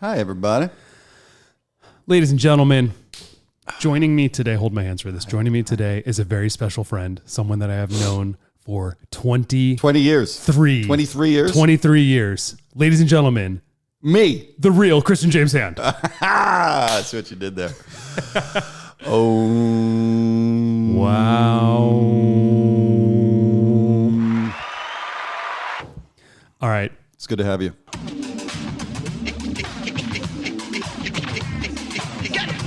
Hi, everybody. Ladies and gentlemen, joining me today, hold my hands for this. Joining me today is a very special friend, someone that I have known for 20 years. 23 years? 23 years. Ladies and gentlemen, me, the real Christian James Hand. That's what you did there. Oh. Wow. All right. It's good to have you.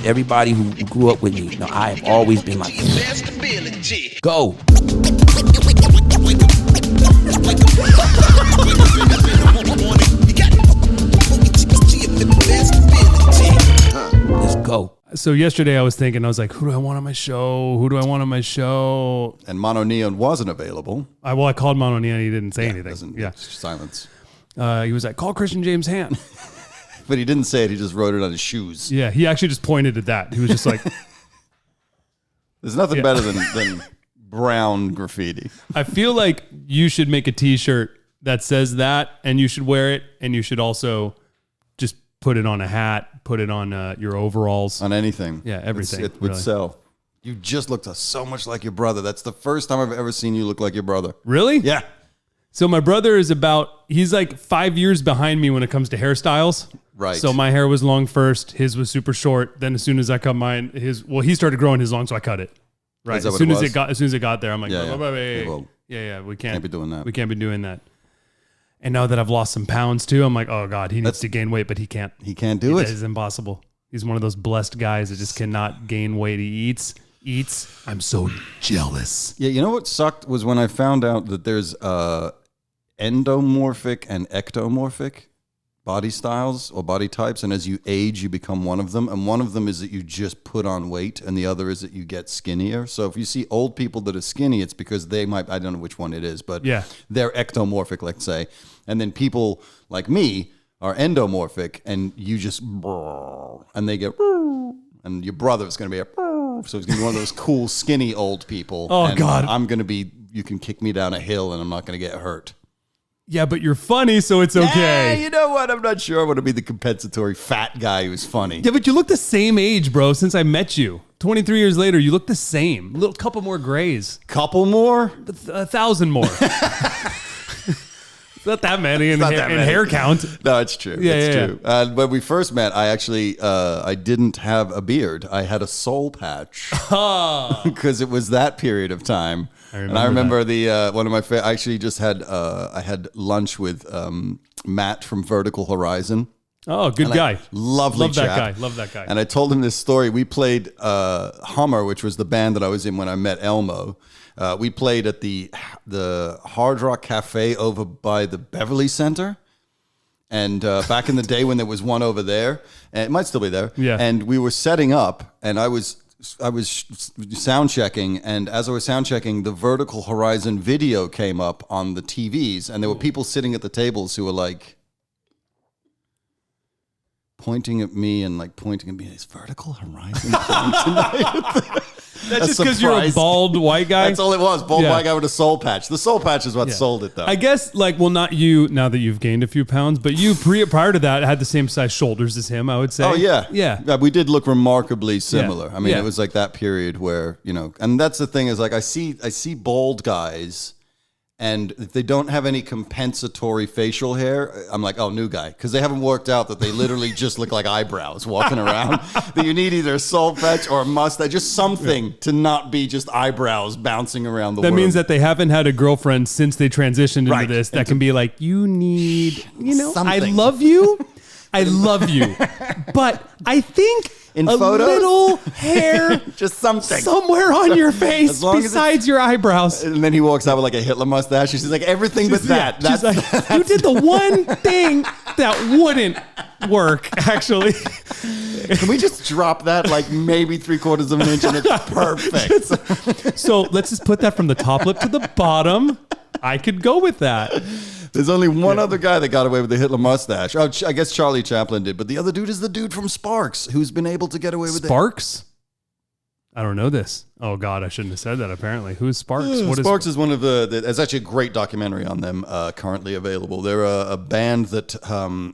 Everybody who grew up with me, you know, I have always been like this. Go. Let's go. So yesterday I was thinking, I was like, who do I want on my show? Who do I want on my show? And Mono Neon wasn't available. I called Mono Neon. He didn't say anything. Yeah. Silence. He was like, call Christian James Hand. But he didn't say it. He just wrote it on his shoes. Yeah, he actually just pointed at that. He was just like... There's nothing better than brown graffiti. I feel like you should make a T-shirt that says that, and you should wear it, and you should also just put it on a hat, put it on your overalls. On anything. Yeah, everything. It would sell. You just looked so much like your brother. That's the first time I've ever seen you look like your brother. Really? Yeah. So my brother is he's like 5 years behind me when it comes to hairstyles. Right. So my hair was long first. His was super short. Then as soon as I cut mine, he started growing his long, so I cut it. Right. As soon as it got there, I'm like, we can't be doing that. We can't be doing that. And now that I've lost some pounds too, I'm like, oh God, he needs to gain weight, but he can't. He can't do it. It is impossible. He's one of those blessed guys that just cannot gain weight. He eats. I'm so jealous. Yeah, you know what sucked was when I found out that there's endomorphic and ectomorphic body styles or body types, and as you age, you become one of them. And one of them is that you just put on weight, and the other is that you get skinnier. So if you see old people that are skinny, it's because they might, I don't know which one it is, but they're ectomorphic, let's say. And then people like me are endomorphic, and you just, and they get, and your brother is going to be so he's going to be one of those cool, skinny old people. Oh, and God. I'm going to be, you can kick me down a hill, and I'm not going to get hurt. Yeah, but you're funny, so it's okay. Yeah, you know what? I'm not sure I want to be the compensatory fat guy who's funny. Yeah, but you look the same age, bro, since I met you. 23 years later, you look the same. A little couple more grays. Couple more? 1,000 more. It's not that many in hair count. No, it's true. It's true. When we first met, I actually I didn't have a beard. I had a soul patch because it was that period of time. I remember the one of my I actually just had I had lunch with Matt from Vertical Horizon. Oh, good guy. Lovely chap. Love that guy. And I told him this story. We played Hummer, which was the band that I was in when I met Elmo. We played at the Hard Rock Cafe over by the Beverly Center. And back in the day when there was one over there, and it might still be there. Yeah. And we were setting up, and I was sound checking, and as I was sound checking, the Vertical Horizon video came up on the TVs, and there were people sitting at the tables who were like pointing at me and like pointing at me. Is Vertical Horizon playing tonight? That's just because you're a bald white guy? That's all it was. Bald white guy with a soul patch. The soul patch is what sold it, though. I guess, not you, now that you've gained a few pounds, but you, prior to that, had the same size shoulders as him, I would say. Oh, yeah. Yeah. We did look remarkably similar. Yeah. I mean, it was like that period where, and that's the thing is like I see bald guys, and if they don't have any compensatory facial hair, I'm like, oh, new guy. Because they haven't worked out that they literally just look like eyebrows walking around. That you need either a soul patch or a mustache, just something to not be just eyebrows bouncing around the world. That means that they haven't had a girlfriend since they transitioned into this that can be like, you need, something. I love you. But I think in photos? Little hair just something somewhere on your face besides your eyebrows. And then he walks out with like a Hitler mustache. She's like, everything but that. That's like, you did the one thing that wouldn't work, actually. Can we just drop that like maybe 3/4 of an inch and it's perfect? So let's just put that from the top lip to the bottom. I could go with that. There's only one other guy that got away with the Hitler mustache. Oh, I guess Charlie Chaplin did. But the other dude is the dude from Sparks who's been able to get away with Sparks? I don't know this. Oh God, I shouldn't have said that. Apparently, who's Sparks? Sparks is one of the. There's actually a great documentary on them currently available. They're a band that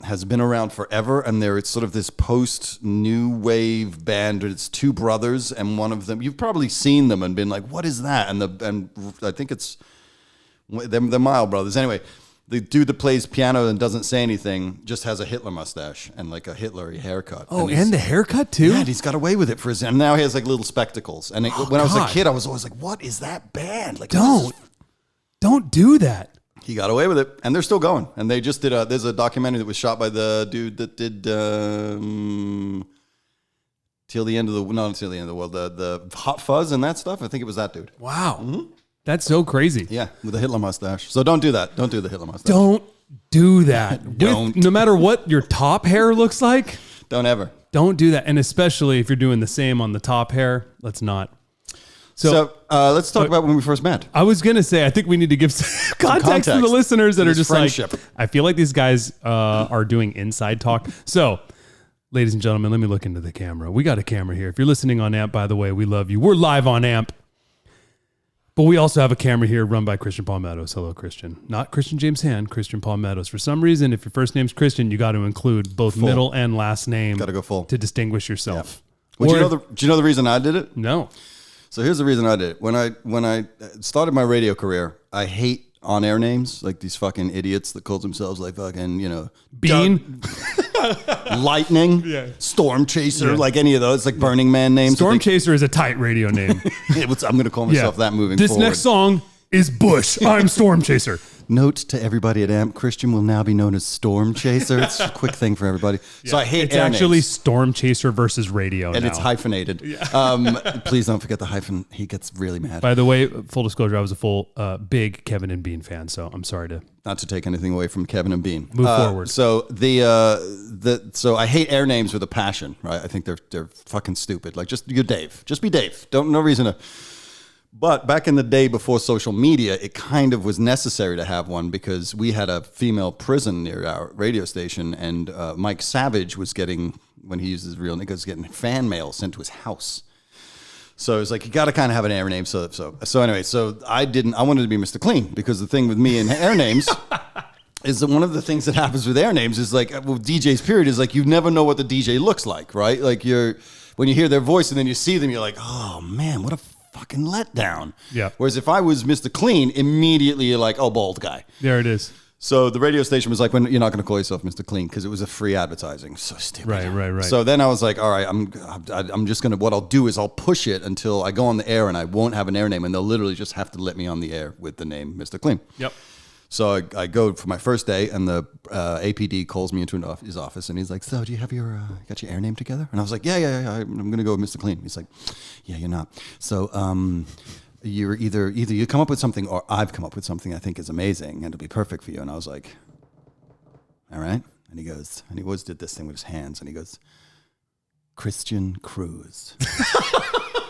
has been around forever, and it's sort of this post new wave band. It's two brothers, and one of them you've probably seen them and been like, "What is that?" And I think it's they're Mile Brothers. Anyway. The dude that plays piano and doesn't say anything just has a Hitler mustache and like a Hitler-y haircut. Oh, and the haircut too? Yeah, and he's got away with it and now he has like little spectacles. And when I was a kid, I was always like, what is that band? Like, don't do that. He got away with it, and they're still going. And they just did there's a documentary that was shot by the dude that did Till the End of the World, the Hot Fuzz and that stuff. I think it was that dude. Wow. Mm-hmm. That's so crazy. Yeah, with a Hitler mustache. So don't do that. Don't do the Hitler mustache. Don't do that. No matter what your top hair looks like. Don't ever. Don't do that. And especially if you're doing the same on the top hair, let's not. So let's talk about when we first met. I was going to say, I think we need to give some context to the listeners that are just friendship. Like, I feel like these guys are doing inside talk. So, ladies and gentlemen, let me look into the camera. We got a camera here. If you're listening on AMP, by the way, we love you. We're live on AMP. But we also have a camera here run by Christian Palmettos. Hello, Christian. Not Christian James Hand, Christian Palmettos. For some reason, if your first name's Christian, you got to include both middle and last name. Got to go full to distinguish yourself. Yeah. Do you know the reason I did it? No. So here's the reason I did it. When I started my radio career, I hate on-air names, like these fucking idiots that call themselves like fucking, Bean. Lightning, Storm Chaser, like any of those, like Burning Man names. Storm Chaser is a tight radio name. I'm going to call myself that moving forward. This next song is Bush. I'm Storm Chaser. Note to everybody at AMP, Christian will now be known as Storm Chaser. It's a quick thing for everybody. Yeah. So I hate It's actually names. Storm Chaser versus radio and now. It's hyphenated. Yeah. Please don't forget the hyphen. He gets really mad. By the way, full disclosure, I was a big Kevin and Bean fan, so I'm sorry to... Not to take anything away from Kevin and Bean. Move forward. So so I hate air names with a passion, right? I think they're fucking stupid. Like you're Dave. Just be Dave. No reason to... But back in the day before social media, it kind of was necessary to have one because we had a female prison near our radio station, and Mike Savage was getting, when he used his real name, was getting fan mail sent to his house. So it's like, you got to kind of have an air name. So anyway, I wanted to be Mr. Clean, because the thing with me and air names is that one of the things that happens with air names is like, well, DJs period is like, you never know what the DJ looks like, right? Like when you hear their voice and then you see them, you're like, oh man, what a fucking letdown. Yeah. Whereas if I was Mr. Clean, immediately you're like, oh, bald guy. There it is. So the radio station was like, when you're not going to call yourself Mr. Clean, because it was a free advertising. So stupid. Right. So then I was like, all right, I'm just going to, what I'll do is I'll push it until I go on the air and I won't have an air name, and they'll literally just have to let me on the air with the name Mr. Clean. Yep. So I go for my first day, and the APD calls me into his office, and he's like, so do you have got your air name together? And I was like, yeah, I'm going to go with Mr. Clean. He's like, yeah, you're not. So you're either you come up with something or I've come up with something I think is amazing and it'll be perfect for you. And I was like, all right. And he goes, and he always did this thing with his hands, and he goes, Christian Cruz.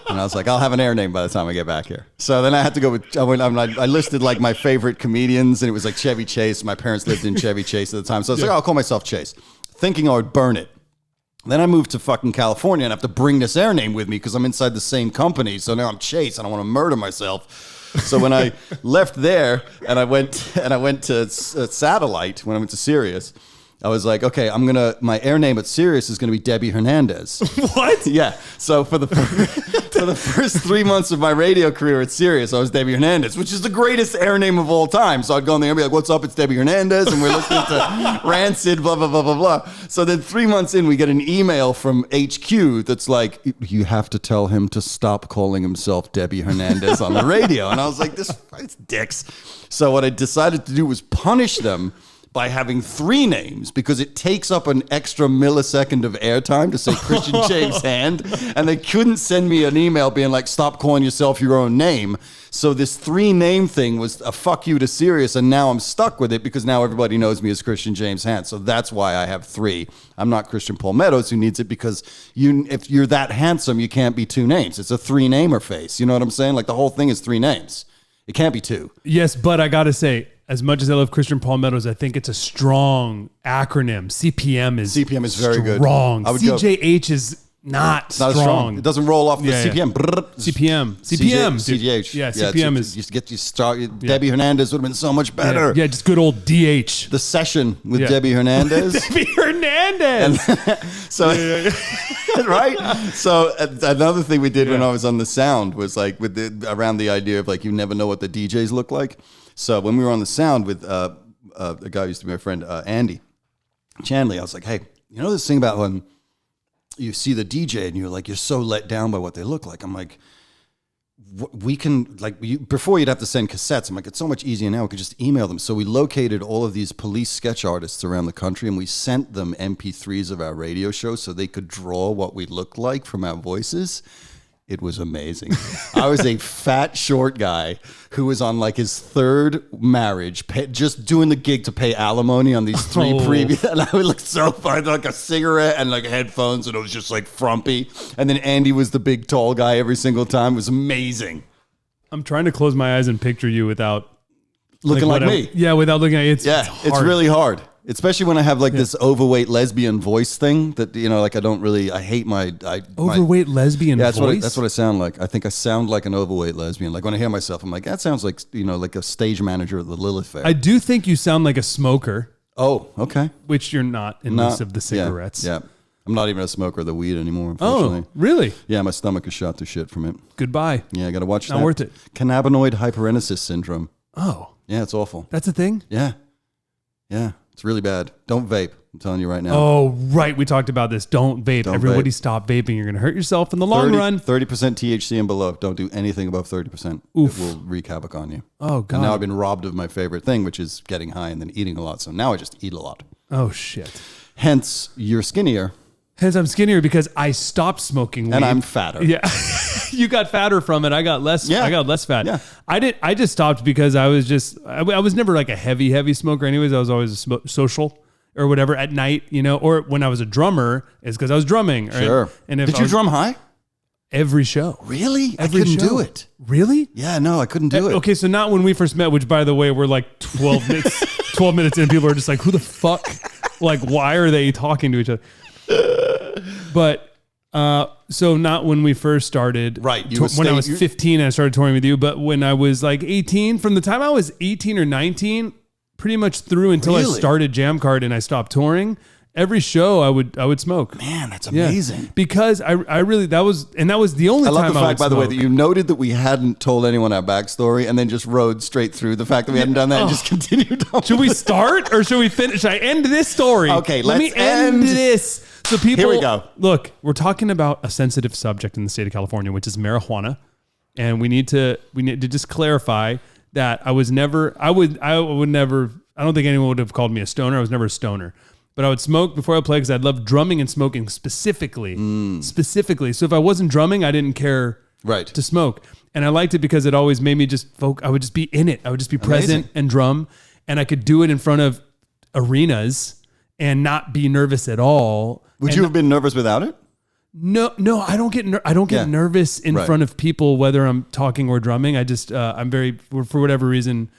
And I was like, I'll have an air name by the time I get back here. So then I had to go with, I listed like my favorite comedians, and it was like Chevy Chase. My parents lived in Chevy Chase at the time. So I was like, I'll call myself Chase, thinking I would burn it. Then I moved to fucking California and I have to bring this air name with me because I'm inside the same company. So now I'm Chase and I want to murder myself. So when I left there and I went to Satellite, when I went to Sirius, I was like, okay, my air name at Sirius is going to be Debbie Hernandez. What? Yeah. So for the first 3 months of my radio career at Sirius, I was Debbie Hernandez, which is the greatest air name of all time. So I'd go in there and be like, what's up? It's Debbie Hernandez. And we're listening to Rancid, blah, blah, blah, blah, blah. So then 3 months in, we get an email from HQ that's like, you have to tell him to stop calling himself Debbie Hernandez on the radio. And I was like, it's dicks. So what I decided to do was punish them by having 3 names, because it takes up an extra millisecond of airtime to say Christian James Hand, and they couldn't send me an email being like, stop calling yourself your own name. So this 3-name thing was a fuck you to Sirius, and now I'm stuck with it because now everybody knows me as Christian James Hand. So that's why I have 3. I'm not Christian Palmettos, who needs it, because if you're that handsome, you can't be 2 names. It's a 3-namer face. You know what I'm saying? Like the whole thing is 3 names. It can't be 2. Yes, but I got to say, as much as I love Christian Palmettos, I think it's a strong acronym. CPM is very good. Strong. CJH is not It's not as strong. It doesn't roll off the Yeah, CPM. CPM. CDH. Yeah, CPM is... You get you start. Debbie Hernandez would have been so much better. Yeah, just good old DH. The Session with Debbie Hernandez. Debbie Hernandez. So, right? So another thing we did when I was on the sound was like around the idea of like you never know what the DJs look like. So when we were on the sound with a guy who used to be my friend, Andy Chanley, I was like, hey, you know this thing about when you see the DJ and you're so let down by what they look like. I'm like, we can, like, before you'd have to send cassettes. I'm like, it's so much easier now. We could just email them. So we located all of these police sketch artists around the country and we sent them MP3s of our radio show so they could draw what we looked like from our voices. It was amazing. I was a fat, short guy who was on like his third marriage, just doing the gig to pay alimony on these three previous. And I would look so funny, like a cigarette and like headphones, and it was just like frumpy. And then Andy was the big, tall guy every single time. It was amazing. I'm trying to close my eyes and picture you without looking like me. Without looking at it. It's really hard. Especially when I have like this overweight lesbian voice thing that, like I hate my... overweight lesbian voice? That's what I sound like. I think I sound like an overweight lesbian. Like when I hear myself, I'm like, that sounds like, like a stage manager at the Lilith Fair. I do think you sound like a smoker. Oh, okay. Which you're not in most of the cigarettes. Yeah. I'm not even a smoker of the weed anymore, unfortunately. Oh, really? Yeah, my stomach is shot to shit from it. Goodbye. Yeah, I got to watch that. Not worth it. Cannabinoid hyperemesis syndrome. Oh. Yeah, it's awful. That's a thing? Yeah. Yeah. It's really bad. Don't vape. I'm telling you right now. Oh, right. We talked about this. Don't vape. Everybody stop vaping. You're going to hurt yourself in the long run. 30% THC and below. Don't do anything above 30%. Oof. It will wreak havoc on you. Oh, God. And now I've been robbed of my favorite thing, which is getting high and then eating a lot. So now I just eat a lot. Oh, shit. Hence, you're skinnier. Hence, I'm skinnier because I stopped smoking weed. And I'm fatter. Yeah. You got fatter from it. I got less. Yeah. I got less fat. Yeah. I just stopped because I was never like a heavy smoker anyways. I was always social or whatever at night, or when I was a drummer, it's because I was drumming. Right? Sure. And if Did you drum high? Every show. Really? Every I couldn't show. do it. Really? Yeah, no, I couldn't do it. Okay, so not when we first met, which by the way, we're like 12 minutes in, people are just like, who the fuck? Like, why are they talking to each other? But so not when we first started, right? When I was 15 and I started touring with you, but when I was like 18, from the time I was 18 or 19, pretty much through until I started Jammcard and I stopped touring, every show I would smoke. Man, that's amazing. Because I really, that was the only time I love the fact, by the way, smoke. that you noted that we hadn't told anyone our backstory and then just rode straight through the fact that we hadn't done that and just continued on. Should we start or should we finish? Should I end this story? Okay, let me end this. So people, here we go. Look, we're talking about a sensitive subject in the state of California, which is marijuana, and we need to just clarify that I would never. I don't think anyone would have called me a stoner. I was never a stoner, but I would smoke before I play because I love drumming and smoking specifically. So if I wasn't drumming, I didn't care to smoke, and I liked it because it always made me just I would just be in it. I would just be present and drum, and I could do it in front of arenas and not be nervous at all. Would you have been nervous without it? No, I don't get nervous in front of people, whether I'm talking or drumming. I just, I'm very, for whatever reason,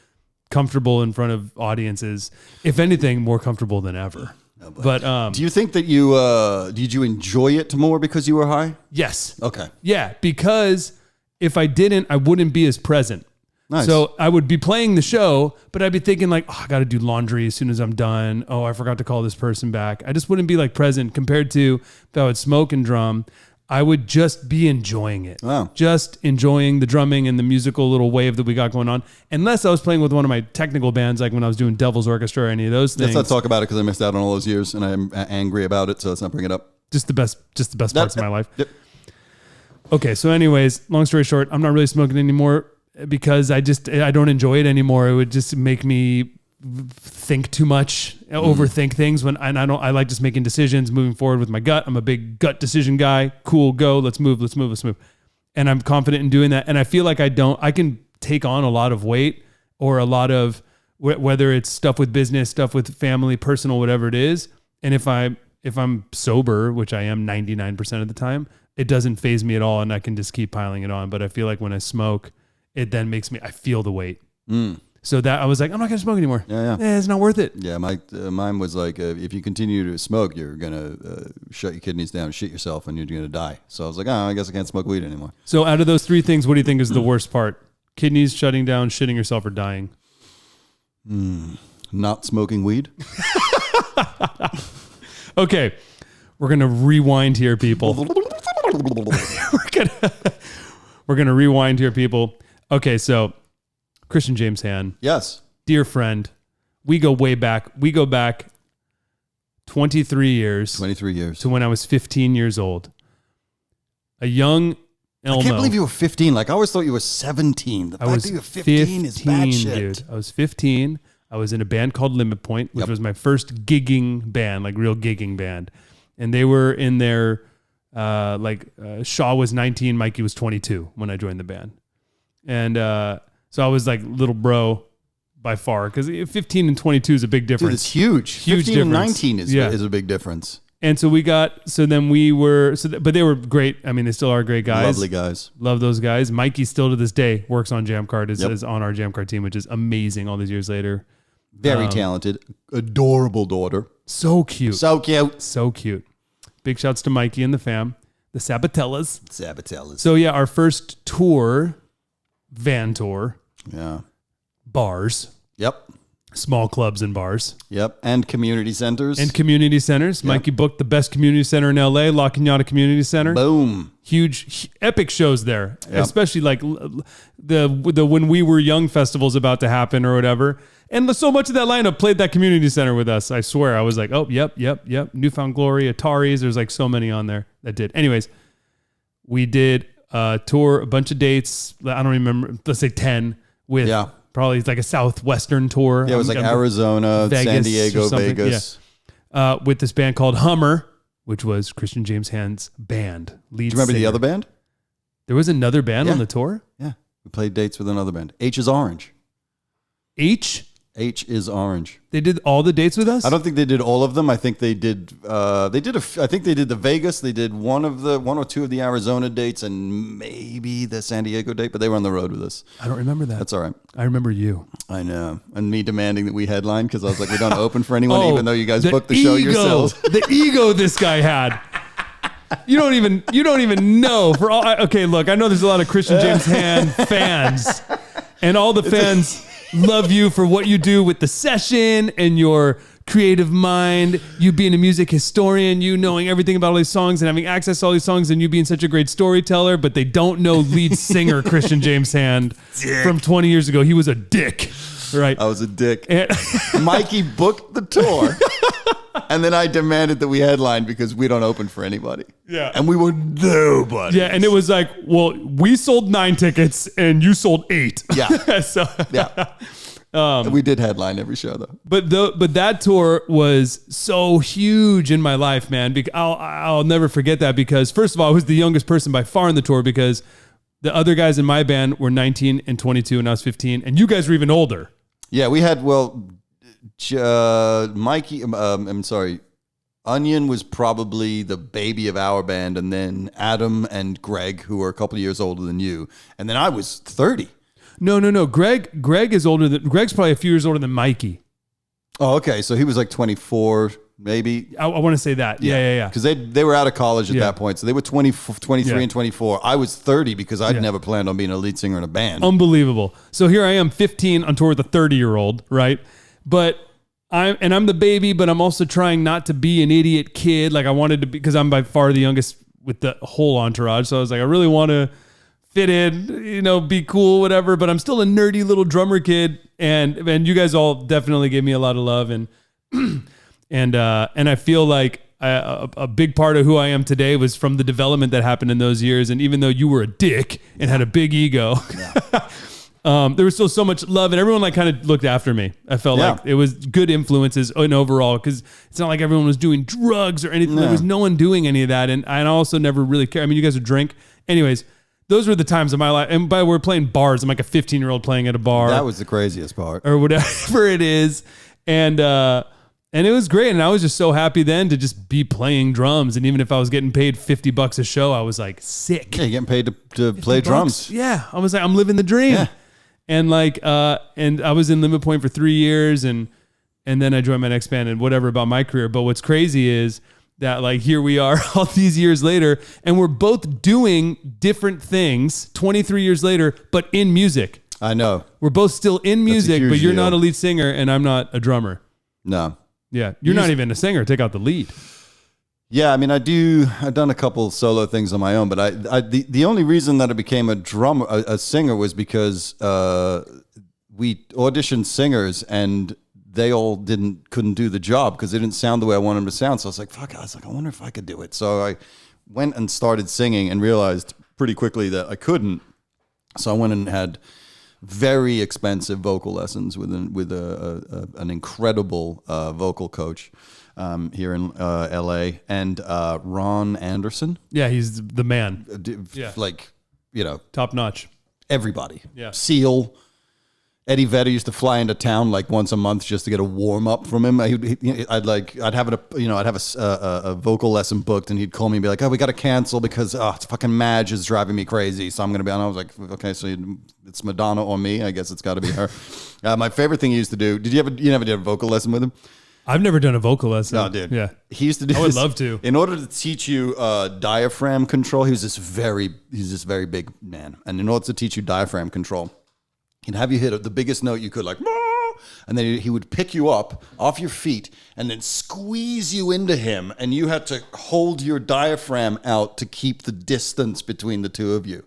comfortable in front of audiences. If anything, more comfortable than ever. Oh, but do you think that did you enjoy it more because you were high? Yes. Okay. Yeah, because if I didn't, I wouldn't be as present. Nice. So I would be playing the show, but I'd be thinking like, I got to do laundry as soon as I'm done. Oh, I forgot to call this person back. I just wouldn't be like present compared to if I would smoke and drum. I would just be enjoying it. Wow. Just enjoying the drumming and the musical little wave that we got going on. Unless I was playing with one of my technical bands, like when I was doing Devil's Orchestra or any of those things. Let's not talk about it because I missed out on all those years and I'm angry about it. So let's not bring it up. Just the best parts of my life. Yep. Okay. So anyways, long story short, I'm not really smoking anymore because I don't enjoy it anymore. It would just make me think too much, overthink things I like just making decisions, moving forward with my gut. I'm a big gut decision guy. Cool, go, let's move. And I'm confident in doing that. And I feel like I can take on a lot of weight or a lot of, whether it's stuff with business, stuff with family, personal, whatever it is. And if I'm sober, which I am 99% of the time, it doesn't faze me at all. And I can just keep piling it on. But I feel like when I smoke, it then makes me, I feel the weight. So that I was like, I'm not going to smoke anymore. Yeah. It's not worth it. Yeah, mine was like, if you continue to smoke, you're going to shut your kidneys down and shit yourself and you're going to die. So I was like, I guess I can't smoke weed anymore. So out of those three things, what do you think is the worst part? Kidneys shutting down, shitting yourself, or dying? Not smoking weed. Okay, we're going to rewind here, people. We're gonna rewind here, people. Okay, so Christian James Hand. Yes. Dear friend. We go way back. We go back 23 years. 23 years. To when I was 15 years old. A young Elmo. I can't believe you were 15. Like, I always thought you were 17. The fact that you were 15 is bad shit. Dude. I was 15. I was in a band called Limit Point, which was my first gigging band, like real gigging band. And they were in their... Shaw was 19, Mikey was 22 when I joined the band. And so I was like little bro by far, because 15 and 22 is a big difference. Dude, it's huge. 15 and 19 is a big difference. And so but they were great. I mean, they still are great guys. Lovely guys. Love those guys. Mikey still to this day works on Jammcard, is on our Jammcard team, which is amazing all these years later. Very talented. Adorable daughter. So cute. So cute. So cute. Big shouts to Mikey and the fam, the Sabatellas. So yeah, our first tour, van tour. Yeah. Bars. Yep. Small clubs and bars. Yep. And community centers. Yep. Mikey booked the best community center in LA, La Cañada Community Center. Boom. Huge, epic shows there. Yep. Especially like the When We Were Young festival's about to happen or whatever. And so much of that lineup played that community center with us. I swear. I was like, oh, yep. Newfound Glory, Ataris. There's like so many on there that did. Anyways, we did a tour, a bunch of dates. I don't remember. Let's say 10 with probably like a Southwestern tour. Yeah, it was like Arizona, Vegas, San Diego, Vegas. Yeah. With this band called Hummer, which was Christian James Hand's band. Do you remember the other band? There was another band on the tour? Yeah. We played dates with another band. H is Orange. H is Orange. They did all the dates with us? I don't think they did all of them. I think they did. I think they did the Vegas. They did one or two of the Arizona dates, and maybe the San Diego date. But they were on the road with us. I don't remember that. That's all right. I remember you. I know, and me demanding that we headline because I was like, we don't open for anyone, even though you guys booked the show yourselves. The ego this guy had. You don't even know. Okay, look, I know there's a lot of Christian James Hand fans, and all the fans love you for what you do with the session and your creative mind, you being a music historian, you knowing everything about all these songs and having access to all these songs, and you being such a great storyteller, but they don't know lead singer Christian James Hand from 20 years ago. He was a dick, right? I was a dick. Mikey booked the tour, and then I demanded that we headline because we don't open for anybody. Yeah. And we were nobody. Yeah, and it was like, well, we sold 9 tickets and you sold 8. Yeah. So yeah. We did headline every show though. But that tour was so huge in my life, man. I'll never forget that because first of all, I was the youngest person by far in the tour because the other guys in my band were 19 and 22 and I was 15 and you guys were even older. Yeah, we had, Mikey, I'm sorry, Onion was probably the baby of our band, and then Adam and Greg, who were a couple of years older than you, and then I was 30. No. Greg is older than Greg's probably a few years older than Mikey. Oh, okay. So he was like 24, maybe. I want to say that. Yeah. Because they were out of college at that point, so they were 23 and 24. I was 30 because I'd never planned on being a lead singer in a band. Unbelievable. So here I am, 15, on tour with a 30-year-old, right? But I'm the baby, but I'm also trying not to be an idiot kid. Like I wanted to be, because I'm by far the youngest with the whole entourage. So I was like, I really want to fit in, be cool, whatever. But I'm still a nerdy little drummer kid, and you guys all definitely gave me a lot of love, and I feel like a big part of who I am today was from the development that happened in those years. And even though you were a dick and had a big ego. Yeah. There was still so much love, and everyone like kind of looked after me. I felt like it was good influences in overall, because it's not like everyone was doing drugs or anything. No. There was no one doing any of that, and I also never really cared. I mean, you guys would drink. Anyways, those were the times of my life. And we're playing bars. I'm like a 15-year-old playing at a bar. That was the craziest part. Or whatever it is. And it was great. And I was just so happy then to just be playing drums. And even if I was getting paid $50 a show, I was like sick. Yeah, you're getting paid to play drums. Yeah. I was like, I'm living the dream. Yeah. And like, and I was in Limit Point for 3 years, and then I joined my next band and whatever about my career. But what's crazy is that like here we are all these years later, and we're both doing different things 23 years later, but in music. I know. We're both still in music, but you're deal. not a lead singer and I'm not a drummer. No. Yeah. You're not even a singer. Take out the lead. Yeah, I mean, I've done a couple solo things on my own, but the only reason that I became a singer was because we auditioned singers and they all couldn't do the job because they didn't sound the way I wanted them to sound. So I was like, fuck, I wonder if I could do it. So I went and started singing and realized pretty quickly that I couldn't. So I went and had very expensive vocal lessons with an incredible vocal coach here in LA, and Ron Anderson. Yeah, he's the man. Like, top notch. Everybody. Yeah. Seal. Eddie Vedder used to fly into town like once a month just to get a warm up from him. I'd have a vocal lesson booked, and he'd call me and be like, "Oh, we got to cancel because it's fucking Madge is driving me crazy." So I'm gonna be on. I was like, "Okay, so it's Madonna or me? I guess it's got to be her." My favorite thing he used to do. You never did a vocal lesson with him? I've never done a vocal lesson. No, dude. Yeah, he used to do. I would love to. In order to teach you diaphragm control, he's this very big man, and in order to teach you diaphragm control, he'd have you hit the biggest note you could, like, and then he would pick you up off your feet and then squeeze you into him, and you had to hold your diaphragm out to keep the distance between the two of you.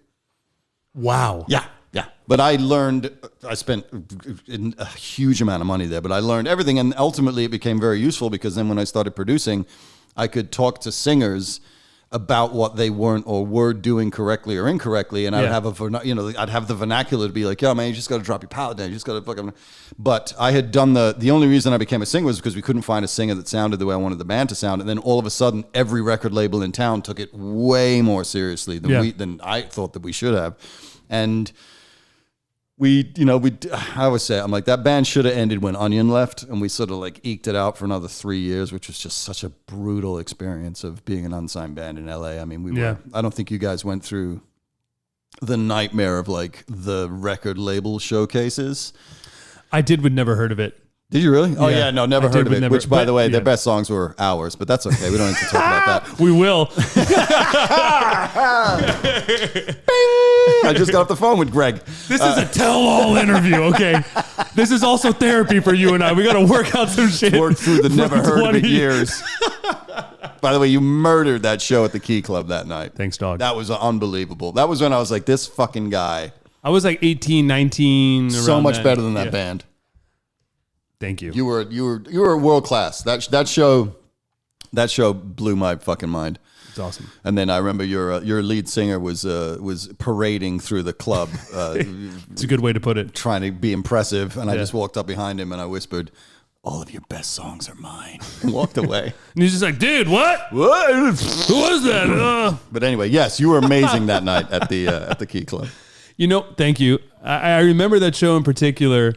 Wow. Yeah. But I spent a huge amount of money there, but I learned everything, and ultimately it became very useful because then when I started producing, I could talk to singers about what they weren't or were doing correctly or incorrectly, and I'd have I'd have the vernacular to be like, "Yo, man, you just got to drop your palate down. You just got to fucking." But I had done the only reason I became a singer was because we couldn't find a singer that sounded the way I wanted the band to sound, and then all of a sudden, every record label in town took it way more seriously than I thought that we should have, and. I always say, I'm like, that band should have ended when Onion left, and we sort of like eked it out for another 3 years, which was just such a brutal experience of being an unsigned band in LA. I mean, I don't think you guys went through the nightmare of like the record label showcases. I did with Never Heard of It. Did you really? Oh yeah, no, never heard of it. Which, by the way, their best songs were ours, but that's okay. We don't need to talk about that. We will. I just got off the phone with Greg. This is a tell-all interview, okay? This is also therapy for you and I. We got to work out some shit. Work through the Never Heard of It years. By the way, you murdered that show at the Key Club that night. Thanks, dog. That was unbelievable. That was when I was like, this fucking guy. I was like 18, 19. So much better than that band. Thank you. You were world class. That show blew my fucking mind. It's awesome. And then I remember your lead singer was parading through the club. It's a good way to put it. Trying to be impressive, and I just walked up behind him and I whispered, "All of your best songs are mine," and walked away. And he's just like, "Dude, what? What? Who was that?" But anyway, yes, you were amazing that night at the Key Club. Thank you. I remember that show in particular.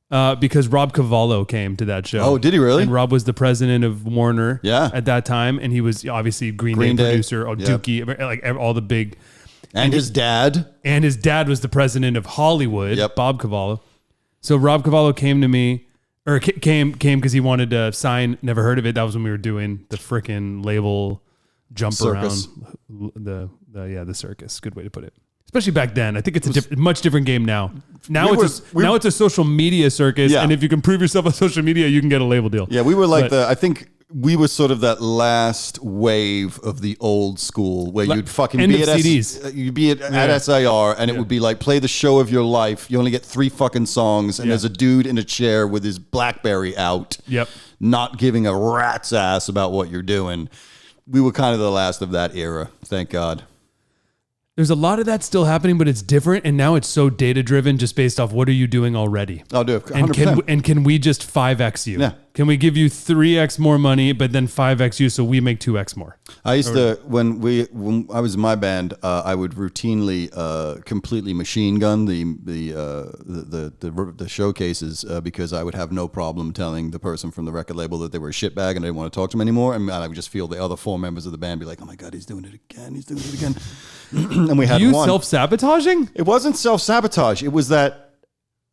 Because Rob Cavallo came to that show. Oh, did he really? And Rob was the president of Warner at that time. And he was obviously Green Day producer, Dookie, like all the big. And his dad. And his dad was the president of Hollywood, Bob Cavallo. So Rob Cavallo came to me, or came because he wanted to sign Never Heard of It. That was when we were doing the frickin' label jump circus. Around. The circus. Good way to put it. Especially back then. I think it's a much different game now. Now it's a social media circus, and if you can prove yourself on social media, you can get a label deal. Yeah, we were like I think we were sort of that last wave of the old school where you'd fucking be at CDs. You'd be at SIR, and it would be like, play the show of your life. You only get 3 fucking songs, and there's a dude in a chair with his BlackBerry out, not giving a rat's ass about what you're doing. We were kind of the last of that era, thank God. There's a lot of that still happening, but it's different. And now it's so data driven, just based off what are you doing already? I'll do it. 100%. And can we just 5X you? Yeah. Can we give you 3X more money, but then 5X you so we make 2X more? I used to, when I was in my band, I would routinely completely machine gun the showcases because I would have no problem telling the person from the record label that they were a shitbag and I didn't want to talk to them anymore. And I would just feel the other 4 members of the band be like, "Oh my God, he's doing it again. He's doing it again." And we had one. Self-sabotaging? It wasn't self-sabotage. It was that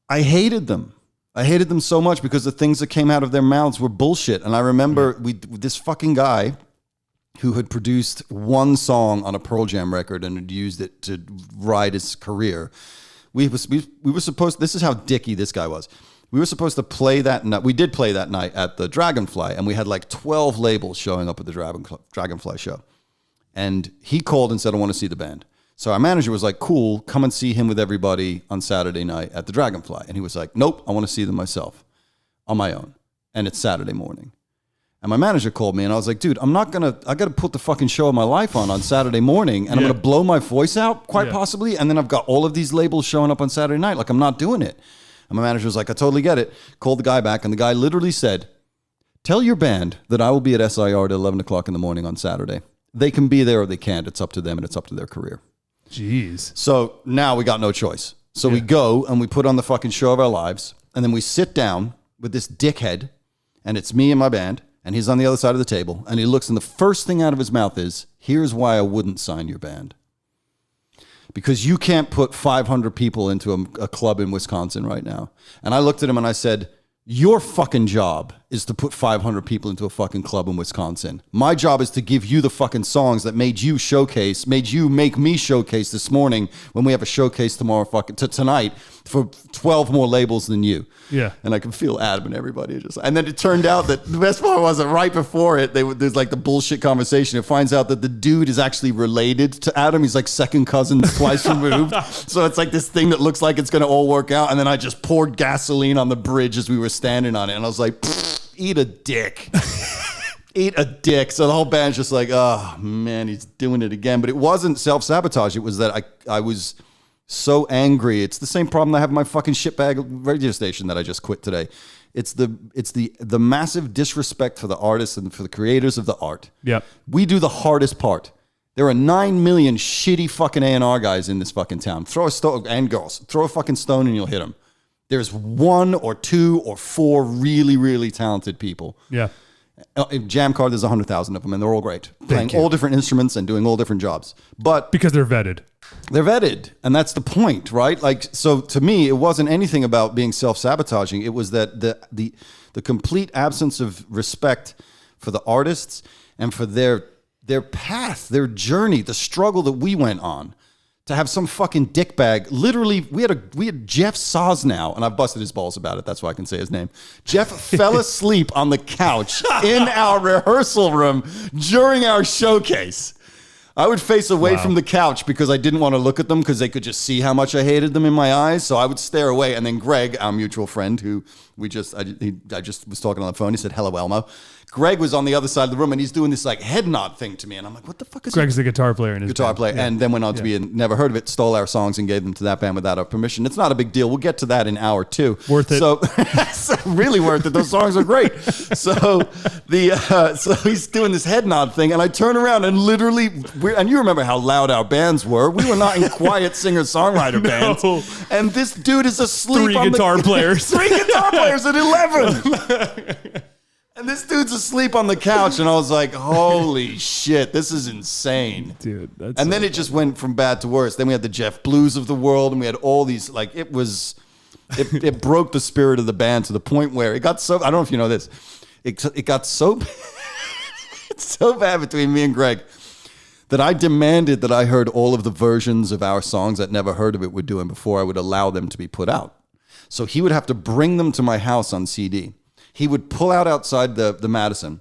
I hated them. I hated them so much because the things that came out of their mouths were bullshit. And I remember this fucking guy who had produced one song on a Pearl Jam record and had used it to ride his career. We were supposed, this is how dicky this guy was. We were supposed to play that night. We did play that night at the Dragonfly, and we had like 12 labels showing up at the Dragonfly show. And he called and said, I want to see the band. So our manager was like, cool, come and see him with everybody on Saturday night at the Dragonfly. And he was like, nope, I want to see them myself on my own. And it's Saturday morning. And my manager called me and I was like, dude, I got to put the fucking show of my life on Saturday morning and I'm going to blow my voice out quite possibly. And then I've got all of these labels showing up on Saturday night. Like, I'm not doing it. And my manager was like, I totally get it. Called the guy back and the guy literally said, tell your band that I will be at SIR at 11 o'clock in the morning on Saturday. They can be there or they can't. It's up to them and it's up to their career. Jeez. So now we got no choice. So we go and we put on the fucking show of our lives. And then we sit down with this dickhead and it's me and my band. And he's on the other side of the table. And he looks and the first thing out of his mouth is, here's why I wouldn't sign your band. Because you can't put 500 people into a club in Wisconsin right now. And I looked at him and I said, your fucking job is to put 500 people into a fucking club in Wisconsin. My job is to give you the fucking songs that made you make me showcase this morning when we have a showcase tonight for 12 more labels than you. Yeah. And I can feel Adam and everybody and then it turned out that the best part was that right before it, there's like the bullshit conversation. It finds out that the dude is actually related to Adam. He's like second cousin twice removed. So it's like this thing that looks like it's going to all work out. And then I just poured gasoline on the bridge as we were standing on it. And I was like, eat a dick. Eat a dick. So the whole band's just like, oh man, he's doing it again. But it wasn't self-sabotage. It was that I was so angry. It's the same problem I have in my fucking shitbag radio station that I just quit today. It's the massive disrespect for the artists and for the creators of the art. Yeah. We do the hardest part. There are 9 million shitty fucking A&R guys in this fucking town. Throw a stone, and girls. Throw a fucking stone and you'll hit them. There's 1 or 2 or 4 really, really talented people. Yeah. In Jammcard, there's 100,000 of them, and they're all great. Playing all different instruments and doing all different jobs. But because they're vetted. They're vetted, and that's the point, right? Like, so to me, it wasn't anything about being self-sabotaging. It was that the complete absence of respect for the artists and for their path, their journey, the struggle that we went on. To have some fucking dickbag, literally, we had Jeff Sosnow, and I've busted his balls about it. That's why I can say his name. Jeff fell asleep on the couch in our rehearsal room during our showcase. I would face away from the couch because I didn't want to look at them because they could just see how much I hated them in my eyes. So I would stare away. And then Greg, our mutual friend, who I just was talking on the phone. He said, hello, Elmo. Greg was on the other side of the room and he's doing this like head nod thing to me. And I'm like, what the fuck is Greg's the guitar player in his guitar band. player. Yeah. And then went on to be in Never Heard of It, stole our songs and gave them to that band without our permission. It's not a big deal. We'll get to that in hour 2. Worth it. So really worth it. Those songs are great. So so he's doing this head nod thing and I turn around and literally, and you remember how loud our bands were. We were not in quiet singer-songwriter bands. And this dude is asleep 3 guitar players. 3 guitar players at 11. And this dude's asleep on the couch, and I was like, holy shit, this is insane. Dude, that's and then it just went from bad to worse. Then we had the Jeff Blues of the world, and we had all these, like, it broke the spirit of the band to the point where it got so, I don't know if you know this, it got so, it's so bad between me and Greg that I demanded that I heard all of the versions of our songs that Never Heard of It were doing before I would allow them to be put out. So he would have to bring them to my house on CD. He would pull out outside the Madison.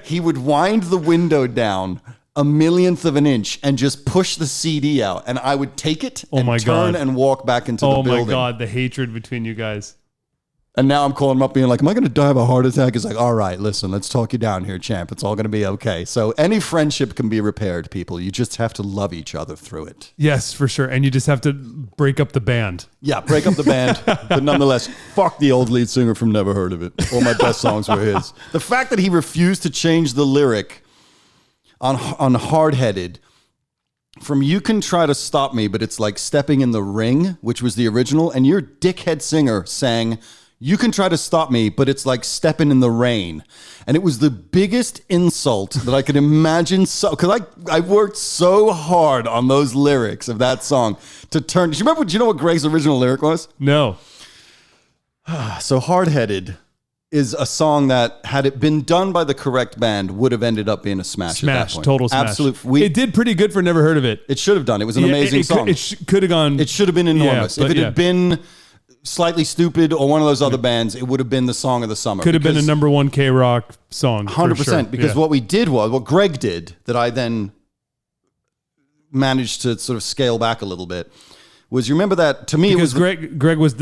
He would wind the window down a millionth of an inch and just push the CD out. And I would take it and turn and walk back into the building. Oh my God, the hatred between you guys. And now I'm calling him up being like, am I going to die of a heart attack? He's like, all right, listen, let's talk you down here, champ. It's all going to be okay. So any friendship can be repaired, people. You just have to love each other through it. Yes, for sure. And you just have to break up the band. Yeah, break up the band. But nonetheless, fuck the old lead singer from Never Heard of It. All my best songs were his. The fact that he refused to change the lyric on Hard-Headed from You Can Try to Stop Me, but it's like Stepping in the Ring, which was the original, and your dickhead singer sang You Can Try to Stop Me, but it's like Stepping in the Rain. And it was the biggest insult that I could imagine. Because I worked so hard on those lyrics of that song to turn. Do you know what Greg's original lyric was? No. So Hard-Headed is a song that, had it been done by the correct band, would have ended up being a smash at that point. Total smash. Absolute. It did pretty good for Never Heard of It. It should have done. It was an amazing song. It could have gone. It should have been enormous. Yeah, if it had been Slightly Stupid or one of those other bands, it would have been the song of the summer. Could have been a number one K-Rock song. 100%. Sure. Because what Greg did, that I then managed to sort of scale back a little bit, was, you remember that, to me, because it was Greg was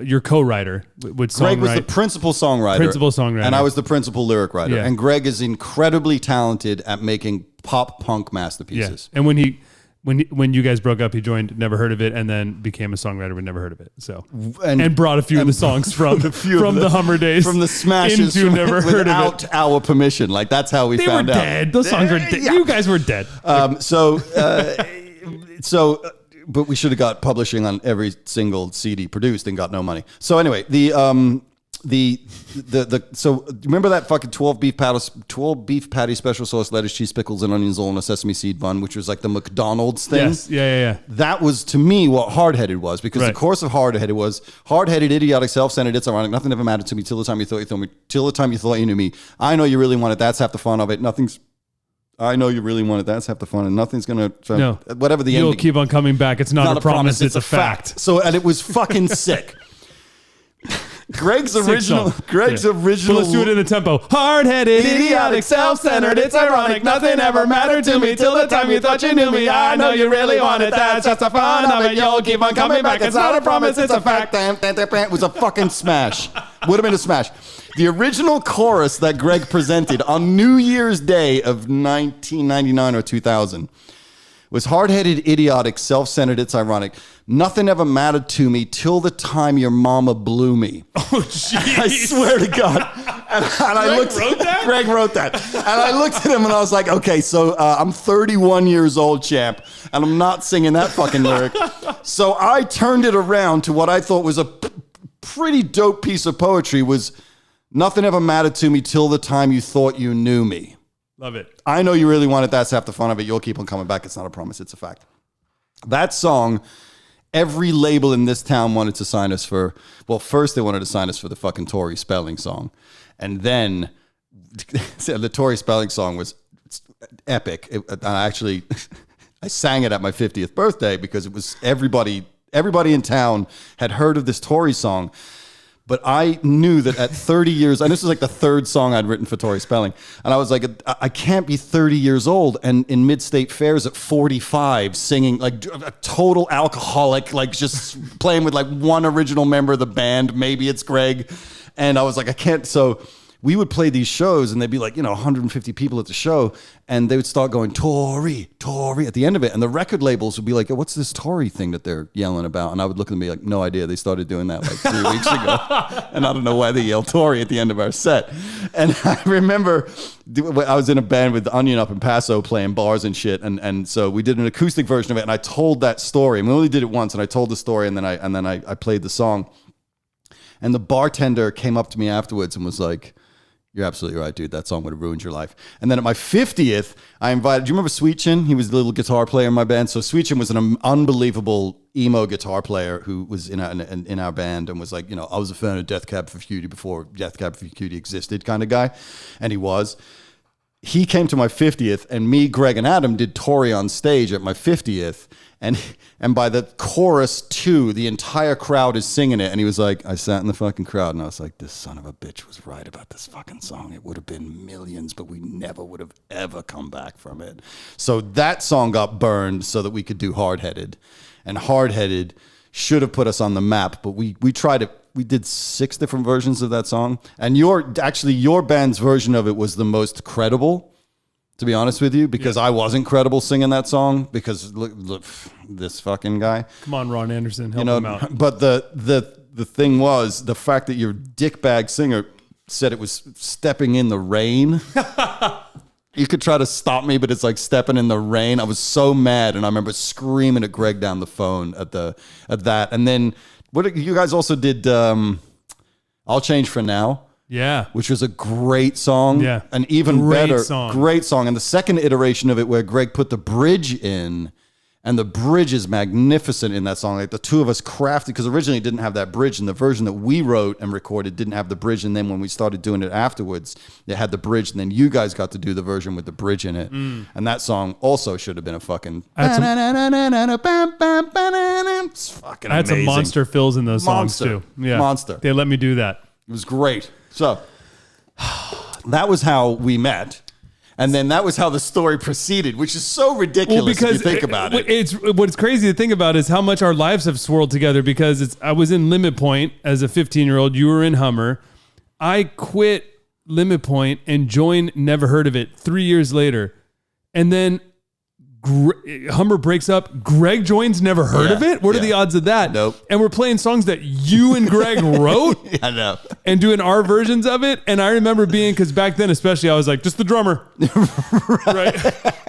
your co-writer. Greg was the principal songwriter. And I was the principal lyric writer. Yeah. And Greg is incredibly talented at making pop punk masterpieces. Yeah. And when you guys broke up, he joined Never Heard of It and then became a songwriter with Never Heard of It. So and brought a few of the songs from the Hummer days, from the smashes, into Never Heard of It without our permission. Like, that's how we found out. They were dead. Those songs were dead. Yeah. You guys were dead. But we should have got publishing on every single CD produced and got no money. So anyway, so remember that fucking 12 beef patty special sauce, lettuce, cheese, pickles, and onions all in a sesame seed bun, which was like the McDonald's thing. Yes, yeah. That was, to me, what Hard-Headed was, because the chorus of Hard-Headed was hard-headed, idiotic, self-centered, it's ironic, nothing ever mattered to me till the time you thought you knew me. I know you really want it. That's half the fun of it. I know you really want it. That's half the fun, and nothing's gonna. Whatever the You'll ending. keep on coming back. It's not a promise. It's a fact. So, and it was fucking sick. Greg's original. But let's do it in the tempo. Hard-headed, idiotic, self-centered. It's ironic. Nothing ever mattered to me till the time you thought you knew me. I know you really want it. That's just the fun of it. You'll keep on coming back. It's not a promise. It's a fact. It was a fucking smash. Would have been a smash. The original chorus that Greg presented on New Year's Day of 1999 or 2000 was hard-headed, idiotic, self-centered, it's ironic. Nothing ever mattered to me till the time your mama blew me. Oh, jeez. I swear to God. Greg wrote that. And I looked at him and I was like, okay, so I'm 31 years old, champ, and I'm not singing that fucking lyric. So I turned it around to what I thought was a pretty dope piece of poetry, was nothing ever mattered to me till the time you thought you knew me. Love it. I know you really want it. That's half the fun of it. You'll keep on coming back. It's not a promise. It's a fact. That song, every label in this town wanted to sign us for, well, first they wanted to sign us for the fucking Tori Spelling song. And then the Tori Spelling song was epic. I sang it at my 50th birthday because it was everybody in town had heard of this Tori song. But I knew that at 30 years, and this was like the third song I'd written for Tori Spelling, and I was like, I can't be 30 years old and in mid-state fairs at 45 singing like a total alcoholic, like just playing with like one original member of the band. Maybe it's Greg. And I was like, I can't. So we would play these shows and they'd be like, 150 people at the show, and they would start going, Tori, Tori at the end of it. And the record labels would be like, what's this Tori thing that they're yelling about? And I would look at them and be like, no idea. They started doing that like 3 weeks ago. And I don't know why they yelled Tori at the end of our set. And I remember I was in a band with Onion up in Paso playing bars and shit. And so we did an acoustic version of it. And I told that story. And we only did it once. And I told the story and then I played the song. And the bartender came up to me afterwards and was like, you're absolutely right, dude. That song would have ruined your life. And then at my 50th, I invited, do you remember Sweet Chin? He was the little guitar player in my band. So Sweet Chin was an unbelievable emo guitar player who was in our band and was like, I was a fan of Death Cab for Cutie before Death Cab for Cutie existed kind of guy. And he was. He came to my 50th, and me, Greg, and Adam did Tori on stage at my 50th. And by the chorus 2, the entire crowd is singing it. And he was like, I sat in the fucking crowd and I was like, this son of a bitch was right about this fucking song. It would have been millions, but we never would have ever come back from it. So that song got burned so that we could do Hard-Headed. And Hard-Headed should have put us on the map, but we tried it. We did 6 different versions of that song. And your band's version of it was the most credible, to be honest with you, because I wasn't credible singing that song because look this fucking guy. Come on, Ron Anderson, help him out. But the thing was, the fact that your dickbag singer said it was stepping in the rain. You could try to stop me, but it's like stepping in the rain. I was so mad, and I remember screaming at Greg down the phone at that. And then what you guys also did, I'll Change for Now. Yeah. Which was a great song. Yeah. An even better, great song. And the second iteration of it where Greg put the bridge in And the bridge is magnificent in that song. Like the two of us crafted, because originally it didn't have that bridge, and the version that we wrote and recorded didn't have the bridge. And then when we started doing it afterwards, it had the bridge. And then you guys got to do the version with the bridge in it. And that song also should have been a fucking. I had some amazing. monster fills in those songs too. Yeah, Monster. They let me do that. It was great. So that was how we met. And then that was how the story proceeded, which is so ridiculous if you think about it. It's what's crazy to think about is how much our lives have swirled together, because I was in Limit Point as a 15-year-old. You were in Hummer. I quit Limit Point and joined Never Heard of It 3 years later. And then Hummer breaks up. Greg joins Never Heard of It. What are the odds of that? Nope. And we're playing songs that you and Greg wrote. I know. And doing our versions of it. And I remember because back then especially, I was like, just the drummer. Right.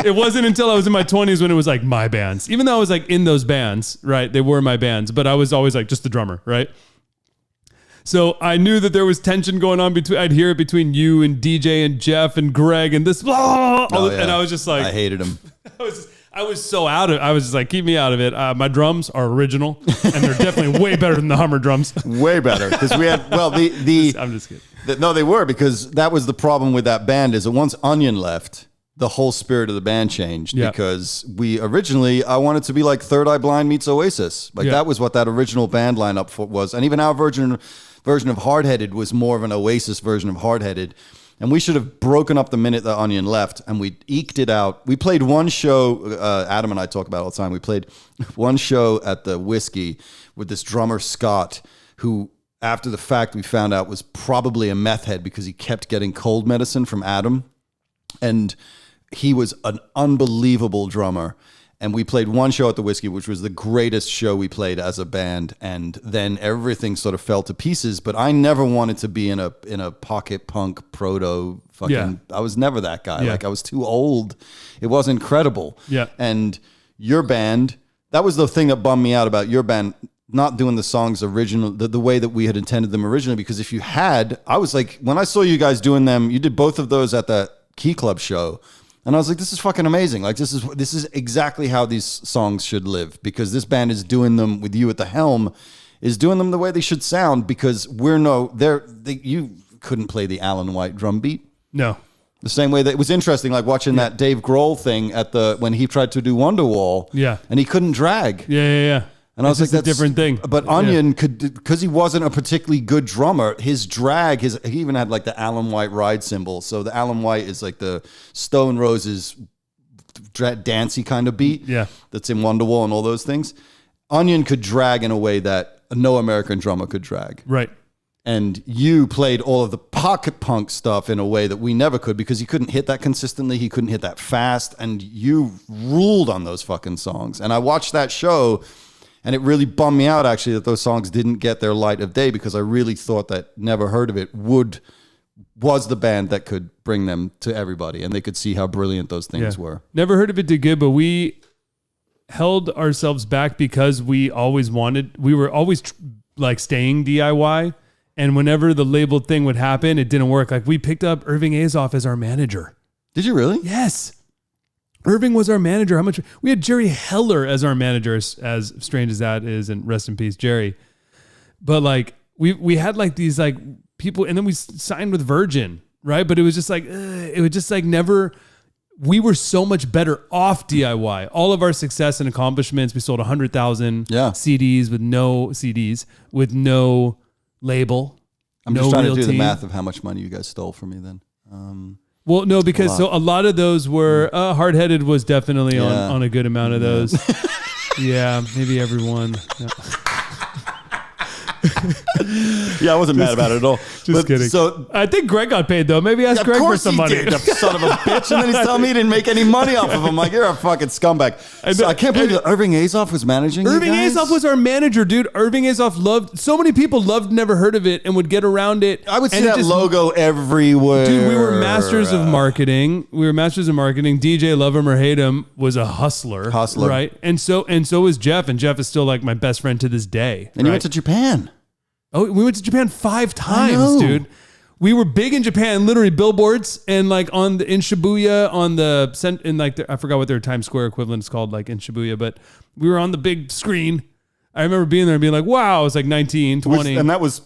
It wasn't until I was in my 20s when it was like my bands. Even though I was like in those bands, right? They were my bands. But I was always like, just the drummer, right? So I knew that there was tension going on I'd hear it between you and DJ and Jeff and Greg and this, and I was just like, I hated him. I was so out of it. I was just like, keep me out of it. My drums are original, and they're definitely way better than the Hummer drums. Way better, because we had I'm just kidding. No, they were, because that was the problem with that band, is that once Onion left, the whole spirit of the band changed. Because I wanted to be like Third Eye Blind meets Oasis. Like that was what that original band lineup was, and even our version of Hard Headed was more of an Oasis version of Hard Headed. And we should have broken up the minute that Onion left, and we eked it out. We played one show, Adam and I talk about all the time. We played one show at the Whiskey with this drummer, Scott, who after the fact we found out was probably a meth head, because he kept getting cold medicine from Adam. And he was an unbelievable drummer. And we played one show at the Whiskey, which was the greatest show we played as a band. And then everything sort of fell to pieces. But I never wanted to be in a pocket punk proto fucking. Yeah. I was never that guy. Yeah. Like I was too old. It was incredible. Yeah. And your band, that was the thing that bummed me out about your band not doing the songs original, the way that we had intended them originally. Because if you had, I was like, when I saw you guys doing them, you did both of those at that Key Club show. And I was like, this is fucking amazing. Like, this is exactly how these songs should live, because this band is doing them with you at the helm, is doing them the way they should sound, because you couldn't play the Alan White drum beat. No. The same way that it was interesting, like watching that Dave Grohl thing when he tried to do Wonderwall. Yeah. And he couldn't drag. Yeah. And I was like, that's a different thing. But Onion could, because he wasn't a particularly good drummer, his drag, he even had like the Alan White ride cymbal. So the Alan White is like the Stone Roses dancey kind of beat. Yeah. That's in Wonderwall and all those things. Onion could drag in a way that no American drummer could drag. Right. And you played all of the pocket punk stuff in a way that we never could, because he couldn't hit that consistently. He couldn't hit that fast. And you ruled on those fucking songs. And I watched that show, and it really bummed me out, actually, that those songs didn't get their light of day, because I really thought that Never Heard of It was the band that could bring them to everybody, and they could see how brilliant those things were. Never Heard of It did good, but we held ourselves back because we were always like staying DIY. And whenever the labeled thing would happen, it didn't work. Like we picked up Irving Azoff as our manager. Did you really? Yes. Irving was our manager. We had Jerry Heller as our manager, as strange as that is, and rest in peace, Jerry. But like we had like these like people, and then we signed with Virgin, right? But it was just like never. We were so much better off DIY. All of our success and accomplishments, we sold 100,000 CDs with no label. I'm just trying to do the math of how much money you guys stole from me then. Well, no, because a lot of those were Hard Headed was definitely on a good amount of those. Yeah, maybe everyone. Yeah, I wasn't mad about it at all. Just kidding. So I think Greg got paid though. Maybe ask Greg for some money. Did, son of a bitch. And then he's telling me he didn't make any money off of him. Like, you're a fucking scumbag. So I can't believe that Irving Azoff was managing you guys. Irving Azoff was our manager, dude. Irving Azoff so many people Never Heard of It and would get around it. I would see that logo everywhere. Dude, we were masters of marketing. DJ, love him or hate him, was a hustler. Right? And so was Jeff. And Jeff is still like my best friend to this day. And you went to Japan. Oh, we went to Japan 5 times, dude. We were big in Japan, literally billboards, and like in Shibuya I forgot what their Times Square equivalent is called, like in Shibuya, but we were on the big screen. I remember being there and being like, wow, I was like 19, 20. And that was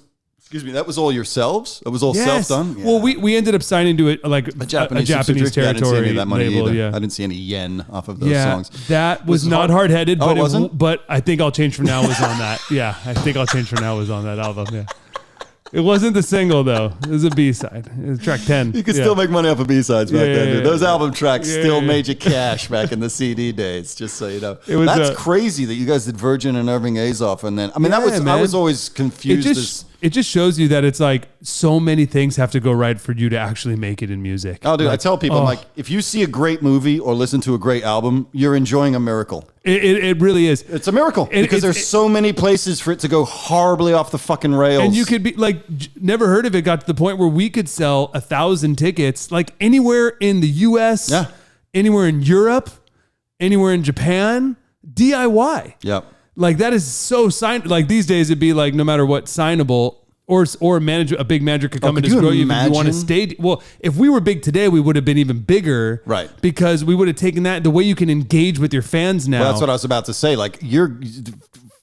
all yourselves? It was all self-done? Yeah. Well, we ended up signing to it like a Japanese territory. I didn't see any of that money label, either. yeah. I didn't see any yen off of those songs. That was not hard-headed, but it wasn't? But I think I'll Change from Now was on that. Yeah, I think I'll Change from Now was on that album, yeah. It wasn't the single, though. It was a B-side. It was track 10. You could still make money off of B-sides back then. Dude. Those album tracks still made you cash back in the CD days, just so you know. That's crazy that you guys did Virgin and Irving Azoff. And then, I was always confused. It just shows you that it's like so many things have to go right for you to actually make it in music. Oh, dude, I tell people, I'm like, if you see a great movie or listen to a great album, you're enjoying a miracle. It really is. It's a miracle because there's so many places for it to go horribly off the fucking rails. And you could be like, Never Heard of It got to the point where we could sell 1,000 tickets, like anywhere in the US, anywhere in Europe, anywhere in Japan, DIY. Yep. Like that is so signed. Like these days, it'd be like no matter what, signable, or a big manager could come and just grow you if you want to stay. Well, if we were big today, we would have been even bigger, right? Because we would have taken that the way you can engage with your fans now. Well, that's what I was about to say. Like your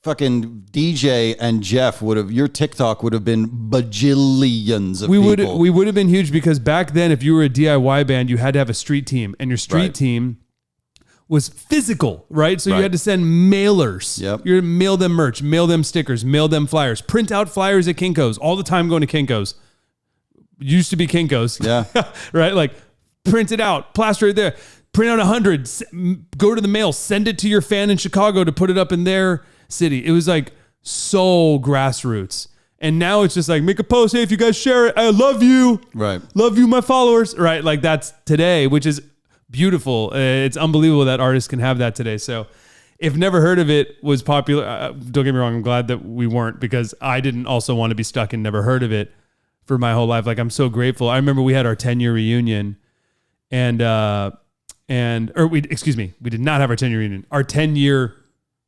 fucking DJ and Jeff your TikTok would have been bajillions of people. We would have been huge because back then, if you were a DIY band, you had to have a street team, and your street team was physical, right? So you had to send mailers. Yep. You mail them merch, mail them stickers, mail them flyers, print out flyers at Kinko's all the time going to Kinko's. Used to be Kinko's. Yeah. Right? Like print it out, plaster it there, print out 100, go to the mail, send it to your fan in Chicago to put it up in their city. It was like so grassroots. And now it's just like, make a post. Hey, if you guys share it, I love you. Right. Love you, my followers. Right. Like that's today, which is beautiful. It's unbelievable that artists can have that today. So if Never Heard of It was popular, don't get me wrong, I'm glad that we weren't, because I didn't also want to be stuck in Never Heard of It for my whole life. Like I'm so grateful. I remember we had our 10-year reunion we did not have our 10-year reunion. Our 10-year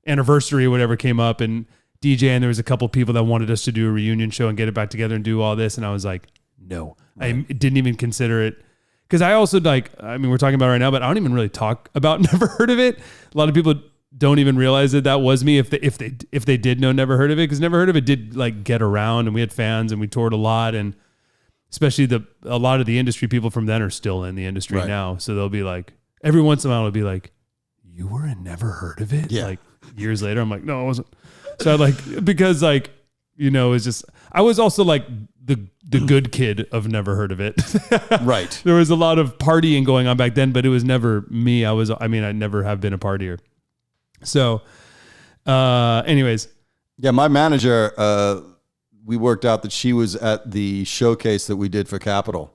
anniversary or whatever came up, and DJ, and there was a couple people that wanted us to do a reunion show and get it back together and do all this. And I was like, no, I didn't even consider it. Because I also we're talking about it right now, but I don't even really talk about Never Heard of It. A lot of people don't even realize that was me if they did know Never Heard of It, because Never Heard of It did like get around, and we had fans and we toured a lot, and especially a lot of the industry people from then are still in the industry now. So they'll be like, every once in a while, it'll be like, you were in Never Heard of It? Yeah. Like years later, I'm like, no, I wasn't. So because it's just, I was also like the good kid of Never Heard of It. Right. There was a lot of partying going on back then, but it was never me. I never have been a partier. So, anyways. Yeah, my manager, we worked out that she was at the showcase that we did for Capitol.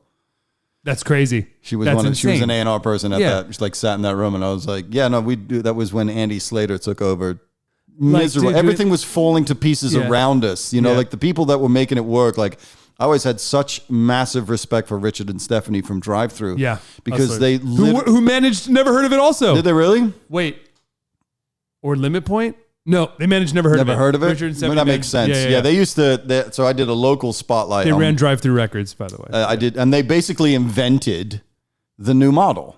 That's crazy. She was she was an A&R person at that. She sat in that room, and I was like, yeah, no, that was when Andy Slater took over. Miserable. Everything was falling to pieces around us. Like the people that were making it work, like I always had such massive respect for Richard and Stephanie from Drive Thru. Yeah. Because they who managed Never Heard of It also. Did they really? Wait. Or Limit Point? No, they managed Never Heard of It. Never heard of it? Richard and Stephanie. That makes sense. Yeah, they used to. So I did a local spotlight. They ran Drive Thru Records, by the way. I did. And they basically invented the new model.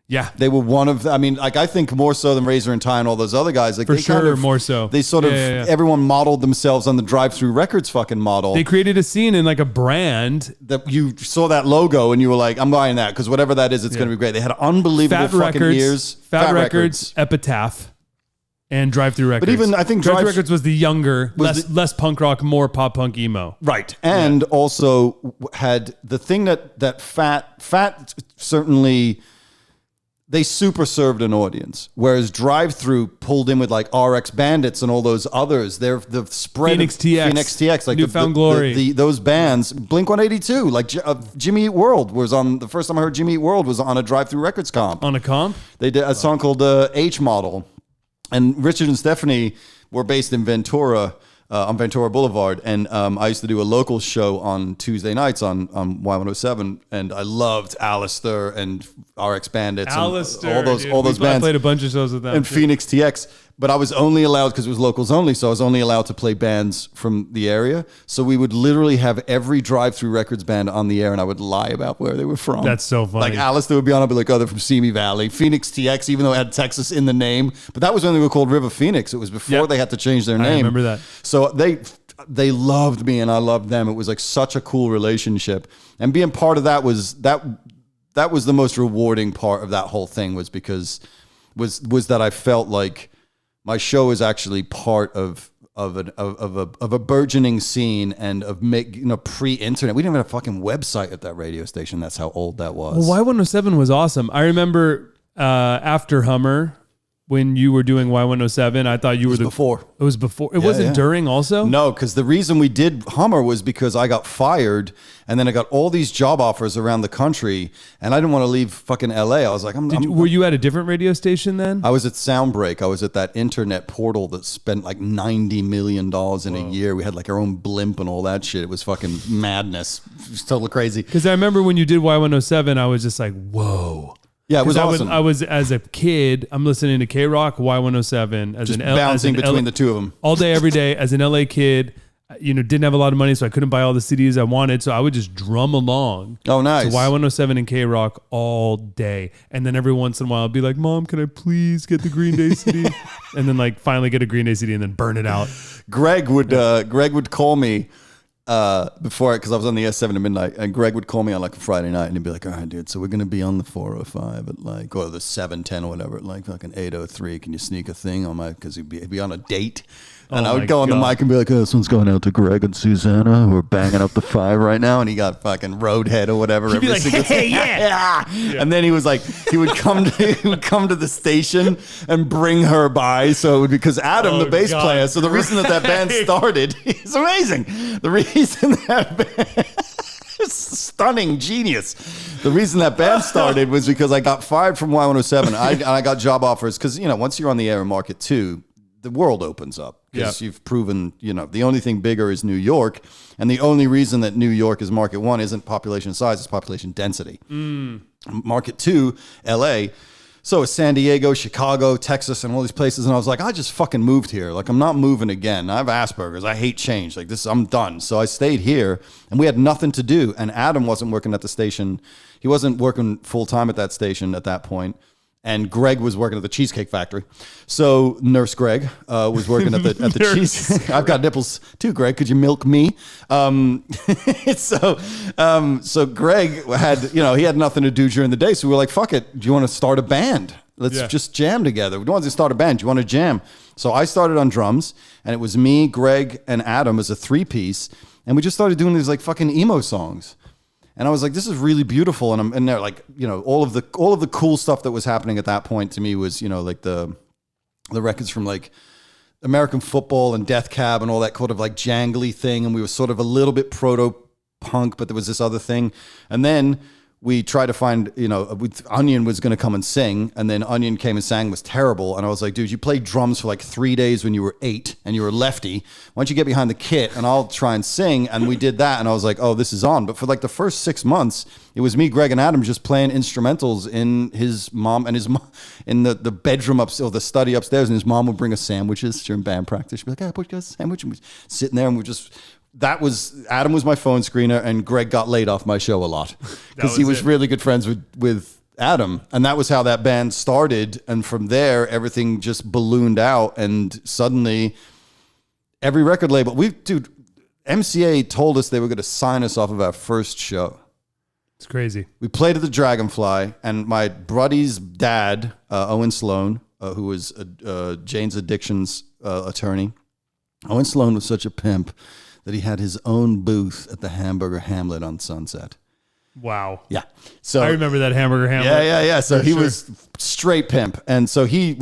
Yeah. They were one of, I think more so than Razor and Tie and all those other guys. Like For sure, more so. They sort of, everyone modeled themselves on the Drive Thru Records fucking model. They created a scene and like a brand. That you saw that logo and you were like, I'm buying that because whatever that is, it's going to be great. They had unbelievable fucking ears. Fat Records, Epitaph, and Drive Thru Records. But even, I think Drive Thru Records was the younger, less punk rock, more pop punk emo. Right. And also had the thing that Fat certainly... They super served an audience, whereas Drive Thru pulled in with like RX Bandits and all those others. They're the spread Phoenix TX, like Newfound Glory, those bands. Blink 182, like Jimmy Eat World was on. The first time I heard Jimmy Eat World was on a Drive Thru Records comp. On a comp, they did a song called H Model, and Richard and Stephanie were based in Ventura. on Ventura Boulevard. And I used to do a local show on Tuesday nights on Y107. And I loved Alistair and RX Bandits. Alistair, and all those bands. I played a bunch of shows with them. And Phoenix TX. But I was only allowed, because it was locals only, so I was only allowed to play bands from the area. So we would literally have every drive-through records band on the air, and I would lie about where they were from. That's so funny. Like Alistair would be on, I'd be like, oh, they're from Simi Valley. Phoenix TX, even though it had Texas in the name. But that was when they were called River Phoenix. It was before they had to change their name. I remember that. So they loved me, and I loved them. It was like such a cool relationship. And being part of that was the most rewarding part of that whole thing, was because was that I felt like my show is actually part of a burgeoning scene and of pre-internet. We didn't even have a fucking website at that radio station. That's how old that was. Well, Y107 was awesome. I remember after Hummer, when you were doing Y107, I thought you were before. It was before. It wasn't during also? No, because the reason we did Hummer was because I got fired, and then I got all these job offers around the country, and I didn't want to leave fucking LA. I was like, were you at a different radio station then? I was at Soundbreak. I was at that internet portal that spent like $90 million in a year. We had like our own blimp and all that shit. It was fucking madness. It was totally crazy. Because I remember when you did Y107, I was just like, whoa. Yeah, it was awesome. I was as a kid, I'm listening to K-Rock, Y107, as just bouncing between the two of them all day, every day. As an LA kid, didn't have a lot of money, so I couldn't buy all the CDs I wanted. So I would just drum along. Oh, nice. To Y107 and K-Rock all day, and then every once in a while, I'd be like, "Mom, can I please get the Green Day CD?" And then like finally get a Green Day CD, and then burn it out. Greg would call me. Before, because I was on the S7 at midnight, and Greg would call me on like a Friday night, and he'd be like, all right, dude, so we're going to be on the 405 at like, or the 710 or whatever, at like fucking 803. Can you sneak a thing on my, because he'd be on a date. And I would go on the mic and be like, oh, this one's going out to Greg and Susanna, who are banging up the 5 right now. And he got fucking Roadhead or whatever. He'd be like, hey, yeah. And then he was like, he would come to the station and bring her by. So it would, because Adam, the bass player, so the reason that band started, it's amazing. The reason that band, stunning genius. The reason that band started was because I got fired from Y107. I got job offers because, once you're on the air in Market 2, the world opens up. Because you've proven, the only thing bigger is New York. And the only reason that New York is Market 1 isn't population size, it's population density. Market 2, LA. So it's San Diego, Chicago, Texas, and all these places. And I was like, I just fucking moved here. Like, I'm not moving again. I have Asperger's. I hate change. Like, I'm done. So I stayed here, and we had nothing to do. And Adam wasn't working at the station. He wasn't working full time at that station at that point. And Greg was working at the Cheesecake Factory. So Nurse Greg was working at the cheese. I've got nipples too, Greg. Could you milk me? So Greg had, he had nothing to do during the day. So we were like, fuck it. Do you want to start a band? Let's just jam together. We don't want to start a band. Do you want to jam? So I started on drums, and it was me, Greg, and Adam as a 3-piece. And we just started doing these like fucking emo songs. And I was like, this is really beautiful. And they're like, all of the cool stuff that was happening at that point to me was, like the records from like American Football and Death Cab and all that kind of like jangly thing. And we were sort of a little bit proto-punk, but there was this other thing. And then we tried to find, Onion was going to come and sing, and then Onion came and sang, was terrible. And I was like, dude, you played drums for like 3 days when you were 8 and you were lefty. Why don't you get behind the kit and I'll try and sing? And we did that. And I was like, oh, this is on. But for like the first 6 months, it was me, Greg, and Adam just playing instrumentals in his mom and his mom in the bedroom upstairs, or the study upstairs. And his mom would bring us sandwiches during band practice. She'd be like, I put you guys a sandwich. And we'd sitting there and we just... Adam was my phone screener, and Greg got laid off my show a lot because he was really good friends with Adam. And that was how that band started. And from there, everything just ballooned out. And suddenly every record label, MCA told us they were going to sign us off of our first show. It's crazy. We played at the Dragonfly, and my buddy's dad, Owen Sloan, who was Jane's Addictions attorney. Owen Sloan was such a pimp that he had his own booth at the Hamburger Hamlet on Sunset. Wow. Yeah. So I remember that Hamburger Hamlet. Yeah. So he was straight pimp. And so he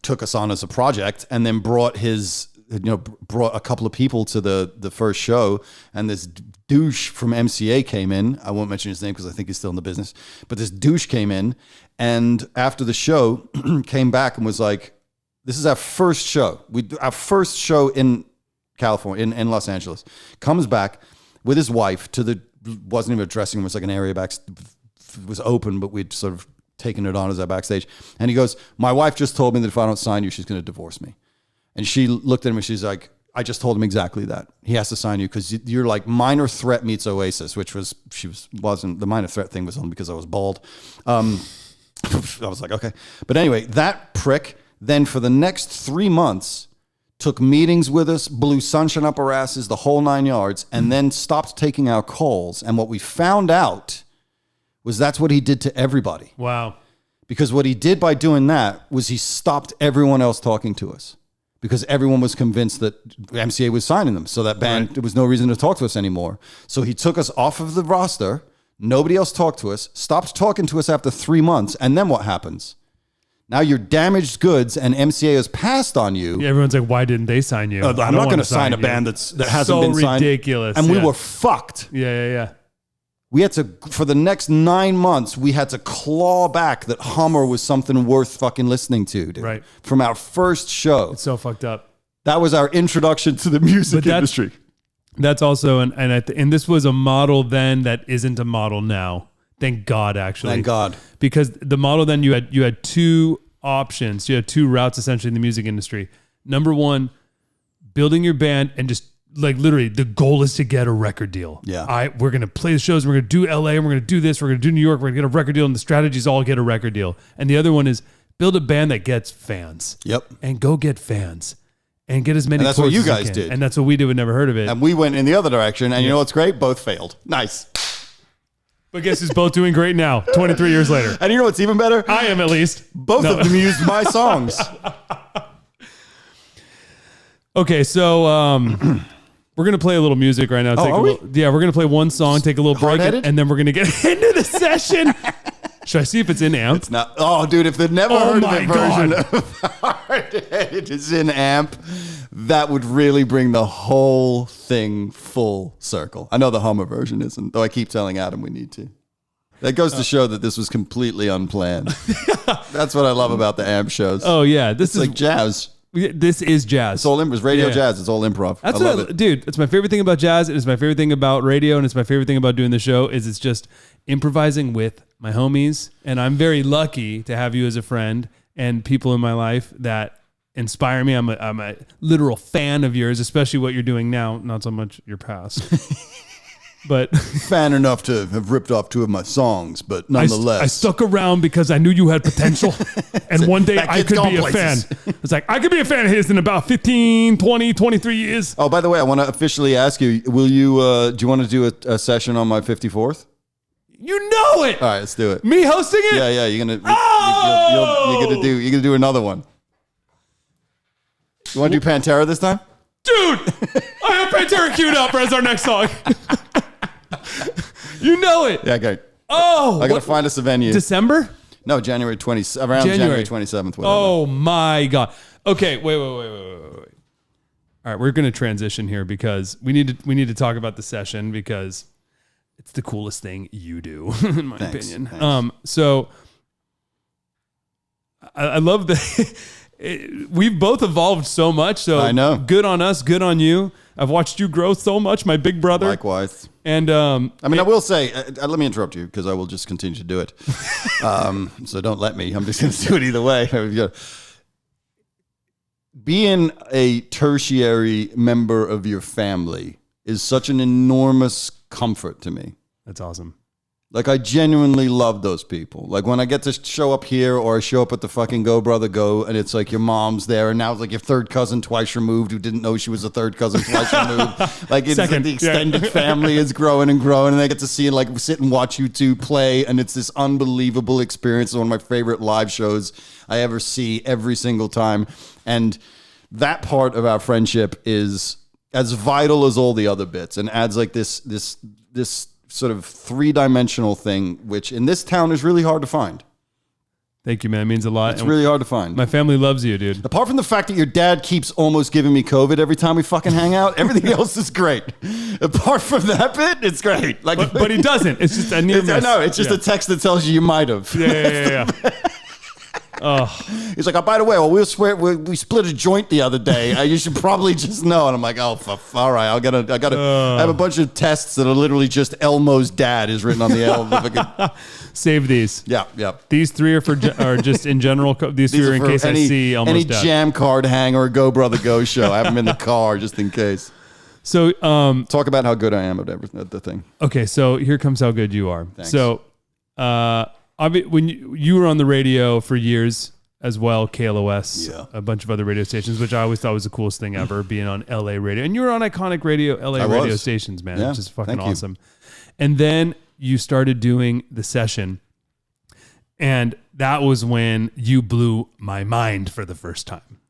took us on as a project, and then brought a couple of people to the first show. And this douche from MCA came in. I won't mention his name because I think he's still in the business. But this douche came in, and after the show came back and was like, this is our first show. Our first show in California, in Los Angeles. Comes back with his wife to wasn't even a dressing room, it was like an area back, was open, but we'd sort of taken it on as our backstage. And he goes, my wife just told me that if I don't sign you, she's going to divorce me. And she looked at him and she's like, I just told him exactly that. He has to sign you because you're like minor threat meets Oasis, which was, wasn't, the minor threat thing was only because I was bald. I was like, okay. But anyway, that prick then for the next 3 months took meetings with us, blew sunshine up our asses, the whole 9 yards, and then stopped taking our calls. And what we found out was that's what he did to everybody. Wow. Because what he did by doing that was he stopped everyone else talking to us. Because everyone was convinced that MCA was signing them. So that band, There was no reason to talk to us anymore. So he took us off of the roster. Nobody else talked to us. Stopped talking to us after 3 months. And then what happens? Now you're damaged goods and MCA has passed on you. Yeah, everyone's like, why didn't they sign you? I'm not going to sign a band that hasn't been signed. So ridiculous. And we were fucked. Yeah. We had to, for the next 9 months, we had to claw back that Hummer was something worth fucking listening to, dude. Right. From our first show. It's so fucked up. That was our introduction to the music industry. That's also, and this was a model then that isn't a model now. Thank God, actually. Thank God. Because the model then you had two options. You had two routes essentially in the music industry. Number one, building your band and just like literally the goal is to get a record deal. Yeah. We're going to play the shows. We're going to do LA and we're going to do this. We're going to do New York. We're going to get a record deal. And the strategy is all get a record deal. And the other one is build a band that gets fans. Yep. And go get fans and get as many. And that's what you guys did. And that's what we did. We never heard of it. And we went in the other direction. And you know what's great? Both failed. Nice. But guess who's both doing great now, 23 years later. And you know what's even better? I am, at least. Both of them used my songs. Okay, so we're going to play a little music right now. Are we? Yeah, we're going to play one song, take a little break, Hard-headed? and then we're going to get into the session. Should I see if it's in amp? It's not. Oh, dude, if they've never heard of it version of Hard-headed is in amp, that would really bring the whole thing full circle. I know the Hummer version isn't, though I keep telling Adam we need to. That goes to show that this was completely unplanned. That's what I love about the amp shows. Oh, yeah. This is like jazz. This is jazz. It's all it's radio jazz. It's all improv. That's I love it. Dude, it's my favorite thing about jazz. It's my favorite thing about radio. And it's my favorite thing about doing the show is it's just improvising with my homies. And I'm very lucky to have you as a friend and people in my life that inspire me. I'm a literal fan of yours, especially what you're doing now. Not so much your past. But fan enough to have ripped off 2 of my songs, but nonetheless. I stuck around because I knew you had potential. And one day I could be a fan. It's like, I could be a fan of his in about 15, 20, 23 years. Oh, by the way, I want to officially ask you, will you, do you want to do a session on my 54th? You know it. All right, let's do it. Me hosting it? Yeah, you're going to, you're gonna do another one. You want to do Pantera this time? Dude, I have Pantera queued up as our next song. You know it. Yeah, okay. Oh. I got to find us a venue. December? No, January 27th. Whatever. Oh my God. Okay, wait. All right, we're going to transition here because we need to talk about the session because it's the coolest thing you do, in my opinion. Thanks. So I love we've both evolved so much. So I know. Good on us. Good on you. I've watched you grow so much, my big brother. Likewise. And I mean, I will say, let me interrupt you because I will just continue to do it. So don't let me. I'm just going to do it either way. Being a tertiary member of your family is such an enormous comfort to me. That's awesome. Like, I genuinely love those people. Like, when I get to show up here or I show up at the fucking Go Brother Go and it's like your mom's there and now it's like your third cousin twice removed who didn't know she was a third cousin twice removed. Like, it's like the extended family is growing and growing and they get to see, like, sit and watch you two play. And it's this unbelievable experience. It's one of my favorite live shows I ever see every single time. And that part of our friendship is as vital as all the other bits and adds like this sort of 3-dimensional thing, which in this town is really hard to find. Thank you, man. It means a lot. It's really hard to find. My family loves you, dude. Apart from the fact that your dad keeps almost giving me COVID every time we fucking hang out, everything else is great. Apart from that bit, it's great. Like, but he doesn't. It's just a near miss. I know. It's just a text that tells you might have. Yeah. He's like, oh, by the way, well, we split a joint the other day. You should probably just know. And I'm like, oh, all right, I have a bunch of tests that are literally just Elmo's dad is written on the Elmo. Save these. Yeah. These three are just in general. These three are in case I see Elmo's any dad. Jammcard hang or Go Brother Go show. I have them in the car just in case. So talk about how good I am at the thing. Okay, so here comes how good you are. Thanks. So when you were on the radio for years as well, KLOS, a bunch of other radio stations, which I always thought was the coolest thing ever, being on LA radio. And you were on iconic LA radio stations, man, which is fucking awesome. And then you started doing the session, and that was when you blew my mind for the first time.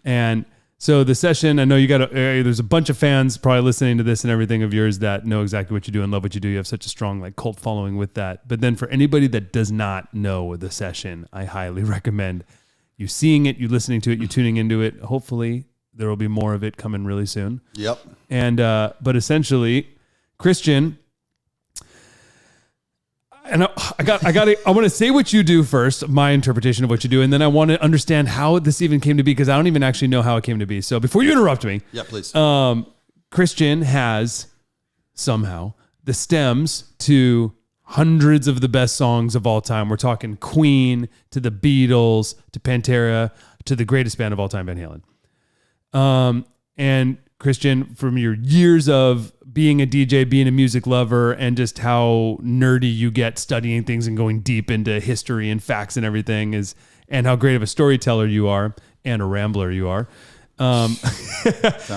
And so the session, I know you got there's a bunch of fans probably listening to this and everything of yours that know exactly what you do and love what you do. You have such a strong like cult following with that. But then for anybody that does not know the session, I highly recommend you seeing it, you listening to it, you tuning into it. Hopefully there will be more of it coming really soon. Yep. And, but essentially Christian, and I want to say what you do first, my interpretation of what you do, and then I want to understand how this even came to be, because I don't even actually know how it came to be. So before you interrupt me, yeah, please. Christian has somehow the stems to hundreds of the best songs of all time. We're talking Queen to the Beatles to Pantera to the greatest band of all time, Van Halen. And Christian, from your years of being a DJ, being a music lover, and just how nerdy you get studying things and going deep into history and facts and everything and how great of a storyteller you are and a rambler you are. Tell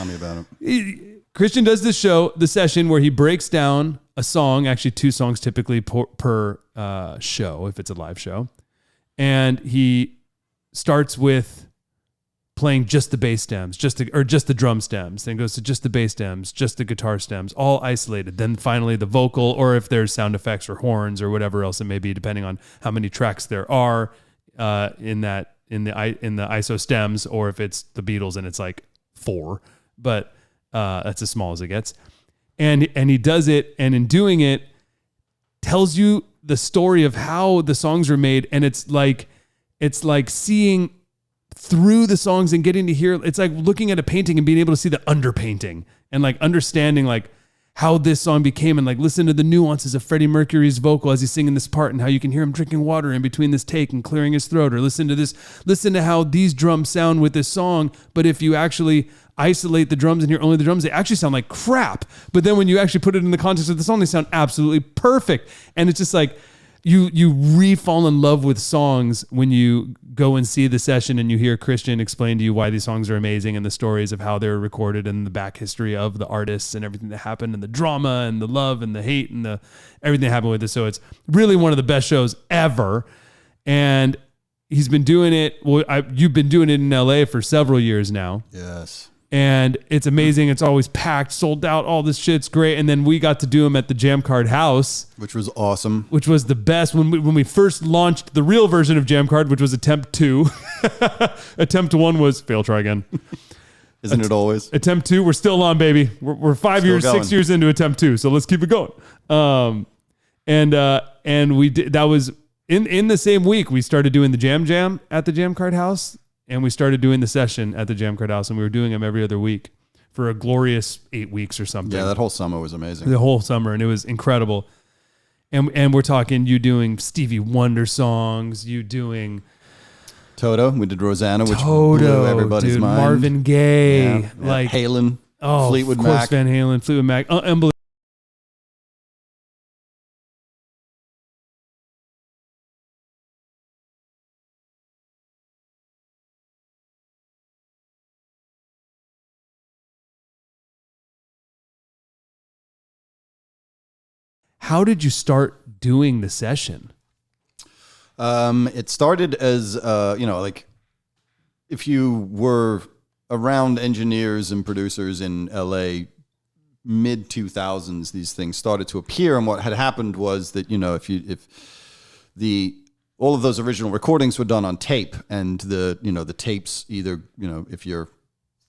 me about it. Christian does this show, the session, where he breaks down a song, actually 2 songs typically per show, if it's a live show. And he starts with playing just the bass stems, just the drum stems, then goes to just the bass stems, just the guitar stems, all isolated. Then finally the vocal, or if there's sound effects or horns or whatever else it may be, depending on how many tracks there are in the ISO stems, or if it's the Beatles and it's like 4, but that's as small as it gets. And he does it, and in doing it, tells you the story of how the songs were made, and it's like seeing through the songs and getting to hear, it's like looking at a painting and being able to see the underpainting and like understanding like how this song became, and like listen to the nuances of Freddie Mercury's vocal as he's singing this part and how you can hear him drinking water in between this take and clearing his throat, or listen to how these drums sound with this song. But if you actually isolate the drums and hear only the drums, they actually sound like crap. But then when you actually put it in the context of the song, they sound absolutely perfect. And it's just like, you re-fall in love with songs when you go and see the session and you hear Christian explain to you why these songs are amazing and the stories of how they were recorded and the back history of the artists and everything that happened and the drama and the love and the hate and everything that happened with it. So it's really one of the best shows ever. And he's been doing it. Well, you've been doing it in LA for several years now. Yes. And it's amazing. It's always packed, sold out. All this shit's great. And then we got to do them at the Jammcard house, which was awesome. Which was the best when we first launched the real version of Jammcard, which was Attempt 2. Attempt 1 was fail, try again. Isn't it always? Attempt 2, we're still on, baby. We're 6 years into Attempt 2, so let's keep it going. And we did. That was in the same week we started doing the Jam at the Jammcard house. And we started doing the session at the Jammcard house, and we were doing them every other week for a glorious 8 weeks or something. Yeah, that whole summer was amazing. The whole summer, and it was incredible. And we're talking you doing Stevie Wonder songs, you doing Toto. We did Rosanna, which blew everybody's mind. Marvin Gaye, like Halen, Fleetwood Mac, Van Halen, Fleetwood Mac, unbelievable. How did you start doing the session? It started as, like if you were around engineers and producers in LA, mid 2000s, these things started to appear. And what had happened was that, all of those original recordings were done on tape, and the tapes either, if you're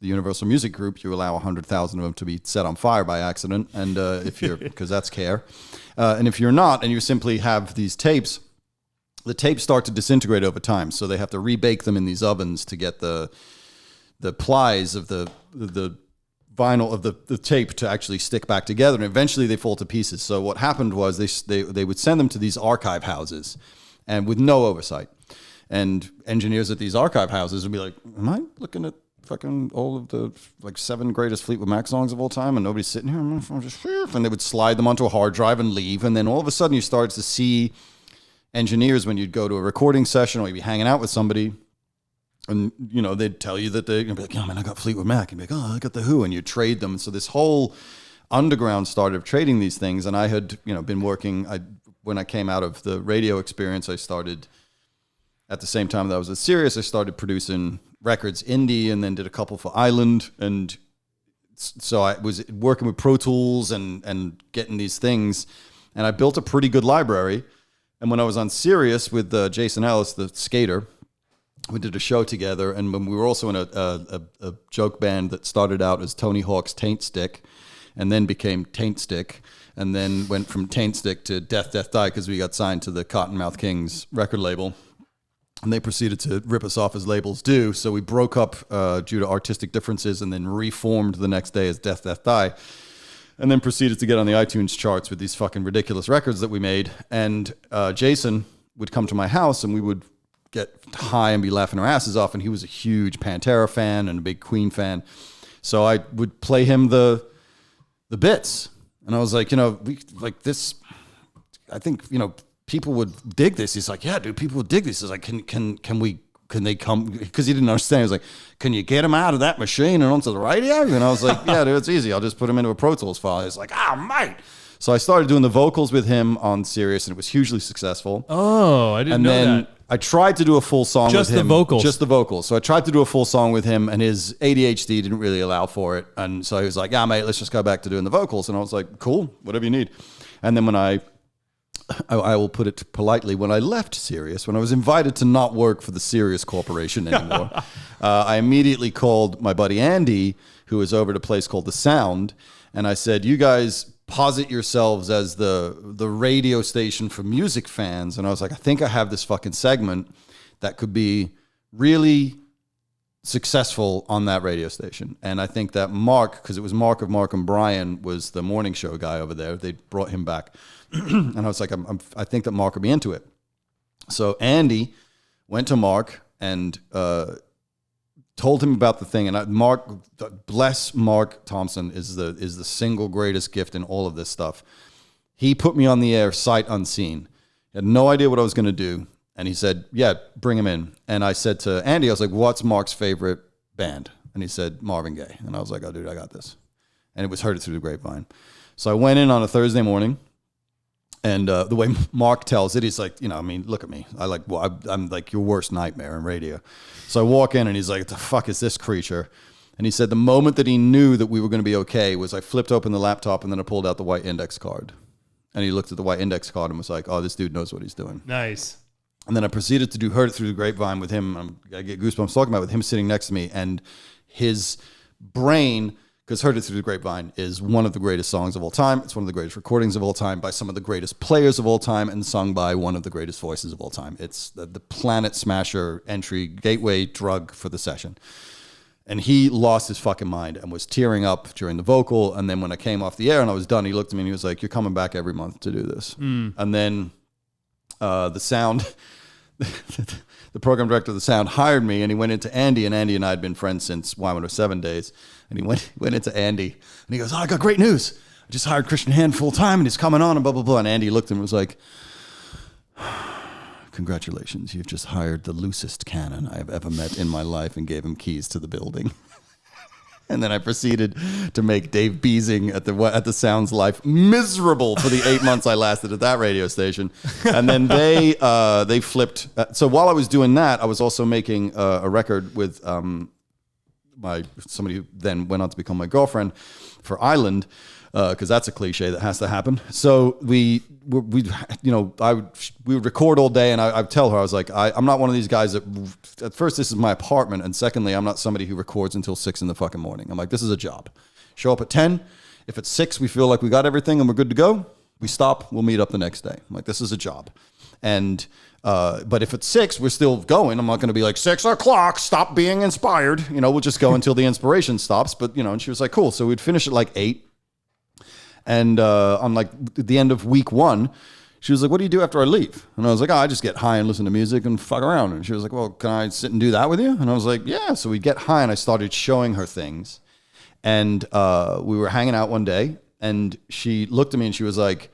the Universal Music Group, you allow 100,000 of them to be set on fire by accident. And if you're, because that's care. And if you're not, and you simply have these tapes, the tapes start to disintegrate over time. So they have to rebake them in these ovens to get the plies of the vinyl of the tape to actually stick back together, and eventually they fall to pieces. So what happened was they would send them to these archive houses, and with no oversight. And engineers at these archive houses would be like, "Am I looking at fucking all of the 7 greatest Fleetwood Mac songs of all time, and nobody's sitting here?" And they would slide them onto a hard drive and leave. And then all of a sudden, you started to see engineers when you'd go to a recording session or you'd be hanging out with somebody. And, they'd tell you that they'd be like, "Oh, man, I got Fleetwood Mac." And be like, "Oh, I got The Who." And you'd trade them. And so this whole underground started of trading these things. And I had, been working. When I came out of the radio experience, I started, at the same time that I was at Sirius, I started producing records indie and then did a couple for Island. And so I was working with Pro Tools and getting these things. And I built a pretty good library. And when I was on Sirius with Jason Ellis, the skater, we did a show together, and when we were also in a joke band that started out as Tony Hawk's Taint Stick, and then became Taint Stick, and then went from Taint Stick to Death, Death, Die, because we got signed to the Cottonmouth Kings record label, and they proceeded to rip us off as labels do. So we broke up due to artistic differences, and then reformed the next day as Death, Death, Die, and then proceeded to get on the iTunes charts with these fucking ridiculous records that we made. And Jason would come to my house, and we would get high and be laughing our asses off, and he was a huge Pantera fan and a big Queen fan. So I would play him the bits, and I was like, we like this. I think people would dig this. He's like, "Yeah, dude, people would dig this." He's like, "Can they come?" Because he didn't understand. He was like, "Can you get them out of that machine and onto the radio?" And I was like, "Yeah, dude, it's easy. I'll just put them into a Pro Tools file." He's like, "Ah, mate." So I started doing the vocals with him on Sirius, and it was hugely successful. Oh, I didn't know that. And then I tried to do a full song with him. Just the vocals. So I tried to do a full song with him, and his ADHD didn't really allow for it. And so he was like, "Yeah, mate, let's just go back to doing the vocals." And I was like, "Cool, whatever you need." And then when I will put it politely, when I left Sirius, when I was invited to not work for the Sirius Corporation anymore, I immediately called my buddy Andy, who was over at a place called The Sound, and I said, "You guys posit yourselves as the radio station for music fans." And I was like, "I think I have this fucking segment that could be really successful on that radio station." And I think that Mark, because it was Mark of Mark and Brian, was the morning show guy over there. They brought him back. And I was like, I think that Mark would be into it. So Andy went to Mark and told him about the thing. And Mark, bless Mark Thompson, is the single greatest gift in all of this stuff. He put me on the air sight unseen. He had no idea what I was going to do. And he said, "Yeah, bring him in." And I said to Andy, I was like, "What's Mark's favorite band?" And he said, "Marvin Gaye." And I was like, "Oh, dude, I got this." And it was Heard It Through the Grapevine. So I went in on a Thursday morning. And the way Mark tells it, he's like, look at me. I'm like your worst nightmare in radio. So I walk in and he's like, "The fuck is this creature?" And he said the moment that he knew that we were going to be okay was I flipped open the laptop and then I pulled out the white index card. And he looked at the white index card and was like, "Oh, this dude knows what he's doing." Nice. And then I proceeded to do Heard It Through the Grapevine with him. I get goosebumps talking about it, with him sitting next to me, and his brain, because Heard It Through the Grapevine is one of the greatest songs of all time. It's one of the greatest recordings of all time by some of the greatest players of all time and sung by one of the greatest voices of all time. It's the planet smasher entry gateway drug for the session. And he lost his fucking mind and was tearing up during the vocal. And then when I came off the air and I was done, he looked at me and he was like, "You're coming back every month to do this." And then the Sound, the program director of the Sound, hired me, and he went into Andy, and Andy and I had been friends since Y107 days. And he went into Andy, and he goes, "Oh, I got great news. I just hired Christian Hand full time, and he's coming on, and blah, blah, blah." And Andy looked at him and was like, "Congratulations, you've just hired the loosest cannon I have ever met in my life," and gave him keys to the building. And then I proceeded to make Dave Beasing at the Sound's life miserable for the 8 months I lasted at that radio station. And then they flipped. So while I was doing that, I was also making a record with somebody who then went on to become my girlfriend for Island, because that's a cliche that has to happen. So we would record all day, and I would tell her, I was like, I'm not one of these guys that, at first, this is my apartment, and secondly, I'm not somebody who records until 6 in the fucking morning. I'm like, this is a job. Show up at 10. If at 6 we feel like we got everything and we're good to go, We stop, we'll meet up the next day. I'm like, this is a job. And but if it's 6, we're still going. I'm not going to be like 6 o'clock, stop being inspired. You know, we'll just go until the inspiration stops. But, you know, and she was like, cool. So we'd finish at like 8. And on like the end of week 1, she was like, what do you do after I leave? And I was like, I just get high and listen to music and fuck around. And she was like, well, can I sit and do that with you? And I was like, yeah. So we'd get high and I started showing her things. And we were hanging out one day and she looked at me and she was like,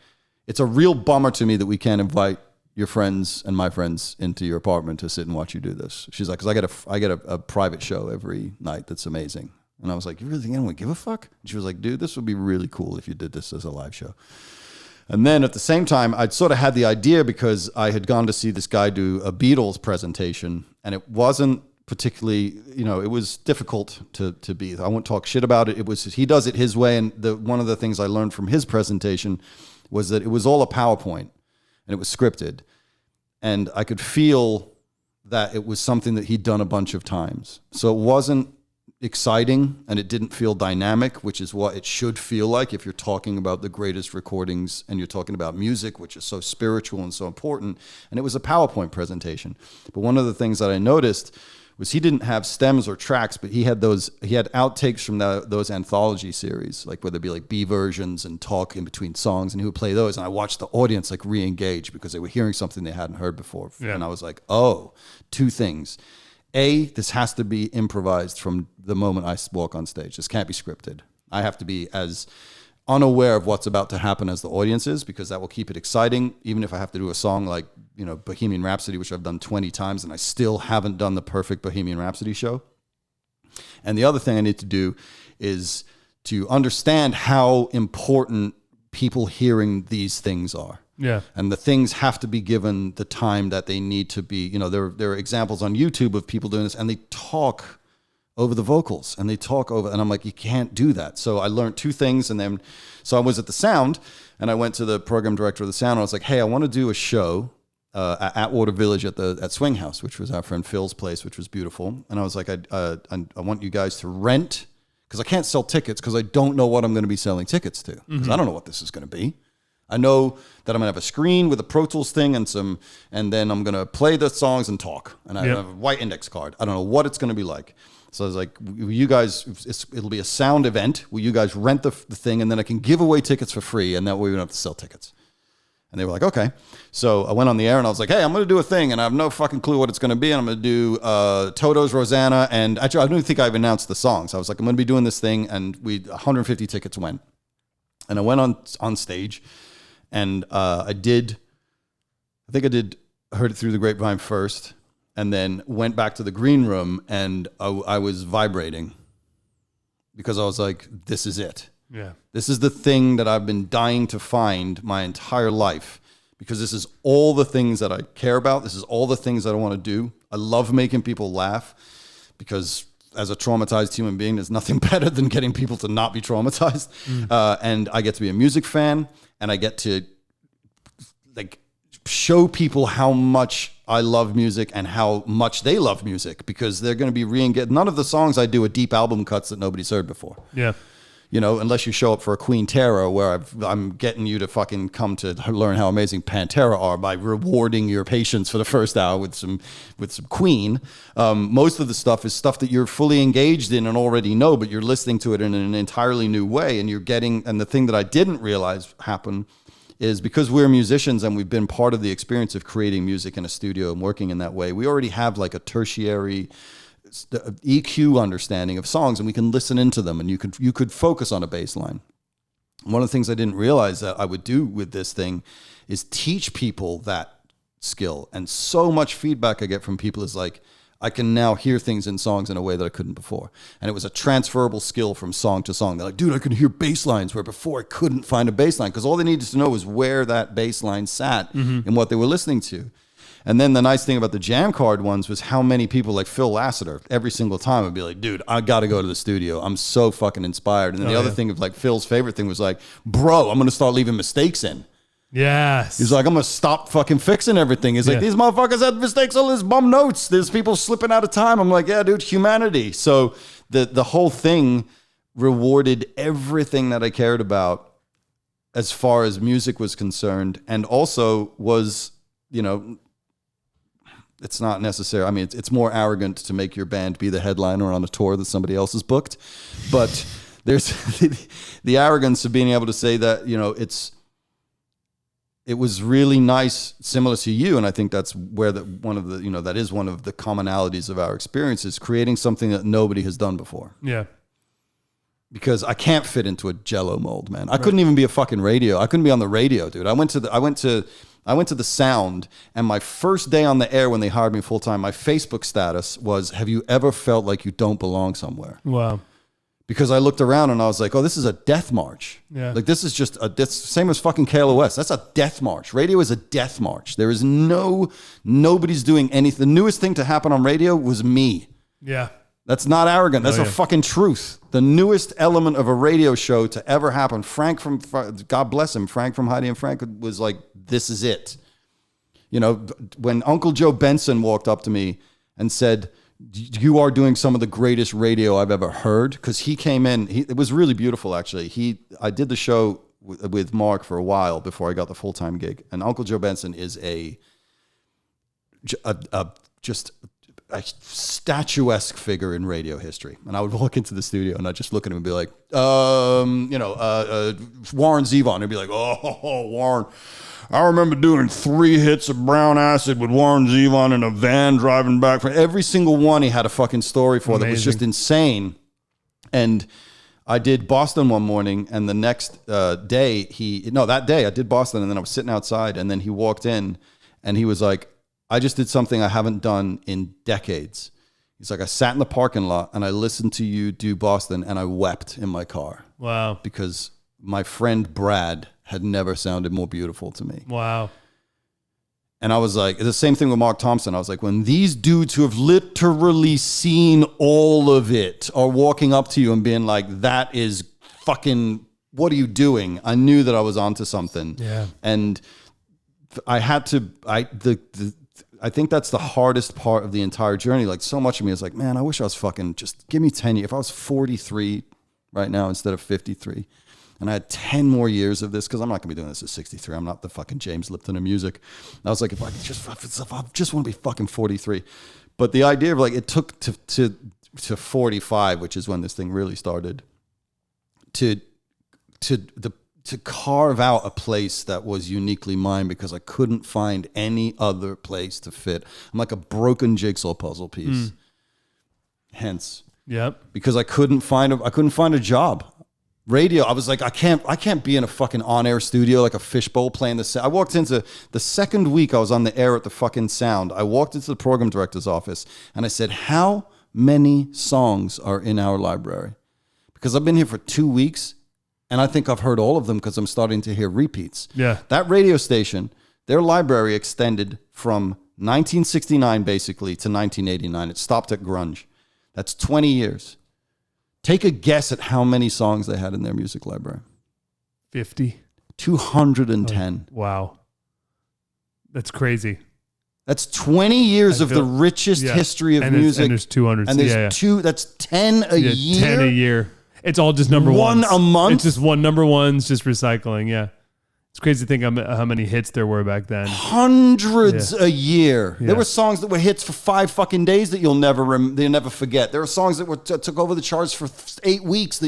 it's a real bummer to me that we can't invite your friends and my friends into your apartment to sit and watch you do this. She's like, because I get a private show every night that's amazing. And I was like, you really think anyone would give a fuck? And she was like, dude, this would be really cool if you did this as a live show. And then at the same time, I'd sort of had the idea because I had gone to see this guy do a Beatles presentation, and it wasn't particularly, you know, it was difficult to be. I won't talk shit about it. It was, he does it his way, and one of the things I learned from his presentation was that it was all a PowerPoint, and it was scripted. And I could feel that it was something that he'd done a bunch of times. So it wasn't exciting and it didn't feel dynamic, which is what it should feel like if you're talking about the greatest recordings and you're talking about music, which is so spiritual and so important. And it was a PowerPoint presentation. But one of the things that I noticed was he didn't have stems or tracks, but he had outtakes from those anthology series, like where there'd be like B versions and talk in between songs, and he would play those. And I watched the audience like re-engage because they were hearing something they hadn't heard before. Yeah. And I was like, oh, 2 things. A, this has to be improvised from the moment I walk on stage. This can't be scripted. I have to be as unaware of what's about to happen as the audience is, because that will keep it exciting. Even if I have to do a song like, you know, Bohemian Rhapsody, which I've done 20 times, and I still haven't done the perfect Bohemian Rhapsody show. And the other thing I need to do is to understand how important people hearing these things are. Yeah. And the things have to be given the time that they need to be. You know, there are examples on YouTube of people doing this, and they talk over the vocals, and they talk over, and I'm like, you can't do that. So I learned 2 things, and then, so I was at the sound, and I went to the program director of the sound, and I was like, hey, I want to do a show at Atwater Village at Swing House, which was our friend Phil's place, which was beautiful. And I was like, I want you guys to rent, because I can't sell tickets, because I don't know what I'm going to be selling tickets to, because I don't know what this is going to be. I know that I'm going to have a screen with a Pro Tools thing and then I'm going to play the songs and talk. And I have a white index card. I don't know what it's going to be like. So I was like, you guys, it'll be a sound event. Will you guys rent the thing, and then I can give away tickets for free, and that way we don't have to sell tickets. And they were like, okay. So I went on the air and I was like, hey, I'm going to do a thing, and I have no fucking clue what it's going to be. And I'm going to do Toto's Rosanna. And actually, I don't think I've announced the songs. I was like, I'm going to be doing this thing. And 150 tickets went. And I went on stage. And I did Heard It Through the Grapevine first, and then went back to the green room, and I was vibrating because I was like, this is it. Yeah. This is the thing that I've been dying to find my entire life, because this is all the things that I care about. This is all the things that I want to do. I love making people laugh, because as a traumatized human being, there's nothing better than getting people to not be traumatized. And I get to be a music fan, and I get to like show people how much I love music and how much they love music, because they're going to be re-engaged. None of the songs I do are deep album cuts that nobody's heard before. Yeah. You know, unless you show up for a Queen Terror, where I'm getting you to fucking come to learn how amazing Pantera are by rewarding your patience for the first hour with some Queen. Most of the stuff is stuff that you're fully engaged in and already know, but you're listening to it in an entirely new way, and you're getting. And the thing that I didn't realize happened is, because we're musicians and we've been part of the experience of creating music in a studio and working in that way, we already have like a tertiary EQ understanding of songs, and we can listen into them, and you could focus on a bass line. One of the things I didn't realize that I would do with this thing is teach people that skill. And so much feedback I get from people is like, I can now hear things in songs in a way that I couldn't before. And it was a transferable skill from song to song. They're like, dude, I can hear bass lines where before I couldn't find a bass line, because all they needed to know was where that bass line sat in what they were listening to. And then the nice thing about the Jammcard ones was how many people, like Phil Lassiter, every single time would be like, dude, I got to go to the studio. I'm so fucking inspired. And then the other thing of like Phil's favorite thing was like, bro, I'm going to start leaving mistakes in. Yes. He's like, I'm going to stop fucking fixing everything. He's like, these motherfuckers had mistakes on his bum notes. There's people slipping out of time. I'm like, yeah, dude, humanity. So the whole thing rewarded everything that I cared about as far as music was concerned, and also was, it's not necessary. I mean, it's more arrogant to make your band be the headliner on a tour that somebody else has booked. But there's the arrogance of being able to say that, it was really nice, similar to you. And I think that's where that is one of the commonalities of our experiences, creating something that nobody has done before. Yeah. Because I can't fit into a Jello mold, man. I couldn't even be a fucking radio. I couldn't be on the radio, dude. I went to the Sound, and my first day on the air when they hired me full time, my Facebook status was, "Have you ever felt like you don't belong somewhere?" Wow. Because I looked around and I was like, "Oh, this is a death march." Yeah. Like this is just same as fucking KLOS. That's a death march. Radio is a death march. There is nobody's doing anything. The newest thing to happen on radio was me. Yeah. That's not arrogant. That's a fucking truth. The newest element of a radio show to ever happen. Frank from, God bless him, Frank from Heidi and Frank was like, this is it. When Uncle Joe Benson walked up to me and said, "You are doing some of the greatest radio I've ever heard," because he came in, it was really beautiful, actually. I did the show with Mark for a while before I got the full-time gig. And Uncle Joe Benson is just a statuesque figure in radio history. And I would walk into the studio and I'd just look at him and be like, Warren Zevon. He'd be like, "Oh, Warren, I remember doing 3 hits of Brown Acid with Warren Zevon in a van driving back from every single one." He had a fucking story for. Amazing. That was just insane. And I did Boston one morning, and the next day that day I did Boston, and then I was sitting outside, and then he walked in and he was like, "I just did something I haven't done in decades." He's like, "I sat in the parking lot and I listened to you do Boston and I wept in my car." Wow. Because my friend Brad had never sounded more beautiful to me. Wow. And I was like, the same thing with Mark Thompson. I was like, when these dudes who have literally seen all of it are walking up to you and being like, "That is fucking, what are you doing?" I knew that I was onto something. Yeah. And I had to, I think that's the hardest part of the entire journey. Like, so much of me is like, man, I wish I was fucking, just give me 10 years. If I was 43 right now instead of 53, and I had 10 more years of this, because I'm not going to be doing this at 63. I'm not the fucking James Lipton of music. And I was like, if I just want to be fucking 43. But the idea of like, it took to 45, which is when this thing really started, to carve out a place that was uniquely mine, because I couldn't find any other place to fit. I'm like a broken jigsaw puzzle piece. Hence, because I couldn't find a job. Radio, I was like, I can't be in a fucking on-air studio like a fishbowl playing the sound. I walked into the second week I was on the air at the fucking Sound. I walked into the program director's office and I said, "How many songs are in our library?" Because I've been here for 2 weeks. And I think I've heard all of them because I'm starting to hear repeats. Yeah. That radio station, their library extended from 1969 basically to 1989. It stopped at grunge. That's 20 years. Take a guess at how many songs they had in their music library. 50. 210. Oh, wow. That's crazy. That's 20 years of the richest history of music. And there's 200. And there's that's 10 a year. 10 a year. It's all just number ones. One a month? It's just one number ones, just recycling. Yeah. It's crazy to think how many hits there were back then. Hundreds a year. Yeah. There were songs that were hits for 5 fucking days that you'll never forget. There were songs that took over the charts for 8 weeks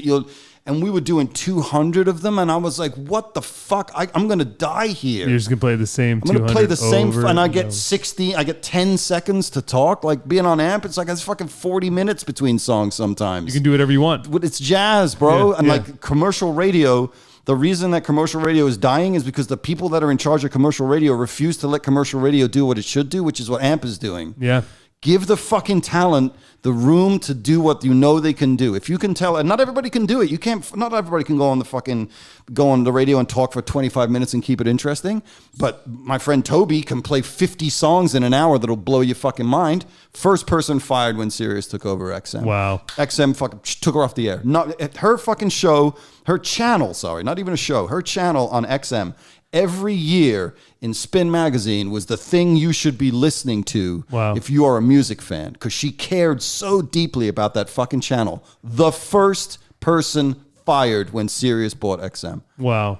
and we were doing 200 of them, and I was like, what the fuck? I'm going to die here. You're just going to play the same 200 I'm going to play the same, and I get over. I get 10 seconds to talk. Like being on amp, it's like it's fucking 40 minutes between songs sometimes. You can do whatever you want. It's jazz, bro. And like commercial radio, the reason that commercial radio is dying is because the people that are in charge of commercial radio refuse to let commercial radio do what it should do, which is what amp is doing. Yeah. Give the fucking talent the room to do what you know they can do. If you can tell, and not everybody can do it. Not everybody can go on the radio and talk for 25 minutes and keep it interesting. But my friend Toby can play 50 songs in an hour that'll blow your fucking mind. First person fired when Sirius took over XM. Wow. XM fucking took her off the air. Not her fucking show, her channel, sorry, not even a show, her channel on XM. Every year in Spin Magazine was the thing you should be listening to if you are a music fan, because she cared so deeply about that fucking channel. The first person fired when Sirius bought XM. Wow.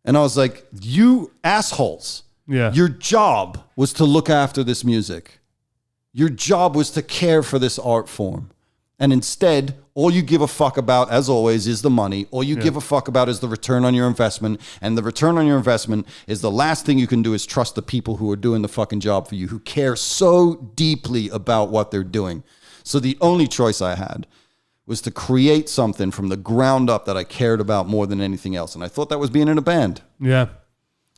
And I was like, you assholes. Yeah. Your job was to look after this music. Your job was to care for this art form. And instead, all you give a fuck about, as always, is the money. All you give a fuck about is the return on your investment. And the return on your investment is the last thing you can do is trust the people who are doing the fucking job for you, who care so deeply about what they're doing. So the only choice I had was to create something from the ground up that I cared about more than anything else. And I thought that was being in a band. Yeah.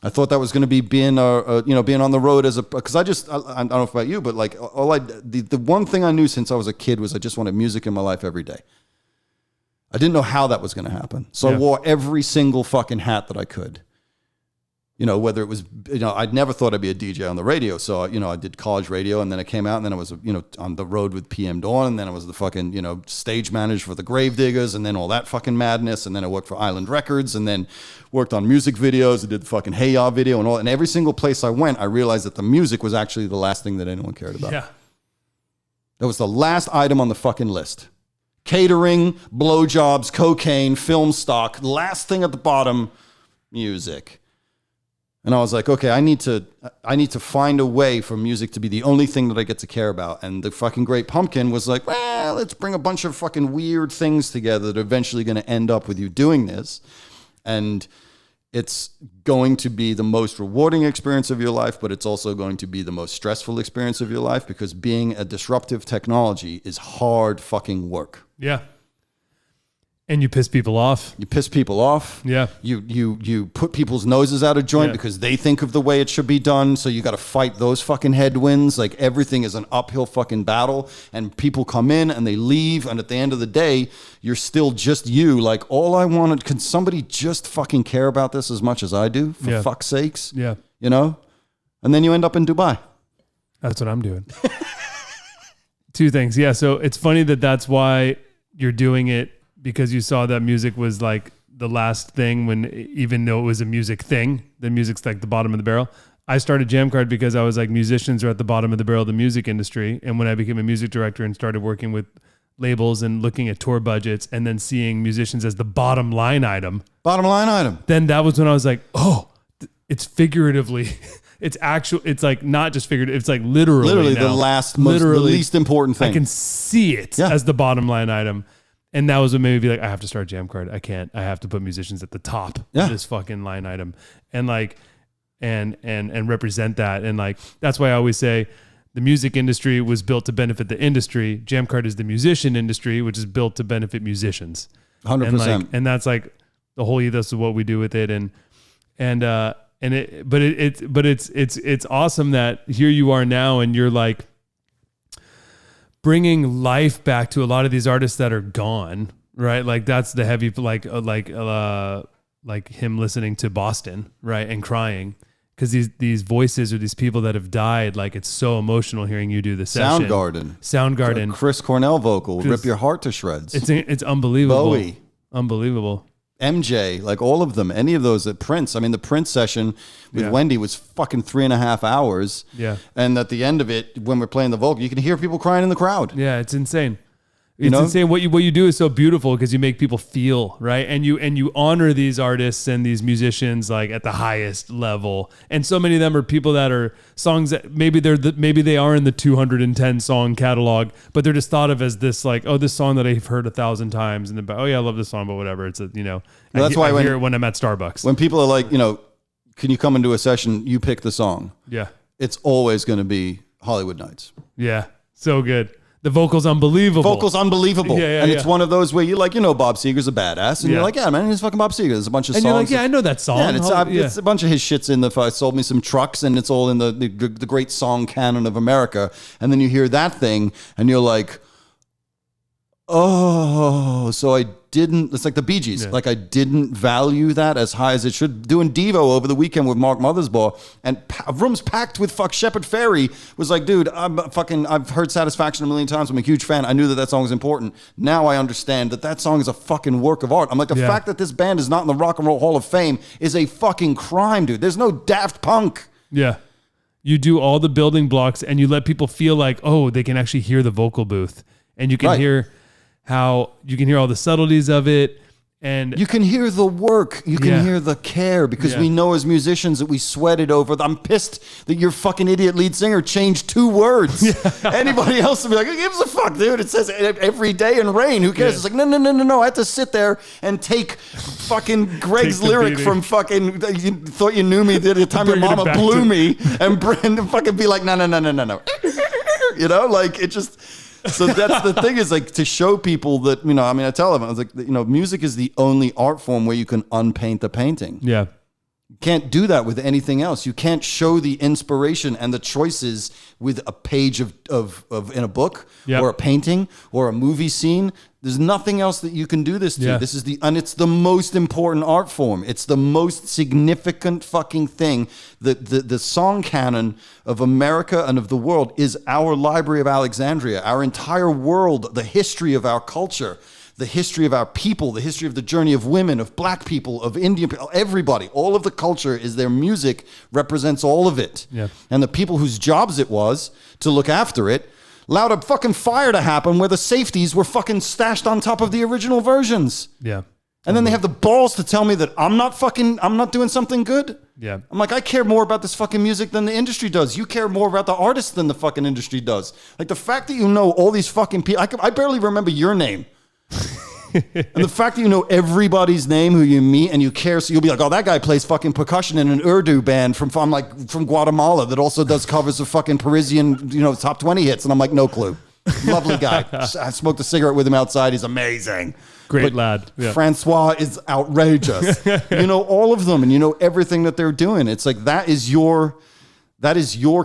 I thought that was going to be being being on the road because I don't know about you, but like the one thing I knew since I was a kid was I just wanted music in my life every day. I didn't know how that was going to happen. So I wore every single fucking hat that I could. Whether it was, I'd never thought I'd be a DJ on the radio. So, I did college radio and then I came out and then I was, on the road with PM Dawn and then I was the fucking, stage manager for the Gravediggers and then all that fucking madness. And then I worked for Island Records and then worked on music videos. I did the fucking Hey Ya video and all. And every single place I went, I realized that the music was actually the last thing that anyone cared about. Yeah. That was the last item on the fucking list. Catering, blowjobs, cocaine, film stock, last thing at the bottom, music. And I was like, okay, I need to find a way for music to be the only thing that I get to care about. And the fucking Great Pumpkin was like, well, let's bring a bunch of fucking weird things together that are eventually going to end up with you doing this. And it's going to be the most rewarding experience of your life, but it's also going to be the most stressful experience of your life because being a disruptive technology is hard fucking work. Yeah. And you piss people off. You piss people off. Yeah. You put people's noses out of joint because they think of the way it should be done. So you got to fight those fucking headwinds. Like everything is an uphill fucking battle and people come in and they leave. And at the end of the day, you're still just you. Like all I wanted, can somebody just fucking care about this as much as I do for fuck's sakes? Yeah. And then you end up in Dubai. That's what I'm doing. Two things. Yeah. So it's funny that's why you're doing it. Because you saw that music was like the last thing when, even though it was a music thing, the music's like the bottom of the barrel. I started Jammcard because I was like, musicians are at the bottom of the barrel of the music industry. And when I became a music director and started working with labels and looking at tour budgets and then seeing musicians as the bottom line item, then that was when I was like, oh, it's figuratively, it's like not just figurative, it's like literally now, the least important thing. I can see it as the bottom line item. And that was what made me be like, I have to start Jammcard. I have to put musicians at the top of this fucking line item and like, and represent that. And like, that's why I always say the music industry was built to benefit the industry. Jammcard is the musician industry, which is built to benefit musicians. 100%. And that's like the whole ethos of what we do with it. It's awesome that here you are now and you're like, bringing life back to a lot of these artists that are gone, right? Like that's the heavy, like him listening to Boston, right, and crying because these voices or these people that have died, like it's so emotional hearing you do the session. Soundgarden, Chris Cornell vocal would rip your heart to shreds. It's unbelievable. Bowie, unbelievable. MJ, like all of them, any of those at Prince. I mean, the Prince session with Wendy was fucking 3.5 hours. Yeah. And at the end of it, when we're playing the vocal, you can hear people crying in the crowd. Yeah, it's insane. It's insane. What you do is so beautiful because you make people feel, right? And you honor these artists and these musicians like at the highest level. And so many of them are people that are songs that maybe they are in the 210 song catalog, but they're just thought of as this like, oh, this song that I've heard 1,000 times, and then oh yeah, I love this song, but whatever. It's I hear it when I'm at Starbucks. When people are like, can you come and do a session? You pick the song. Yeah, it's always going to be Hollywood Nights. Yeah, so good. The vocal's unbelievable. Yeah, and it's one of those where you're like, Bob Seger's a badass. And you're like, yeah, man, he's fucking Bob Seger. There's a bunch of songs. And you're like, yeah, I know that song. Yeah, and it's a bunch of his shit's in the Sold Me Some Trucks, and it's all in the great song canon of America. And then you hear that thing, and you're like, oh, so it's like the Bee Gees. Yeah. Like I didn't value that as high as it should. Doing Devo over the weekend with Mark Mothersbaugh and rooms packed with Shepard Fairey was like, dude, I've heard Satisfaction a million times. I'm a huge fan. I knew that song was important. Now I understand that song is a fucking work of art. I'm like, the fact that this band is not in the Rock and Roll Hall of Fame is a fucking crime, dude. There's no Daft Punk. Yeah. You do all the building blocks and you let people feel like, oh, they can actually hear the vocal booth and you can hear how you can hear all the subtleties of it. And you can hear the work. You can hear the care because we know as musicians that we sweated over. I'm pissed that your fucking idiot lead singer changed 2 words. Anybody else would be like, who gives a fuck, dude? It says every day in rain. Who cares? It's like, no. I had to sit there and take fucking Greg's lyric from fucking, you thought you knew me the time your mama blew me and fucking be like, no. You know, like it just... So that's the thing is like to show people that, you know, I mean, I tell them, I was like, you know, music is the only art form where you can unpaint the painting. Yeah. You can't do that with anything else. You can't show the inspiration and the choices with a page of in a book or a painting or a movie scene. There's nothing else that you can do this to. Yeah. This is it's the most important art form. It's the most significant fucking thing. The song canon of America and of the world is our Library of Alexandria, our entire world, the history of our culture, the history of our people, the history of the journey of women, of black people, of Indian people, everybody. All of the culture is their music represents all of it. Yeah. And the people whose jobs it was to look after it allowed a fucking fire to happen where the safeties were fucking stashed on top of the original versions. Yeah. And then they have the balls to tell me that I'm not doing something good. Yeah. I'm like, I care more about this fucking music than the industry does. You care more about the artist than the fucking industry does. Like the fact that you know all these fucking people, I barely remember your name. And the fact that you know everybody's name who you meet and you care, so you'll be like, oh, that guy plays fucking percussion in an Urdu band from Guatemala that also does covers of fucking Parisian, you know, top 20 hits. And I'm like, no clue. Lovely guy. I smoked a cigarette with him outside. He's amazing. Great lad. Yeah. Francois is outrageous. You know all of them and you know everything that they're doing. It's like that is your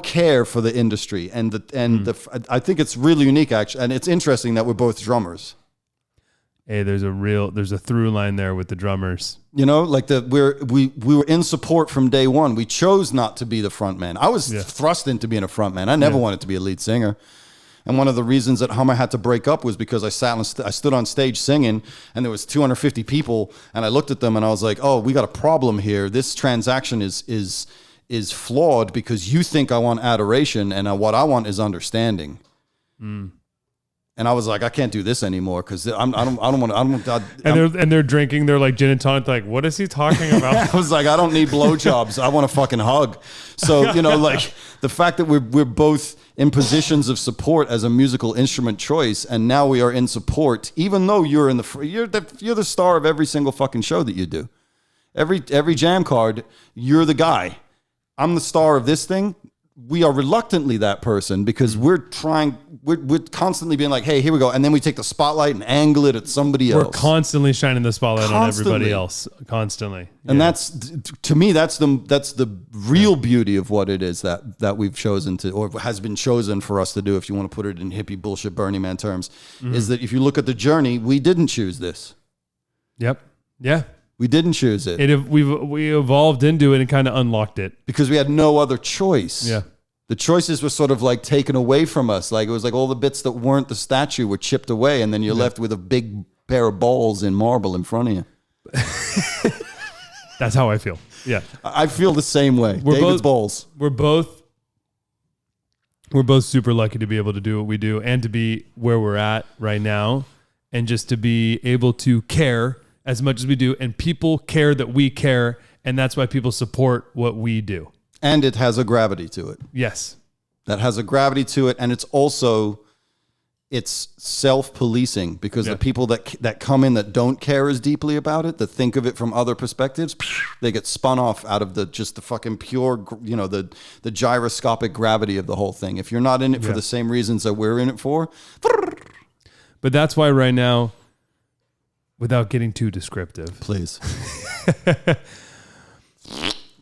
care for the industry. And I think it's really unique actually. And it's interesting that we're both drummers. Hey, there's a through line there with the drummers. You know, like we were in support from day one. We chose not to be the front man. I was thrust into being a front man. I never wanted to be a lead singer. And one of the reasons that Hummer had to break up was because I stood on stage singing and there was 250 people and I looked at them and I was like, oh, we got a problem here. This transaction is flawed because you think I want adoration and what I want is understanding. And I was like, I can't do this anymore because I don't want to. And they're drinking. They're like gin and tonic. Like, what is he talking about? I was like, I don't need blowjobs. I want a fucking hug. So, you know, like the fact that we're both in positions of support as a musical instrument choice, and now we are in support, even though you're the star of every single fucking show that you do. Every Jammcard, you're the guy. I'm the star of this thing. We are reluctantly that person because we're constantly being like, hey, here we go. And then we take the spotlight and angle it at somebody else. We're constantly shining the spotlight on everybody else. Constantly. And that's, to me, that's the real beauty of what it is that we've chosen to, or has been chosen for us to do, if you want to put it in hippie bullshit Burning Man terms, is that if you look at the journey, we didn't choose this. Yep. Yeah. We didn't choose it. We evolved into it and kind of unlocked it. Because we had no other choice. Yeah. The choices were sort of like taken away from us. Like it was like all the bits that weren't the statue were chipped away and then you're left with a big pair of balls in marble in front of you. That's how I feel. Yeah. I feel the same way. David's balls. We're both super lucky to be able to do what we do and to be where we're at right now and just to be able to care as much as we do, and people care that we care, and that's why people support what we do. And it has a gravity to it. Yes. That has a gravity to it, and it's self-policing because the people that come in that don't care as deeply about it, that think of it from other perspectives, they get spun off out of the fucking pure, you know, the gyroscopic gravity of the whole thing. If you're not in it for the same reasons that we're in it for. But that's why right now, without getting too descriptive, please.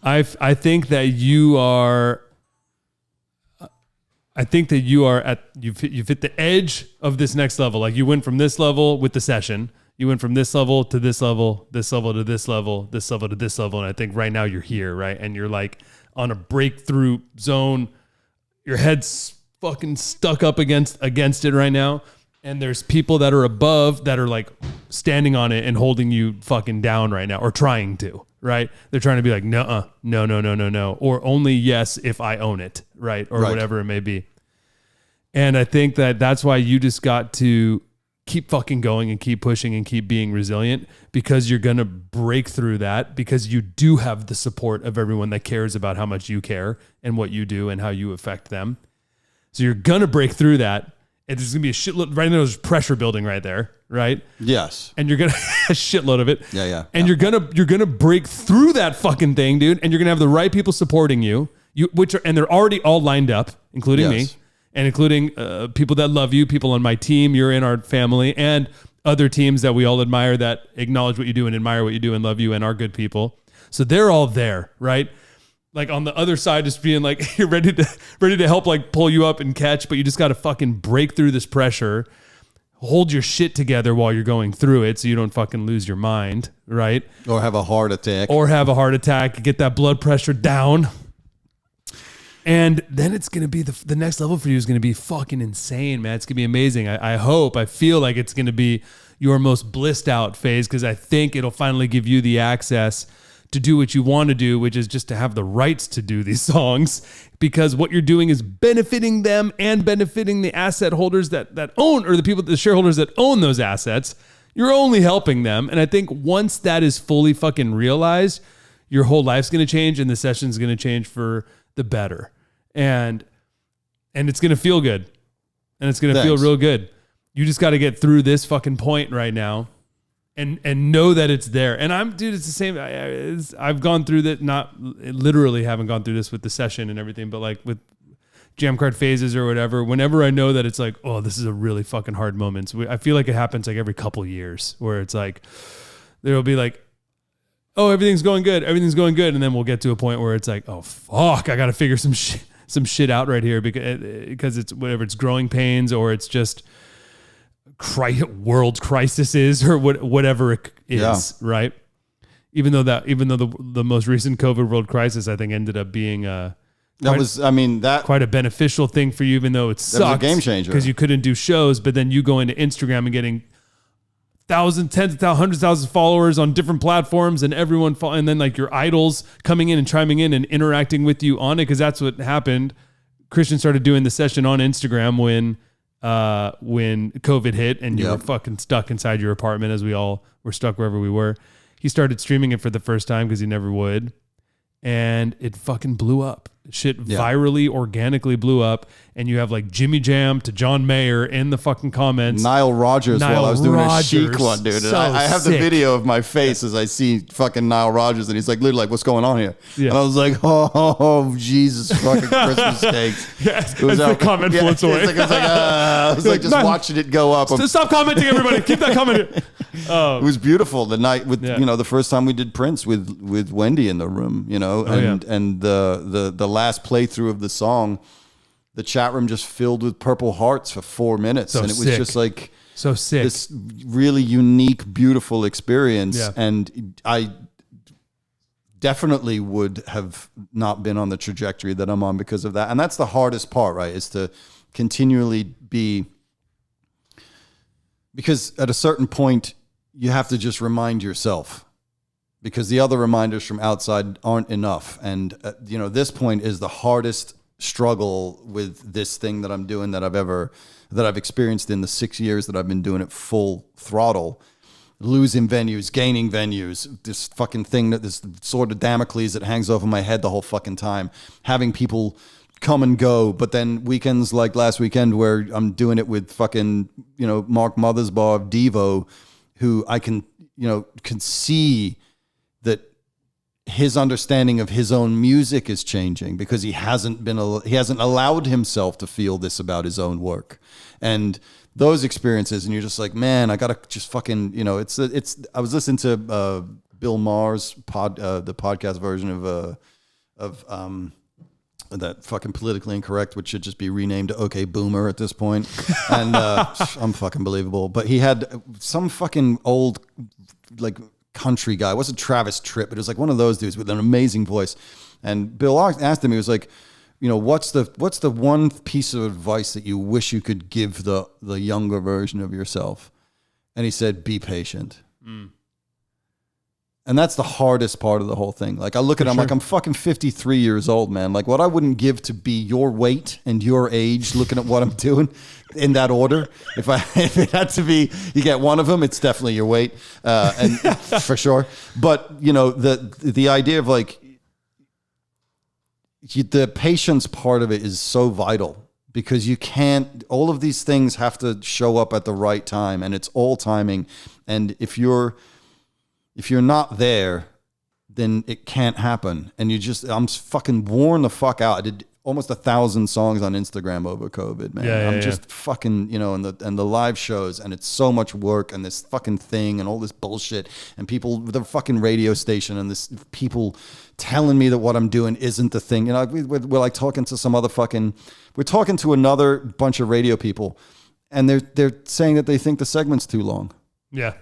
I think that you are. I think that you've hit the edge of this next level. Like you went from this level with the session, you went from this level to this level to this level, this level to this level, and I think right now you're here, right? And you're like on a breakthrough zone. Your head's fucking stuck up against it right now. And there's people that are above that are like standing on it and holding you fucking down right now, or trying to, right? They're trying to be like, no, or only yes if I own it, right? Or whatever it may be. And I think that that's why you just got to keep fucking going and keep pushing and keep being resilient, because you're going to break through that, because you do have the support of everyone that cares about how much you care and what you do and how you affect them. So you're going to break through that. And there's going to be a shitload, right now there's pressure building right there, right? Yes. And you're going to a shitload of it. Yeah. And you're going to break through that fucking thing, dude. And you're going to have the right people supporting you, and they're already all lined up, including me, and including people that love you, people on my team, you're in our family, and other teams that we all admire, that acknowledge what you do and admire what you do and love you and are good people. So they're all there, right? Like on the other side, just being like, you're ready to help, like pull you up and catch, but you just got to fucking break through this pressure, hold your shit together while you're going through it so you don't fucking lose your mind, right? Or have a heart attack. Get that blood pressure down. And then it's going to be the next level for you is going to be fucking insane, man. It's going to be amazing. I feel like it's going to be your most blissed out phase, because I think it'll finally give you the access to do what you want to do, which is just to have the rights to do these songs, because what you're doing is benefiting them and benefiting the asset holders that own, or the shareholders that own those assets. You're only helping them. And I think once that is fully fucking realized, your whole life's going to change and the session's going to change for the better. And it's going to feel good. And it's going to feel real good. You just got to get through this fucking point right now. And know that it's there. And it's the same. I've gone through that, not literally haven't gone through this with the session and everything, but like with Jammcard phases or whatever, whenever I know that it's like, oh, this is a really fucking hard moment. I feel like it happens like every couple years, where it's like, there'll be like, oh, everything's going good. And then we'll get to a point where it's like, oh, fuck, I got to figure some shit out right here, because it's whatever, it's growing pains, or it's just world crisis is, or whatever it is, right? Even though the most recent COVID world crisis, I think, ended up being quite a beneficial thing for you, even though it sucks. That was a game changer, because you couldn't do shows, but then you go into Instagram and getting hundreds of thousands of followers on different platforms, and everyone and then like your idols coming in and chiming in and interacting with you on it, because that's what happened. Christian started doing the session on Instagram when COVID hit and you were fucking stuck inside your apartment, as we all were stuck wherever we were. He started streaming it for the first time, because he never would. And it fucking blew up. Shit virally, organically blew up. And you have like Jimmy Jam to John Mayer in the fucking comments. Nile Rodgers while I was doing a Chic one, dude. So I have the video of my face as I see fucking Nile Rodgers, and he's like, literally like, what's going on here? Yeah. And I was like, oh, Jesus fucking Christmas cakes. Yes, it was the comment floats away. I was like just watching it go up. Stop commenting, everybody. Keep that commenting. It was beautiful the night with, the first time we did Prince with Wendy in the room, and the last playthrough of the song, the chat room just filled with purple hearts for 4 minutes. And it was just like so sick. This really unique, beautiful experience. Yeah. And I definitely would have not been on the trajectory that I'm on because of that. And that's the hardest part, right? Is to continually be, because at a certain point you have to just remind yourself, because the other reminders from outside aren't enough. And this point is the hardest struggle with this thing that I'm doing that I've experienced in the 6 years that I've been doing it full throttle. Losing venues, gaining venues, this fucking thing, that this sword of Damocles that hangs over my head the whole fucking time. Having people come and go, but then weekends like last weekend where I'm doing it with fucking, Mark Mothersbaugh of Devo, who I can see that his understanding of his own music is changing, because he hasn't allowed himself to feel this about his own work. And those experiences, and you're just like, man, I gotta just fucking, it's. I was listening to Bill Maher's the podcast version of that fucking Politically Incorrect, which should just be renamed to OK Boomer at this point, and I'm fucking believable. But he had some fucking old like country guy. It wasn't Travis Tritt, but it was like one of those dudes with an amazing voice. And Bill asked him, he was like, what's the one piece of advice that you wish you could give the younger version of yourself? And he said, be patient. And that's the hardest part of the whole thing. Like I look at it, I'm like, I'm fucking 53 years old, man. Like what I wouldn't give to be your weight and your age, looking at what I'm doing in that order. If it had to be, you get one of them, it's definitely your weight, and for sure. But you know, the idea of like the patience part of it is so vital because you can't. All of these things have to show up at the right time, and it's all timing. And if you're not there, then it can't happen. And I'm fucking worn the fuck out. I did almost 1,000 songs on Instagram over COVID, man. I'm just fucking, you know, and the live shows, and it's so much work and this fucking thing and all this bullshit and people, the fucking radio station and this people telling me that what I'm doing isn't the thing. You know, we're like talking to some other we're talking to another bunch of radio people, and they're saying that they think the segment's too long. Yeah.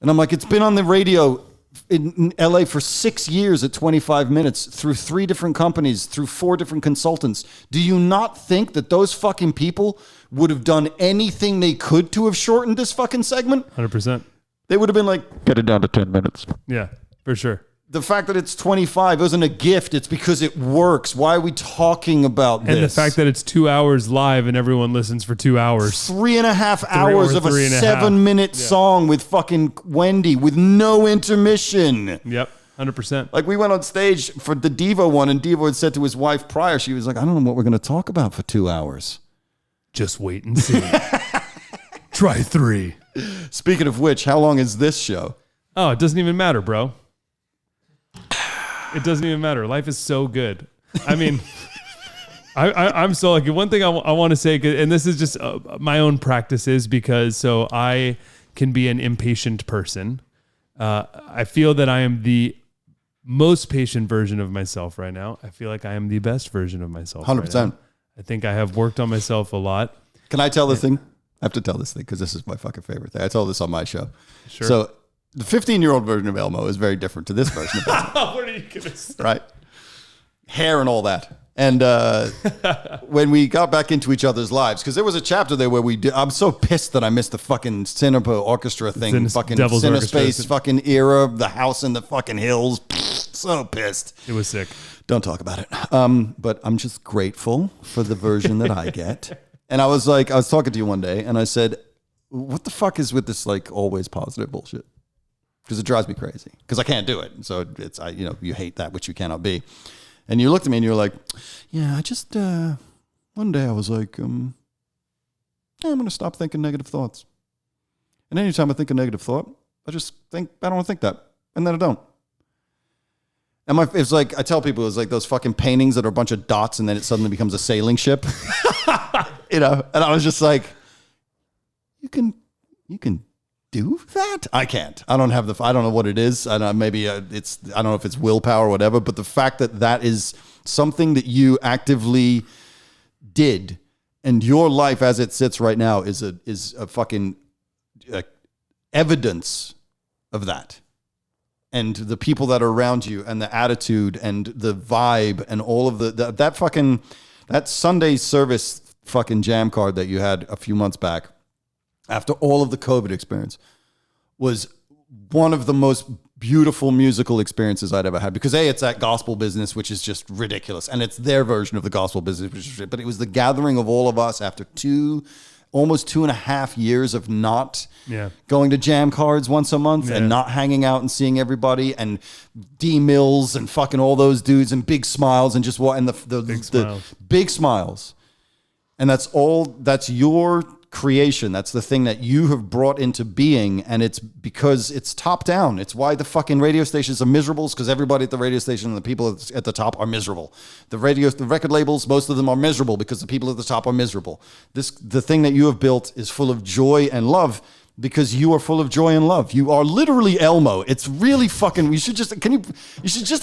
And I'm like, it's been on the radio in LA for 6 years at 25 minutes through 3 different companies, through 4 different consultants. Do you not think that those fucking people would have done anything they could to have shortened this fucking segment? 100%. They would have been like, get it down to 10 minutes. Yeah, for sure. The fact that it's 25 isn't a gift. It's because it works. Why are we talking about this? And the fact that it's 2 hours live and everyone listens for 2 hours. 3.5 hours of a 7-minute song with fucking Wendy with no intermission. Yep, 100%. Like we went on stage for the Devo one, and Devo had said to his wife prior, she was like, I don't know what we're going to talk about for 2 hours. Just wait and see. Try 3. Speaking of which, how long is this show? Oh, it doesn't even matter, bro. It doesn't even matter. Life is so good. I mean, I'm so lucky. One thing I want to say, and this is just my own practices, because so I can be an impatient person. I feel that I am the most patient version of myself right now. I feel like I am the best version of myself. 100%. Right now. I think I have worked on myself a lot. Can I tell this thing? I have to tell this thing because this is my fucking favorite thing. I told this on my show. Sure. So the 15-year-old version of Elmo is very different to this version of Elmo. What are you going to say? Right? Hair and all that. And when we got back into each other's lives, because there was a chapter there where I'm so pissed that I missed the fucking Cinepa Orchestra thing, fucking Cinespace fucking era, the house in the fucking hills. So pissed. It was sick. Don't talk about it. But I'm just grateful for the version that I get. And I was talking to you one day, and I said, what the fuck is with this like always positive bullshit? Because it drives me crazy. Because I can't do it. So you hate that which you cannot be. And you looked at me and you were like, yeah, I just, one day I was like, I'm going to stop thinking negative thoughts. And anytime I think a negative thought, I just think, I don't want to think that. And then I don't. And it's like, I tell people, it's like those fucking paintings that are a bunch of dots and then it suddenly becomes a sailing ship. And I was just like, you can do that? I can't. I don't know what it is. I don't know, maybe I don't know if it's willpower or whatever, but the fact that is something that you actively did, and your life as it sits right now is a fucking evidence of that. And the people that are around you and the attitude and the vibe and all of that Sunday service fucking Jammcard that you had a few months back, after all of the COVID experience, was one of the most beautiful musical experiences I'd ever had. Because it's that gospel business, which is just ridiculous. And it's their version of the gospel business, but it was the gathering of all of us after almost 2.5 years of not going to Jammcards once a month and not hanging out and seeing everybody, and D Mills and fucking all those dudes and Big Smiles and just what, and the big smiles. And that's your creation. That's the thing that you have brought into being, and it's because it's top down. It's why the fucking radio stations are miserable, because everybody at the radio station and the people at the top are miserable. The record labels, most of them are miserable because the people at the top are miserable. The thing that you have built is full of joy and love, because you are full of joy and love. You are literally Elmo. It's really fucking, you should just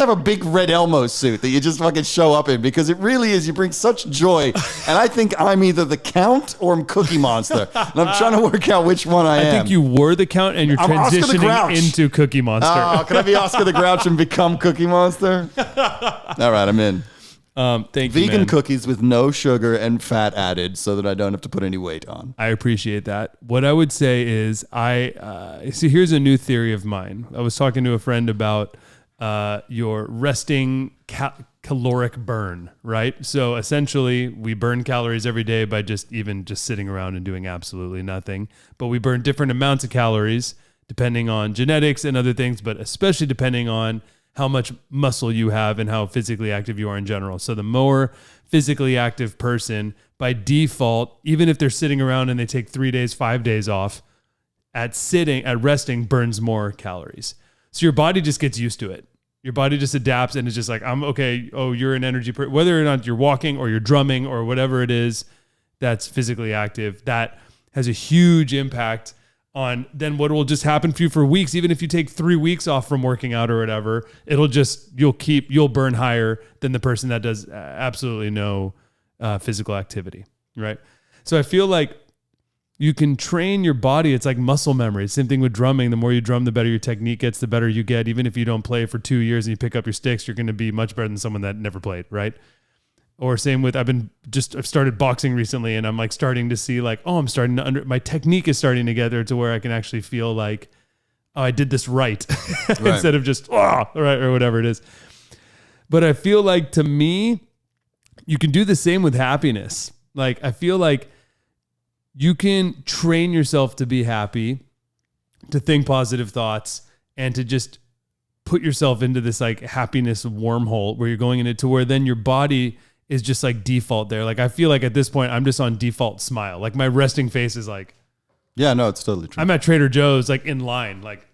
have a big red Elmo suit that you just fucking show up in, because it really is, you bring such joy. And I think I'm either the Count or I'm Cookie Monster. And I'm trying to work out which one I am. I think you were the Count and you're transitioning into Cookie Monster. Oh, can I be Oscar the Grouch and become Cookie Monster? All right, I'm in. Thank you, Vegan man. cookies with no sugar and fat added so that I don't have to put any weight on. I appreciate that. What I would say is see, here's a new theory of mine. I was talking to a friend about your resting caloric burn, right? So essentially we burn calories every day by just sitting around and doing absolutely nothing. But we burn different amounts of calories depending on genetics and other things, but especially depending on how much muscle you have and how physically active you are in general. So the more physically active person, by default, even if they're sitting around and they take 3 days, 5 days off, at resting burns more calories. So your body just gets used to it. Your body just adapts and it's just like, I'm okay. Oh, you're an energy whether or not you're walking or you're drumming or whatever it is that's physically active, that has a huge impact on then what will just happen for you for weeks. Even if you take 3 weeks off from working out or whatever, you'll burn higher than the person that does absolutely no physical activity. Right. So I feel like you can train your body. It's like muscle memory. Same thing with drumming. The more you drum, the better your technique gets, the better you get. Even if you don't play for 2 years and you pick up your sticks, you're going to be much better than someone that never played. Right. Or same with, I've started boxing recently and I'm like starting to see like, oh, my technique is starting to get there to where I can actually feel like, oh, I did this right. Instead of just, right, or whatever it is. But I feel like to me, you can do the same with happiness. Like, I feel like you can train yourself to be happy, to think positive thoughts, and to just put yourself into this like happiness wormhole where you're going in it to where then your body is just like default there. Like I feel like at this point I'm just on default smile. Like my resting face is like, yeah, no, it's totally true. I'm at Trader Joe's like in line, like,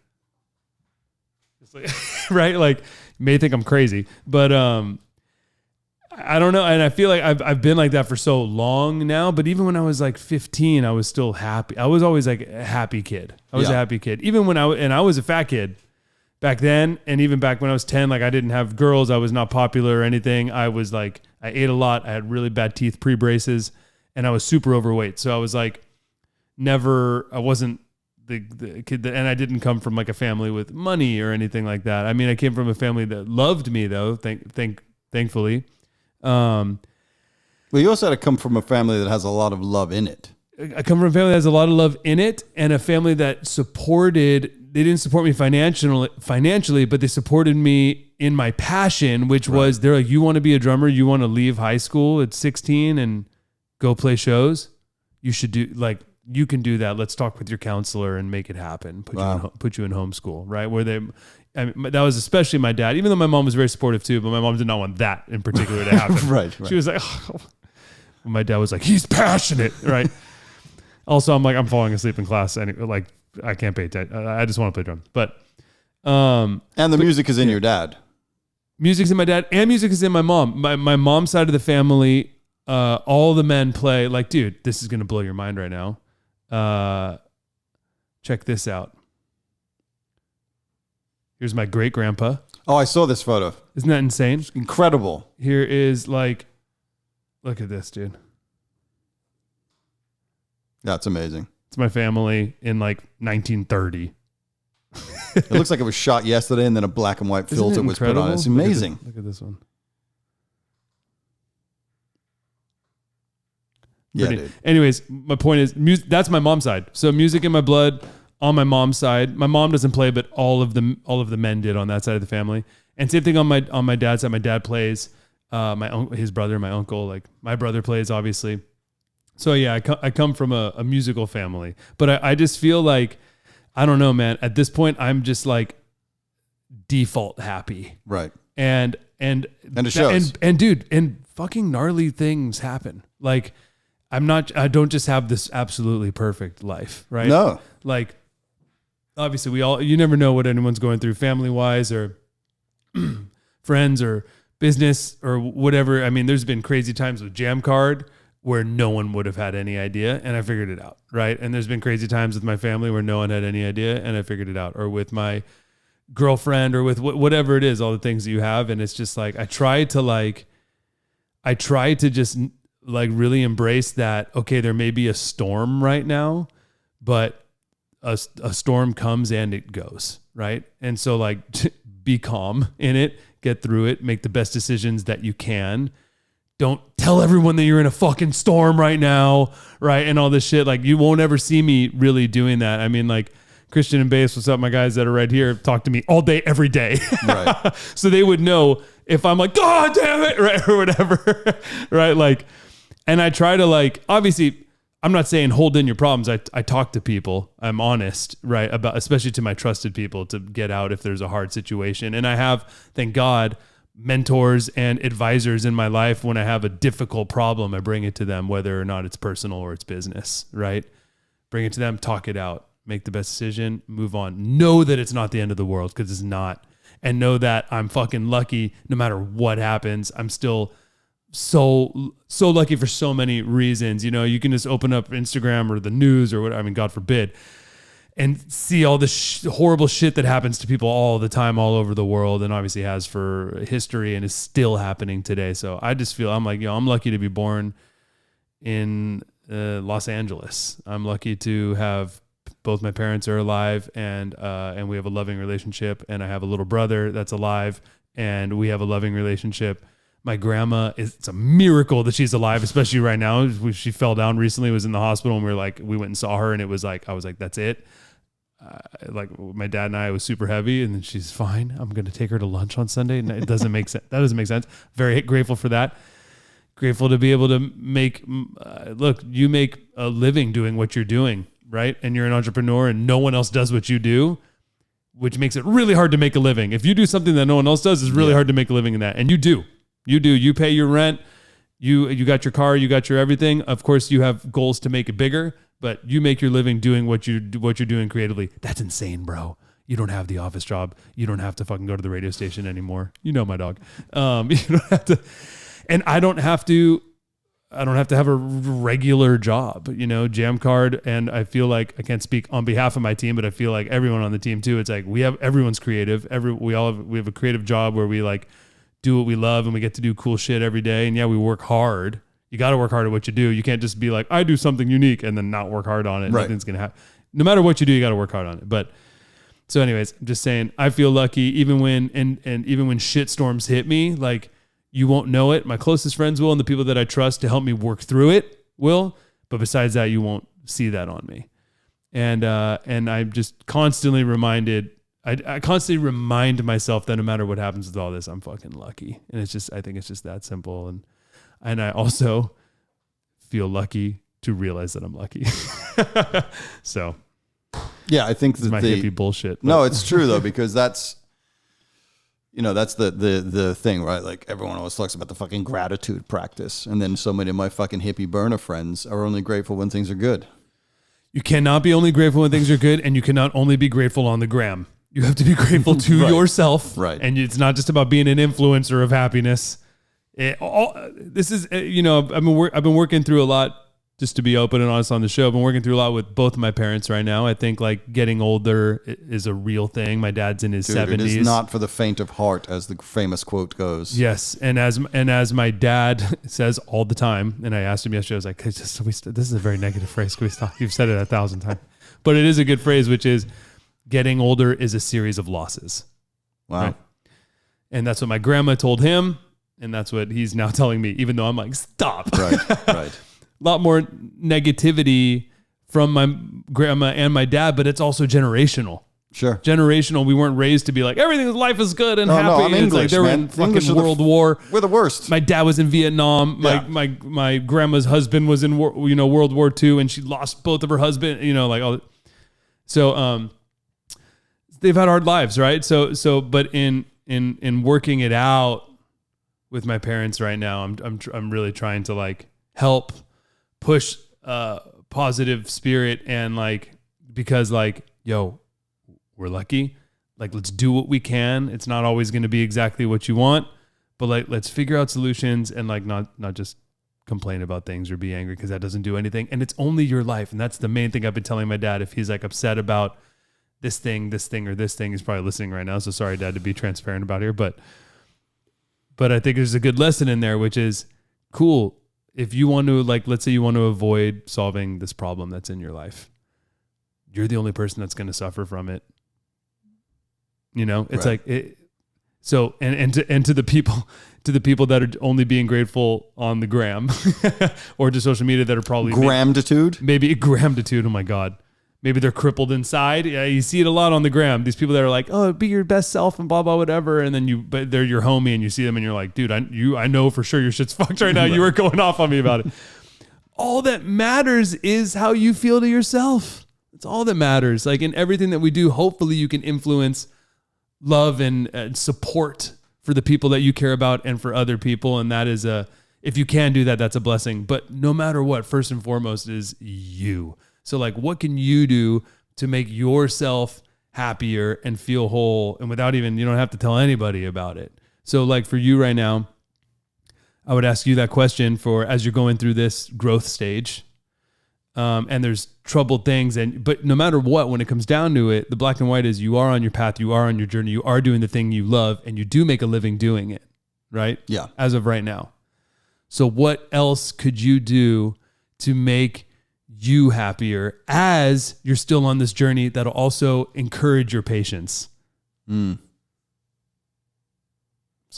it's like right? Like you may think I'm crazy, but I don't know. And I feel like I've been like that for so long now, but even when I was like 15, I was still happy. I was always like a happy kid. I was a happy kid. Even when I was a fat kid back then. And even back when I was 10, like I didn't have girls. I was not popular or anything. I was like, I ate a lot. I had really bad teeth, pre-braces, and I was super overweight. So I was like, I wasn't the kid that, and I didn't come from like a family with money or anything like that. I mean, I came from a family that loved me though. Thankfully. Well, you also had to come from a family that has a lot of love in it. I come from a family that has a lot of love in it, and a family that they didn't support me financially, but they supported me in my passion, which was, they're like, you want to be a drummer? You want to leave high school at 16 and go play shows? You should you can do that. Let's talk with your counselor and make it happen. Put you in homeschool, right? That was especially my dad, even though my mom was very supportive too, but my mom did not want that in particular to happen. Right. She was like, oh. My dad was like, he's passionate, right? Also, I'm like, I'm falling asleep in class, and like, I can't pay attention. I just want to play drums, but and the music is in your dad. Music's in my dad, and music is in my mom. My mom's side of the family, all the men play. Like, dude, this is gonna blow your mind right now. Check this out. Here's my great grandpa. Oh, I saw this photo. Isn't that insane? It's incredible. Here is like, look at this, dude. That's amazing. It's my family in like 1930. It looks like it was shot yesterday and then a black and white filter was put on it. It's amazing. Look at this one. Yeah, dude. Anyways, my point is, that's my mom's side. So music in my blood on my mom's side. My mom doesn't play, but all of the men did on that side of the family. And same thing on my dad's side. My dad plays. His brother, my uncle, like my brother plays, obviously. So yeah, I come from a musical family, but I just feel like, I don't know, man. At this point, I'm just like default happy, right? And it shows. And dude, and fucking gnarly things happen. Like I don't just have this absolutely perfect life, right? No, like obviously you never know what anyone's going through, family wise or friends or business or whatever. I mean, there's been crazy times with Jammcard where no one would have had any idea, and I figured it out, right? And there's been crazy times with my family where no one had any idea, and I figured it out. Or with my girlfriend, or with whatever it is, all the things that you have, and it's just like I try to just like really embrace that. Okay, there may be a storm right now, but a storm comes and it goes, right? And so like be calm in it, get through it, make the best decisions that you can. don't tell everyone that you're in a fucking storm right now, right? And all this shit. Like, you won't ever see me really doing that. I mean, like, Christian and Bass, what's up, my guys that are right here, talk to me all day, every day. Right. So they would know if I'm like, God damn it, right, or whatever, right? Like, and I try to, like, obviously, I'm not saying hold in your problems. I talk to people. I'm honest, right, about, especially to my trusted people, to get out if there's a hard situation. And I have, thank God, mentors and advisors in my life. When I have a difficult problem, I bring it to them, whether or not it's personal or it's business, right? Bring it to them, talk it out. Make the best decision, move on. Know that it's not the end of the world, because it's not. And know that I'm fucking lucky no matter what happens. I'm still so lucky for so many reasons. You know, you can just open up Instagram or the news or whatever, I mean, God forbid, and see all this horrible shit that happens to people all the time, all over the world, and obviously has for history and is still happening today. So I just feel, I'm like, I'm lucky to be born in Los Angeles. I'm lucky to have both my parents are alive, and we have a loving relationship, and I have a little brother that's alive, and we have a loving relationship. My grandma, it's a miracle that she's alive, especially right now. She fell down recently, was in the hospital, and we went and saw her, and it was like, I was like, that's it. Like, my dad and I, was super heavy, and then she's fine. I'm going to take her to lunch on Sunday. And it doesn't make sense. That doesn't make sense. Very grateful for that. Grateful to be able to make, look, you make a living doing what you're doing, right? And you're an entrepreneur, and no one else does what you do, which makes it really hard to make a living. If you do something that no one else does, it's really hard to make a living in that. And you do. You pay your rent. You got your car, you got your everything. Of course, you have goals to make it bigger, but you make your living doing what you're doing creatively. That's insane, bro. You don't have the office job. You don't have to fucking go to the radio station anymore. You know my dog. You don't have to, and I don't have to have a regular job, Jammcard. And I feel like, I can't speak on behalf of my team, but I feel like everyone on the team too. It's like, everyone's creative. We have a creative job where we like do what we love, and we get to do cool shit every day. And yeah, we work hard. You got to work hard at what you do. You can't just be like, I do something unique and then not work hard on it. Right. Nothing's going to happen. No matter what you do, you got to work hard on it. But so anyways, I'm just saying, I feel lucky even when, and even when shit storms hit me, like, you won't know it. My closest friends will, and the people that I trust to help me work through it will. But besides that, you won't see that on me. And I'm just constantly reminded, I constantly remind myself that no matter what happens with all this, I'm fucking lucky. And I think it's just that simple. And I also feel lucky to realize that I'm lucky. So yeah, I think this is my hippie bullshit. But. No, it's true though, because that's the thing, right? Like, everyone always talks about the fucking gratitude practice. And then so many of my fucking hippie burner friends are only grateful when things are good. You cannot be only grateful when things are good, and you cannot only be grateful on the gram. You have to be grateful to right. yourself. Right. And it's not just about being an influencer of happiness. I've been working through a lot, just to be open and honest on the show. I've been working through a lot with both of my parents right now. I think like getting older is a real thing. My dad's in his 70s. It is not for the faint of heart, as the famous quote goes. Yes. And as my dad says all the time, and I asked him yesterday, I was like, this is a very negative phrase. Can we stop? You've said it 1,000 times, but it is a good phrase, which is getting older is a series of losses. Wow. Right? And that's what my grandma told him. And that's what he's now telling me, even though I'm like, stop. Right. A lot more negativity from my grandma and my dad, but it's also generational. Sure. Generational. We weren't raised to be like, everything in life is good and happy. No, I'm English, like they were man. in fucking World War. We're the worst. My dad was in Vietnam. My grandma's husband was in World War II, and she lost both of her husband. So they've had hard lives, right? So but in working it out with my parents right now, I'm really trying to like help push positive spirit, and like, because like, yo, we're lucky. Like, let's do what we can. It's not always going to be exactly what you want, but like, let's figure out solutions, and like not just complain about things or be angry, because that doesn't do anything. And it's only your life. And that's the main thing I've been telling my dad. If he's like upset about this thing, or this thing, he's probably listening right now. So sorry, Dad, to be transparent about here, but I think there's a good lesson in there, which is cool. If you want to, like, let's say you want to avoid solving this problem that's in your life, you're the only person that's going to suffer from it. It's right. like, So, and to the people that are only being grateful on the gram or to social media that are probably gramtitude, maybe gramtitude. Oh my God. Maybe they're crippled inside. Yeah, you see it a lot on the gram. These people that are like, "Oh, be your best self," and blah blah whatever, and then but they're your homie, and you see them, and you're like, "Dude, I know for sure your shit's fucked right now. You were going off on me about it." All that matters is how you feel to yourself. That's all that matters. Like in everything that we do, hopefully you can influence love and support for the people that you care about and for other people, and that is if you can do that, that's a blessing. But no matter what, first and foremost is you. So like, what can you do to make yourself happier and feel whole and without even, you don't have to tell anybody about it. So like for you right now, I would ask you that question for as you're going through this growth stage and there's troubled things. But no matter what, when it comes down to it, the black and white is you are on your path, you are on your journey, you are doing the thing you love, and you do make a living doing it, right? Yeah. As of right now. So what else could you do to make you happier as you're still on this journey that'll also encourage your patience? So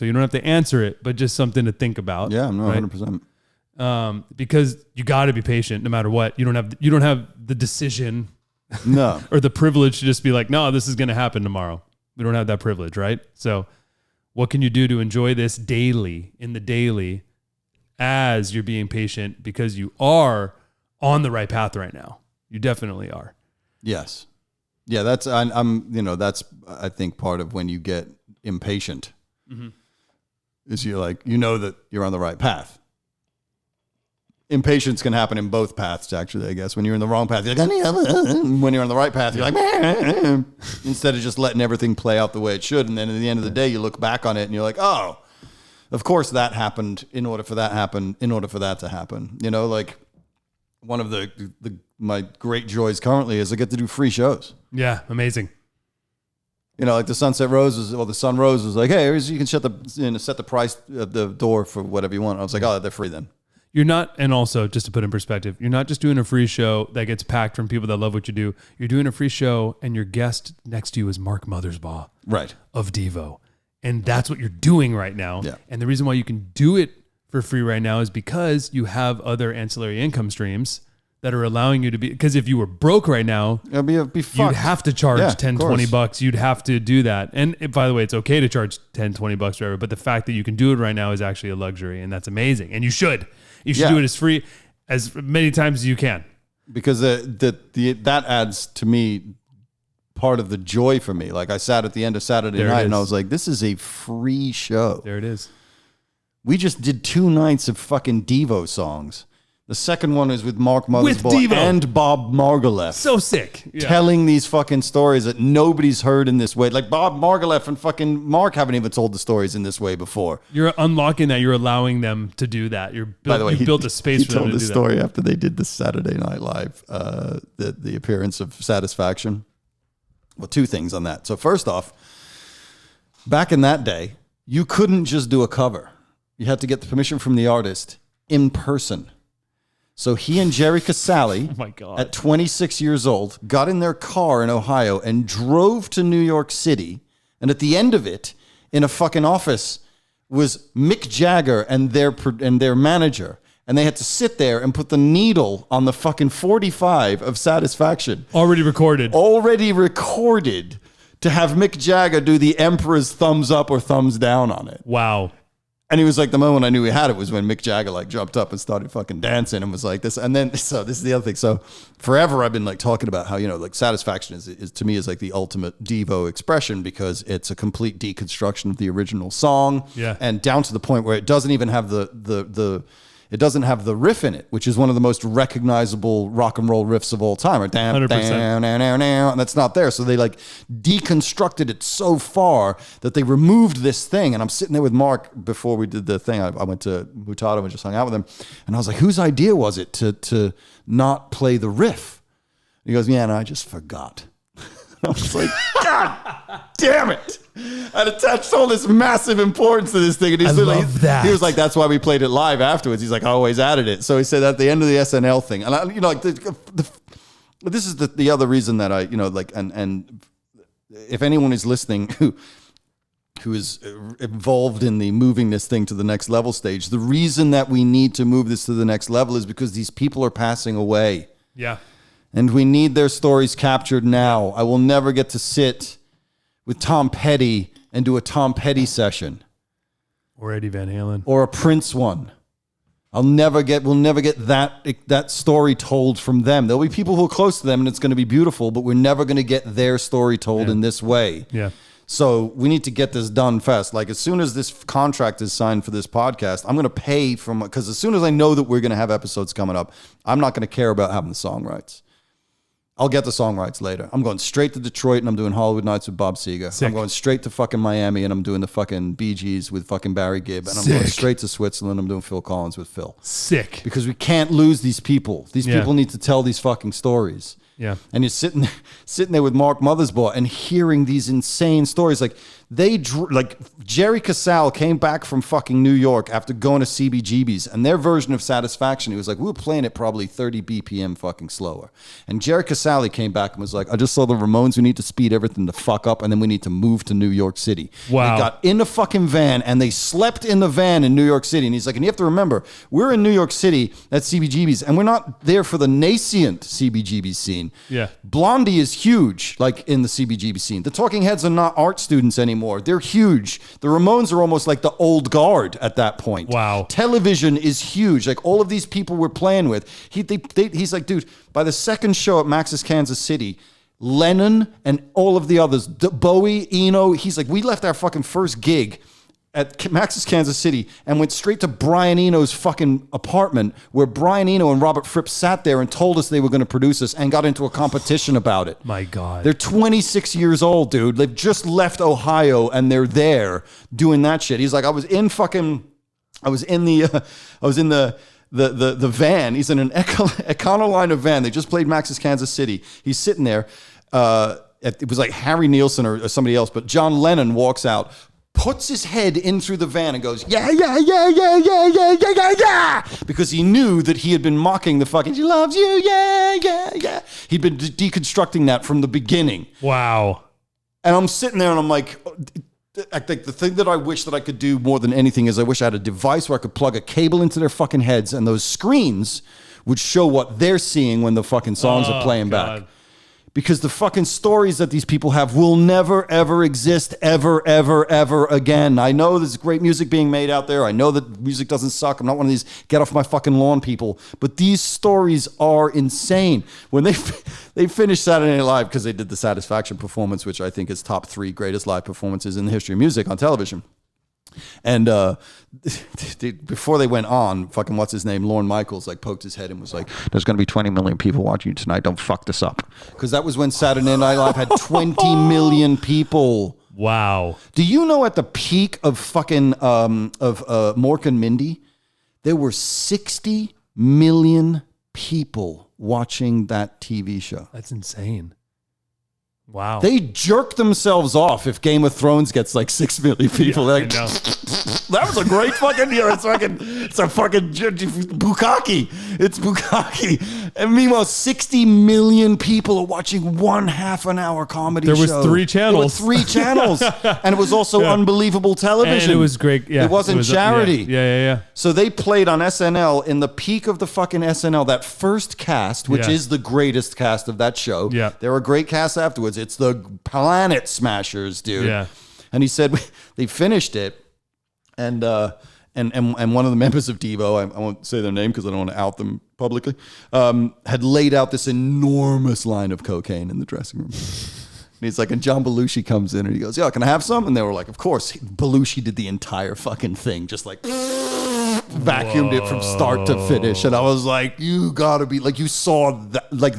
you don't have to answer it, but just something to think about. Yeah, no, right? 100%. Because you got to be patient no matter what. You don't have the decision no or the privilege to just be like, no, this is going to happen tomorrow. We don't have that privilege, right? So what can you do to enjoy this daily, in the daily, as you're being patient, because you are on the right path right now. You definitely are. Yes. Yeah, that's that's I think part of when you get impatient is you're like, that you're on the right path. Impatience can happen in both paths, actually, I guess. When you're in the wrong path, you're like, when you're on the right path, you're like, instead of just letting everything play out the way it should. And then at the end of the day, you look back on it and you're like, oh, of course that happened in order for that to happen. Like one of my great joys currently is I get to do free shows. Yeah, amazing. Like the Sunset Roses or the Sun Rose was like, hey, you can set the price at the door for whatever you want. I was like, oh, they're free then. You're not, and also just to put in perspective, you're not just doing a free show that gets packed from people that love what you do. You're doing a free show and your guest next to you is Mark Mothersbaugh, right, of Devo. And that's what you're doing right now. Yeah. And the reason why you can do it for free right now is because you have other ancillary income streams that are allowing you to be, because if you were broke right now, it'd be you'd have to charge $10, 10, $20. You'd have to do that. And by the way, it's okay to charge $10, $20 forever, but the fact that you can do it right now is actually a luxury, and that's amazing. And you should do it as free as many times as you can. Because that adds to me part of the joy for me. Like I sat at the end of Saturday night and I was like, this is a free show. There it is. We just did 2 nights of fucking Devo songs. The second one is with Mark Mothersbaugh and Bob Margouleff. So sick. Yeah. Telling these fucking stories that nobody's heard in this way. Like Bob Margouleff and fucking Mark haven't even told the stories in this way before. You're unlocking that. You're allowing them to do that. By the way, you built a space for them to do that. He told the story after they did the Saturday Night Live, the appearance of Satisfaction. Well, 2 things on that. So first off, back in that day, you couldn't just do a cover. You had to get the permission from the artist in person. So he and Jerry Casale, oh my God, at 26 years old, got in their car in Ohio and drove to New York City. And at the end of it, in a fucking office, was Mick Jagger and their manager. And they had to sit there and put the needle on the fucking 45 of Satisfaction. Already recorded To have Mick Jagger do the Emperor's thumbs up or thumbs down on it. Wow. And he was like, the moment I knew he had it was when Mick Jagger like jumped up and started fucking dancing and was like this. And then, so this is the other thing. So forever I've been like talking about how, like Satisfaction is to me is like the ultimate Devo expression because it's a complete deconstruction of the original song. Yeah. And down to the point where it doesn't even have it doesn't have the riff in it, which is one of the most recognizable rock and roll riffs of all time. Or down, 100%. down, and that's not there. So they like deconstructed it so far that they removed this thing. And I'm sitting there with Mark before we did the thing. I went to Mutado and just hung out with him. And I was like, whose idea was it to not play the riff? And he goes, yeah, no, I just forgot. I was like, God damn it. I'd attached all this massive importance to this thing. And he's love that. He was like, that's why we played it live afterwards. He's like, I always added it. So he said at the end of the SNL thing. And this is the other reason that I, and if anyone is listening who who is involved in the moving this thing to the next level stage. The reason that we need to move this to the next level is because these people are passing away. Yeah. And we need their stories captured now. I will never get to sit with Tom Petty and do a Tom Petty session. Or Eddie Van Halen. Or a Prince one. We'll never get that story told from them. There'll be people who are close to them and it's going to be beautiful, but we're never going to get their story told in this way. Yeah. So we need to get this done fast. Like as soon as this contract is signed for this podcast, I'm going to pay because as soon as I know that we're going to have episodes coming up, I'm not going to care about having the song rights. I'll get the song rights later. I'm going straight to Detroit and I'm doing Hollywood Nights with Bob Seger. Sick. I'm going straight to fucking Miami and I'm doing the fucking Bee Gees with fucking Barry Gibb. And I'm going straight to Switzerland. I'm doing Phil Collins with Phil. Sick. Because we can't lose these people. These people need to tell these fucking stories. Yeah. And you're sitting there with Mark Mothersbaugh and hearing these insane stories. Like Jerry Casale came back from fucking New York after going to CBGB's, and their version of Satisfaction, he was like, we were playing it probably 30 BPM fucking slower. And Jerry Casale came back and was like, I just saw the Ramones. We need to speed everything the fuck up, and then we need to move to New York City. Wow. They got in the fucking van and they slept in the van in New York City. And he's like, and you have to remember, we're in New York City at CBGB's, and we're not there for the nascent CBGB scene. Yeah. Blondie is huge, like in the CBGB scene. The Talking Heads are not art students anymore. They're huge. The Ramones are almost like the old guard at that point. Wow. Television is huge. Like all of these people we're playing with. He's like, dude, by the second show at Max's Kansas City, Lennon and all of the others, Bowie, Eno, he's like, we left our fucking first gig at Max's Kansas City and went straight to Brian Eno's fucking apartment where Brian Eno and Robert Fripp sat there and told us they were going to produce us and got into a competition about it. My God. They're 26 years old, dude. They've just left Ohio and they're there doing that shit. He's like, I was in the van. He's in an Econoline van. They just played Max's Kansas City. He's sitting there. It was like Harry Nilsson or somebody else, but John Lennon walks out, puts his head in through the van and goes, yeah, yeah, yeah, yeah, yeah, yeah, yeah, yeah, yeah, because he knew that he had been mocking the fucking, she loves you, yeah, yeah, yeah. He'd been deconstructing that from the beginning. Wow. And I'm sitting there and I'm like, I think the thing that I wish that I could do more than anything is I wish I had a device where I could plug a cable into their fucking heads and those screens would show what they're seeing when the fucking songs are playing back. Because the fucking stories that these people have will never, ever exist ever, ever, ever again. I know there's great music being made out there. I know that music doesn't suck. I'm not one of these get off my fucking lawn people. But these stories are insane. When they finished Saturday Night Live, because they did the Satisfaction performance, which I think is top 3 greatest live performances in the history of music on television. And before they went on, fucking what's his name, Lorne Michaels, like poked his head and was like, "There's going to be 20 million people watching you tonight. Don't fuck this up." Because that was when Saturday Night Live had 20 million people. Wow. Do you know at the peak of fucking Mork and Mindy, there were 60 million people watching that TV show? That's insane. Wow. They jerk themselves off if Game of Thrones gets like 6 million people. Yeah, They're like, that was a great fucking year. It's a fucking bukkake. It's bukkake. And meanwhile, 60 million people are watching 1/2 an hour comedy show. There was 3 channels. There were 3 channels. And it was also unbelievable television. And it was great. Yeah. It wasn't charity. Yeah. So they played on SNL in the peak of the fucking SNL, that first cast, which is the greatest cast of that show. Yeah. There were great casts afterwards. It's the Planet Smashers, dude. Yeah. And he said they finished it, and one of the members of Devo, I won't say their name because I don't want to out them publicly, had laid out this enormous line of cocaine in the dressing room. And he's like, and John Belushi comes in and he goes, "Yeah, can I have some?" And they were like, "Of course." Belushi did the entire fucking thing, just like vacuumed it from start to finish. And I was like, you gotta be like, you saw that, like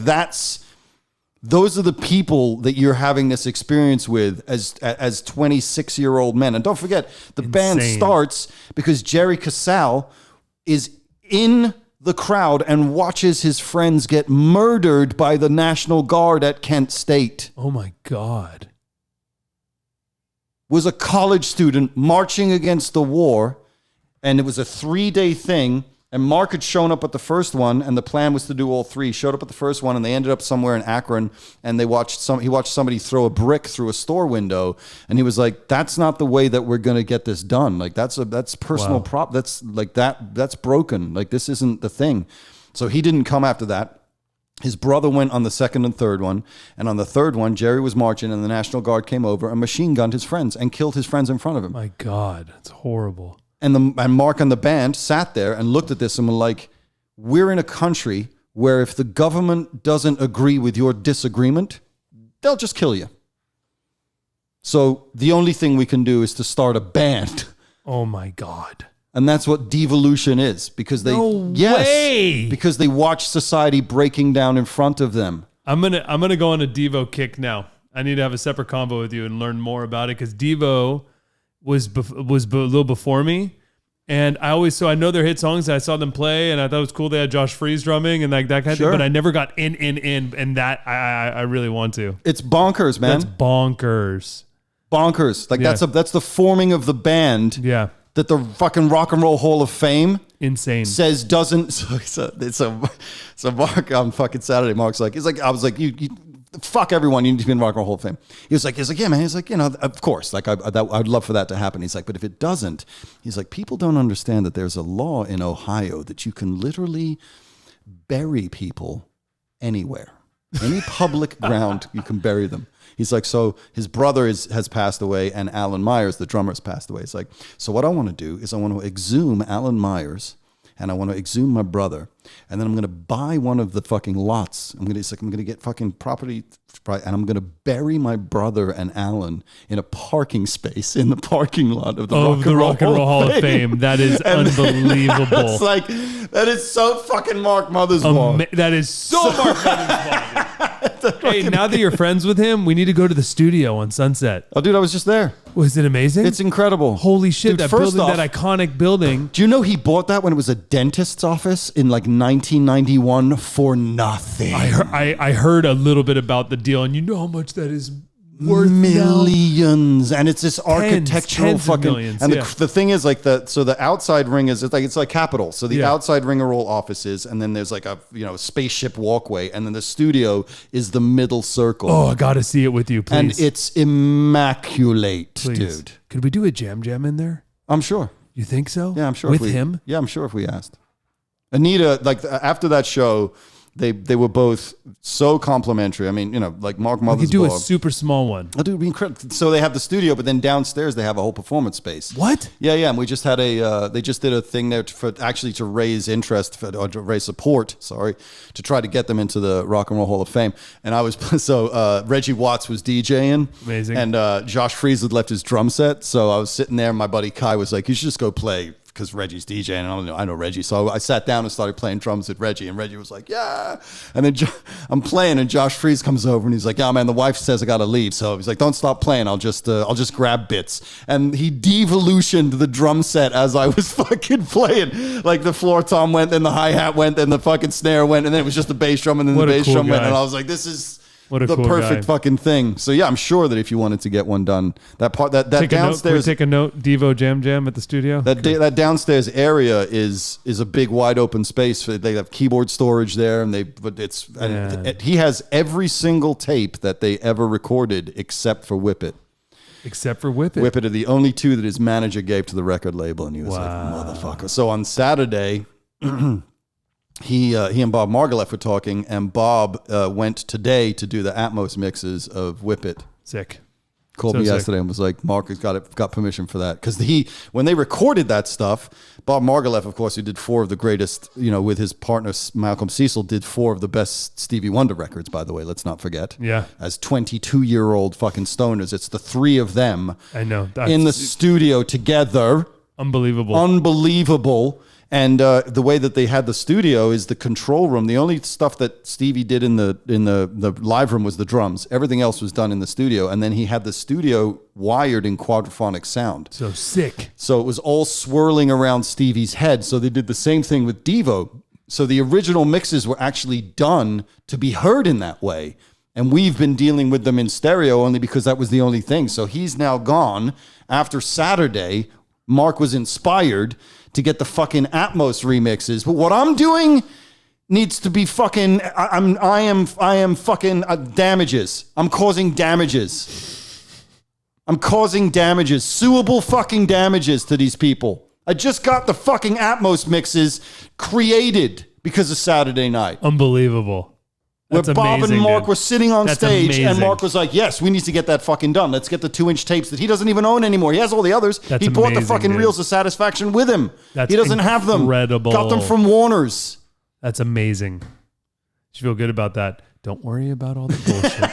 those are the people that you're having this experience with as 26-year-old men. And don't forget, the band starts because Jerry Casale is in the crowd and watches his friends get murdered by the National Guard at Kent State. Oh my God. Was a college student marching against the war, and it was a 3-day thing. And Mark had shown up at the first one, and the plan was to do all three. Showed up at the first one, and they ended up somewhere in Akron, and he watched somebody throw a brick through a store window, and he was like, "That's not the way that we're going to get this done. Like that's personal prop. That's like that's broken. Like this isn't the thing." So he didn't come after that. His brother went on the second and third one, and on the third one, Jerry was marching, and the National Guard came over and machine gunned his friends and killed his friends in front of him. My God, it's horrible. And Mark and the band sat there and looked at this and were like, we're in a country where if the government doesn't agree with your disagreement, they'll just kill you. So the only thing we can do is to start a band. Oh my God. And that's what devolution is, because they because they watch society breaking down in front of them. I'm gonna go on a Devo kick now. I need to have a separate convo with you and learn more about it, because Devo was a little before me, and I know their hit songs. I saw them play, and I thought it was cool. They had Josh Freese drumming and like that kind of thing, but I never got in, and that I really want to. It's bonkers, man. That's bonkers. Like that's the forming of the band. Yeah. That the fucking Rock and Roll Hall of Fame says doesn't. So Mark on fucking Saturday, Mark's like, I was like, you fuck everyone. You need to be in Rock and Roll Hall of Fame. He's like, yeah, man. He's like, of course, like I'd love for that to happen. He's like, but if it doesn't, he's like, people don't understand that there's a law in Ohio that you can literally bury people anywhere, any public ground, you can bury them. He's like, so his brother has passed away, and Alan Myers, the drummer, has passed away. It's like, so what I want to do is I want to exhume Alan Myers, and I want to exhume my brother, and then I'm going to buy one of the fucking lots. I'm going to get fucking property, and I'm going to bury my brother and Alan in a parking space in the parking lot of the Rock and Roll Hall of Fame. That is unbelievable. It's like, that is so fucking Mark Mothersbaugh. That is so Mark Mothersbaugh. Hey, now that you're friends with him, we need to go to the studio on Sunset. Oh, dude, I was just there. Was it amazing? It's incredible. Holy shit, dude, that building, that iconic building. Do you know he bought that when it was a dentist's office in like 1991 for nothing? I heard a little bit about the deal, and you know how much that is worth millions, and it's this architectural tens fucking millions, and the thing is like the outside ring is it's like Capitol, so the outside ring are all offices, and then there's like a spaceship walkway, and then the studio is the middle circle. Oh, I gotta see it with you, please. And it's immaculate, dude. Could we do a jam in there? I'm sure. You think so? Yeah, I'm sure. With him? Yeah, I'm sure if we asked. Anita, like after that show, they were both so complimentary. I mean, like Mark Mothersbaugh. We could do a super small one. Oh, dude, it'd be incredible. So they have the studio, but then downstairs they have a whole performance space. What? Yeah. And we just had they just did a thing there to raise interest, or to raise support, to try to get them into the Rock and Roll Hall of Fame. And I was, Reggie Watts was DJing. Amazing. And Josh Freese had left his drum set. So I was sitting there, and my buddy Kai was like, you should just go play, because Reggie's DJing, and I know Reggie. So I sat down and started playing drums with Reggie, and Reggie was like, yeah. And then I'm playing, and Josh Freese comes over, and he's like, yeah, man, the wife says I got to leave. So he's like, don't stop playing. I'll just grab bits. And he devolutioned the drum set as I was fucking playing. Like the floor tom went, then the hi-hat went, then the fucking snare went, and then it was just the bass drum, and then the bass drum went. And I was like, this is the perfect fucking thing. So yeah, I'm sure that if you wanted to get one done, that downstairs. Take a note. Devo jam at the studio. That downstairs area is a big wide open space. They have keyboard storage there, and he has every single tape that they ever recorded except for Whip It. Except for Whip It. Whip It are the only two that his manager gave to the record label, and he was like, motherfucker. So on Saturday. He and Bob Margouleff were talking, and Bob went today to do the Atmos mixes of Whip It. Sick. Called me yesterday and was like, Mark has got permission for that. Because when they recorded that stuff, Bob Margouleff, of course, who did 4 of the greatest, with his partner Malcolm Cecil, did 4 of the best Stevie Wonder records, by the way, let's not forget. Yeah. As 22-year-old fucking stoners. It's the 3 of them. I know. In the studio together. Unbelievable. And the way that they had the studio is the control room. The only stuff that Stevie did in the live room was the drums. Everything else was done in the studio. And then he had the studio wired in quadraphonic sound. So sick. So it was all swirling around Stevie's head. So they did the same thing with Devo. So the original mixes were actually done to be heard in that way. And we've been dealing with them in stereo only because that was the only thing. So he's now gone after Saturday. Mark was inspired to get the fucking Atmos remixes. But what I'm doing needs to be fucking, I am fucking damages. I'm causing damages. I'm causing damages, suable fucking damages to these people. I just got the fucking Atmos mixes created because of Saturday Night. Unbelievable. That's Where Bob amazing, and Mark dude. were sitting on That's stage, amazing. and Mark was like, yes, we need to get that fucking done. Let's get the 2-inch tapes that he doesn't even own anymore. He has all the others. That's he bought the amazing, fucking dude. Reels of Satisfaction with him. That's he doesn't have them. incredible. Got them from Warner's. That's amazing. You should feel good about that. Don't worry about all the bullshit.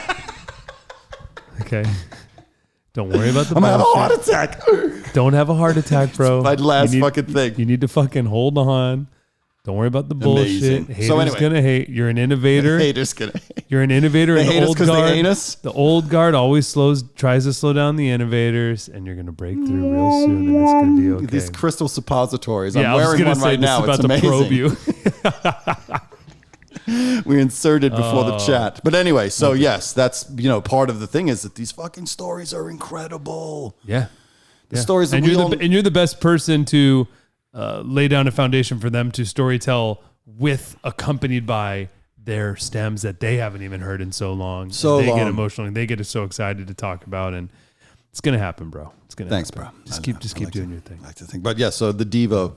Okay? Don't worry about the I'm going to bullshit. have a heart attack. Don't have a heart attack, bro. My last fucking thing. You need to fucking hold on. Don't worry about the bullshit. Amazing. Haters So anyway. gonna hate. You're an innovator. Haters gonna hate. You're an innovator. They and hate the us old 'cause they guard. hate us? The old guard always tries to slow down the innovators, and you're gonna break through real soon, and it's gonna be okay. These crystal suppositories. Yeah, I'm I was wearing gonna one say right this now. is It's about to amazing. probe you. We inserted before the chat. But anyway, so yes, that's, part of the thing is that these fucking stories are incredible. Yeah. The stories that and you're the best person to lay down a foundation for them to storytell with, accompanied by their stems that they haven't even heard in so long. So they get long. emotional and they get so excited to talk about, and it's gonna happen, bro. It's gonna. Thanks, happen. bro. Just I keep like doing to- your thing. I like to think. But yeah, so the Devo,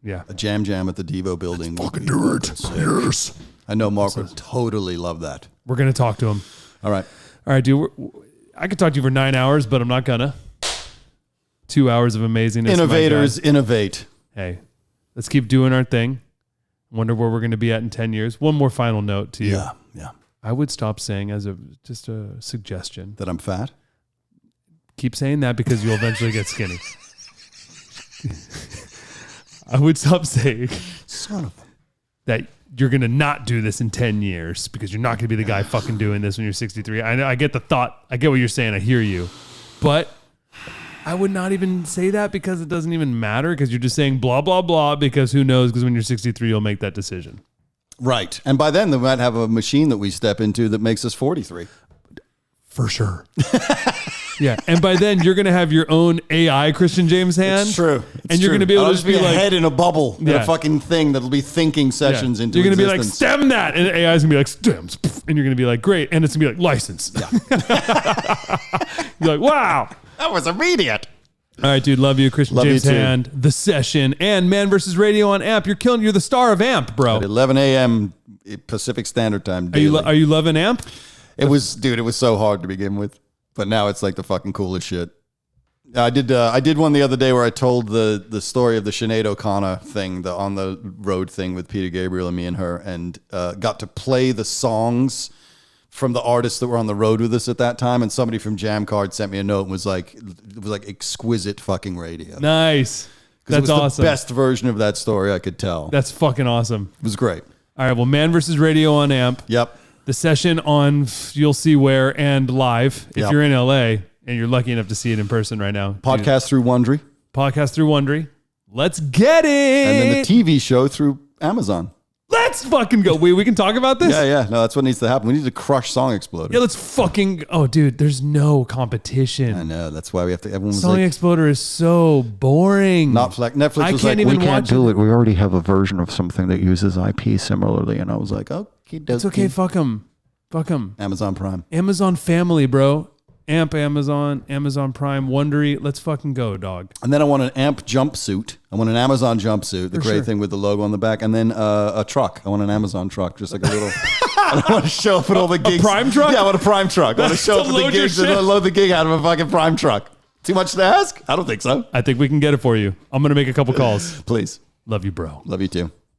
Yeah. a jam at the Devo building. Fucking do it. Yes. I know Mark would totally love that. We're gonna talk to him. All right. All right, dude. I could talk to you for 9 hours, but I'm not gonna. 2 hours of amazingness. my Innovators guy. innovate. Hey, let's keep doing our thing. Wonder where we're going to be at in 10 years. One more final note to you. Yeah, yeah. I would stop saying just a suggestion. That I'm fat. Keep saying that because you'll eventually get skinny. I would stop saying Son of that you're going to not do this in 10 years because you're not going to be the guy fucking doing this when you're 63. I get the thought. I get what you're saying. I hear you. But I would not even say that because it doesn't even matter because you're just saying blah, blah, blah because who knows, because when you're 63, you'll make that decision. Right. And by then, they might have a machine that we step into that makes us 43. For sure. Yeah. And by then, you're going to have your own AI Christian James Hand. It's true. And you're going to be able I'll to just be a like, head in a bubble, in Yeah. a fucking thing that'll be thinking sessions into you're going to be like, existence. stem that. And AI is going to be like, stems. And you're going to be like, great. And it's going to be like, license. Yeah. You're like, wow. That was immediate. All right, dude. Love you. Christian Love you James too. Hand, The Session, and Man vs. Radio on AMP. You're killing. You're the star of AMP, bro. At 11 a.m. Pacific Standard Time Are daily. you loving AMP? It was so hard to begin with, but now it's like the fucking coolest shit. I did one the other day where I told the story of the Sinead O'Connor thing, the on the road thing with Peter Gabriel and me and her, and got to play the songs from the artists that were on the road with us at that time. And somebody from Jammcard sent me a note and was like, it was like exquisite fucking radio. Nice. 'Cause it was That's awesome. the best version of that story I could tell. That's fucking awesome. It was great. All right. Well, Man vs. Radio on AMP. Yep. The Session on you'll see where and live if Yep. you're in LA and you're lucky enough to see it in person right now. Podcast through Wondery. Podcast through Wondery. Let's get it. And then the TV show through Amazon. Let's fucking go. We can talk about this? Yeah. No, that's what needs to happen. We need to crush Song Exploder. Yeah, let's fucking. Oh, dude, there's no competition. I know. That's why we have to. Everyone was Song like, Exploder is so boring. Netflix I was can't like, even we can't watch do it. it. We already have a version of something that uses IP similarly. And I was like, okay, It's okay. Fuck them. Fuck them. Amazon Prime. Amazon Family, bro. AMP, Amazon Prime, Wondery. Let's fucking go, dog. And then I want an AMP jumpsuit. I want an Amazon jumpsuit, the For gray sure. thing with the logo on the back. And then a truck. I want an Amazon truck, just like a little. I want to show up at all the gigs. Prime truck? Yeah, I want a Prime truck. I want to show up To at the load your gigs and shit? load the gig out of a fucking Prime truck. Too much to ask? I don't think so. I think we can get it for you. I'm going to make a couple calls. Please. Love you, bro. Love you too.